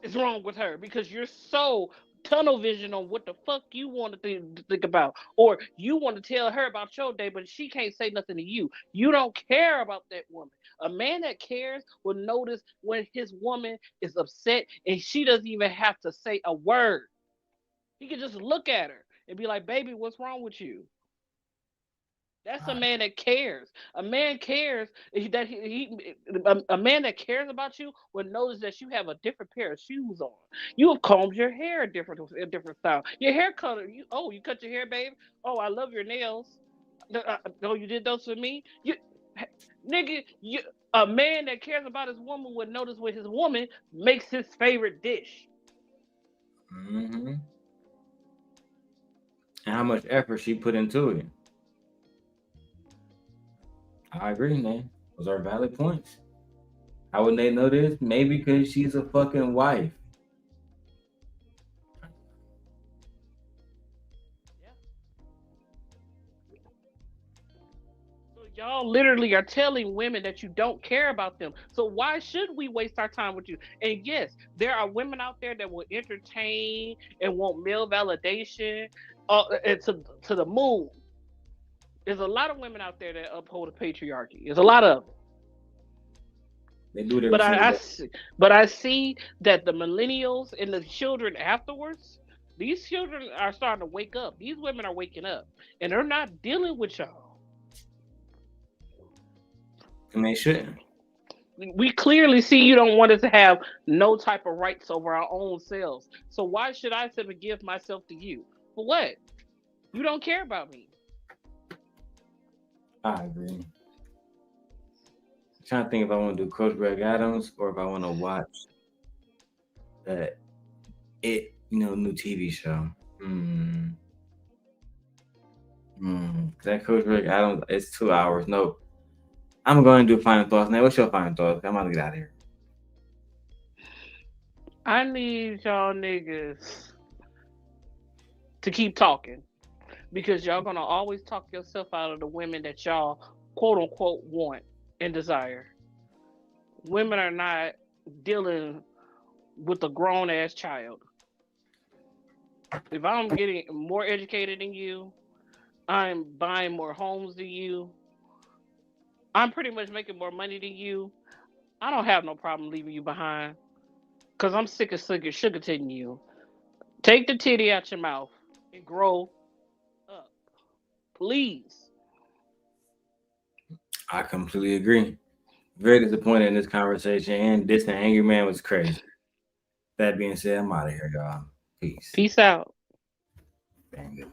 is wrong with her because you're so tunnel vision on what the fuck you want to think about, or you want to tell her about your day, but she can't say nothing to you. You don't care about that woman. A man that cares will notice when his woman is upset and she doesn't even have to say a word. He can just look at her and be like, baby, what's wrong with you? That's a man that cares. A man cares that a man that cares about you will notice that you have a different pair of shoes on. You have combed your hair a different style. Your hair color. You cut your hair, babe. Oh, I love your nails. Oh, you did those for me. A man that cares about his woman would notice when his woman makes his favorite dish. Mm-hmm. And how much effort she put into it. I agree, man. Those are valid points. How would they know this? Maybe because she's a fucking wife. Y'all literally are telling women that you don't care about them. So why should we waste our time with you? And yes, there are women out there that will entertain and want male validation and to the moon. There's a lot of women out there that uphold the patriarchy. There's a lot of them. They do it but I see that the millennials and the children afterwards, these children are starting to wake up. These women are waking up, and they're not dealing with y'all. And they shouldn't. We clearly see you don't want us to have no type of rights over our own selves. So why should I simply give myself to you? For what? You don't care about me. I agree. I'm trying to think if I want to do Coach Greg Adams or if I want to watch that new TV show. That Coach Greg Adams, it's 2 hours. No. I'm going to do final thoughts. Now, what's your final thoughts? I'm about to get out of here. I need y'all niggas to keep talking because y'all gonna always talk yourself out of the women that y'all quote unquote want and desire. Women are not dealing with a grown ass child. If I'm getting more educated than you, I'm buying more homes than you, I'm pretty much making more money than you, I don't have no problem leaving you behind because I'm sick of sugar titting you. Take the titty out your mouth and grow up. Please. I completely agree. Very disappointed in this conversation, and this Angryman was crazy. That being said, I'm out of here, y'all. Peace. Peace out. Dang it.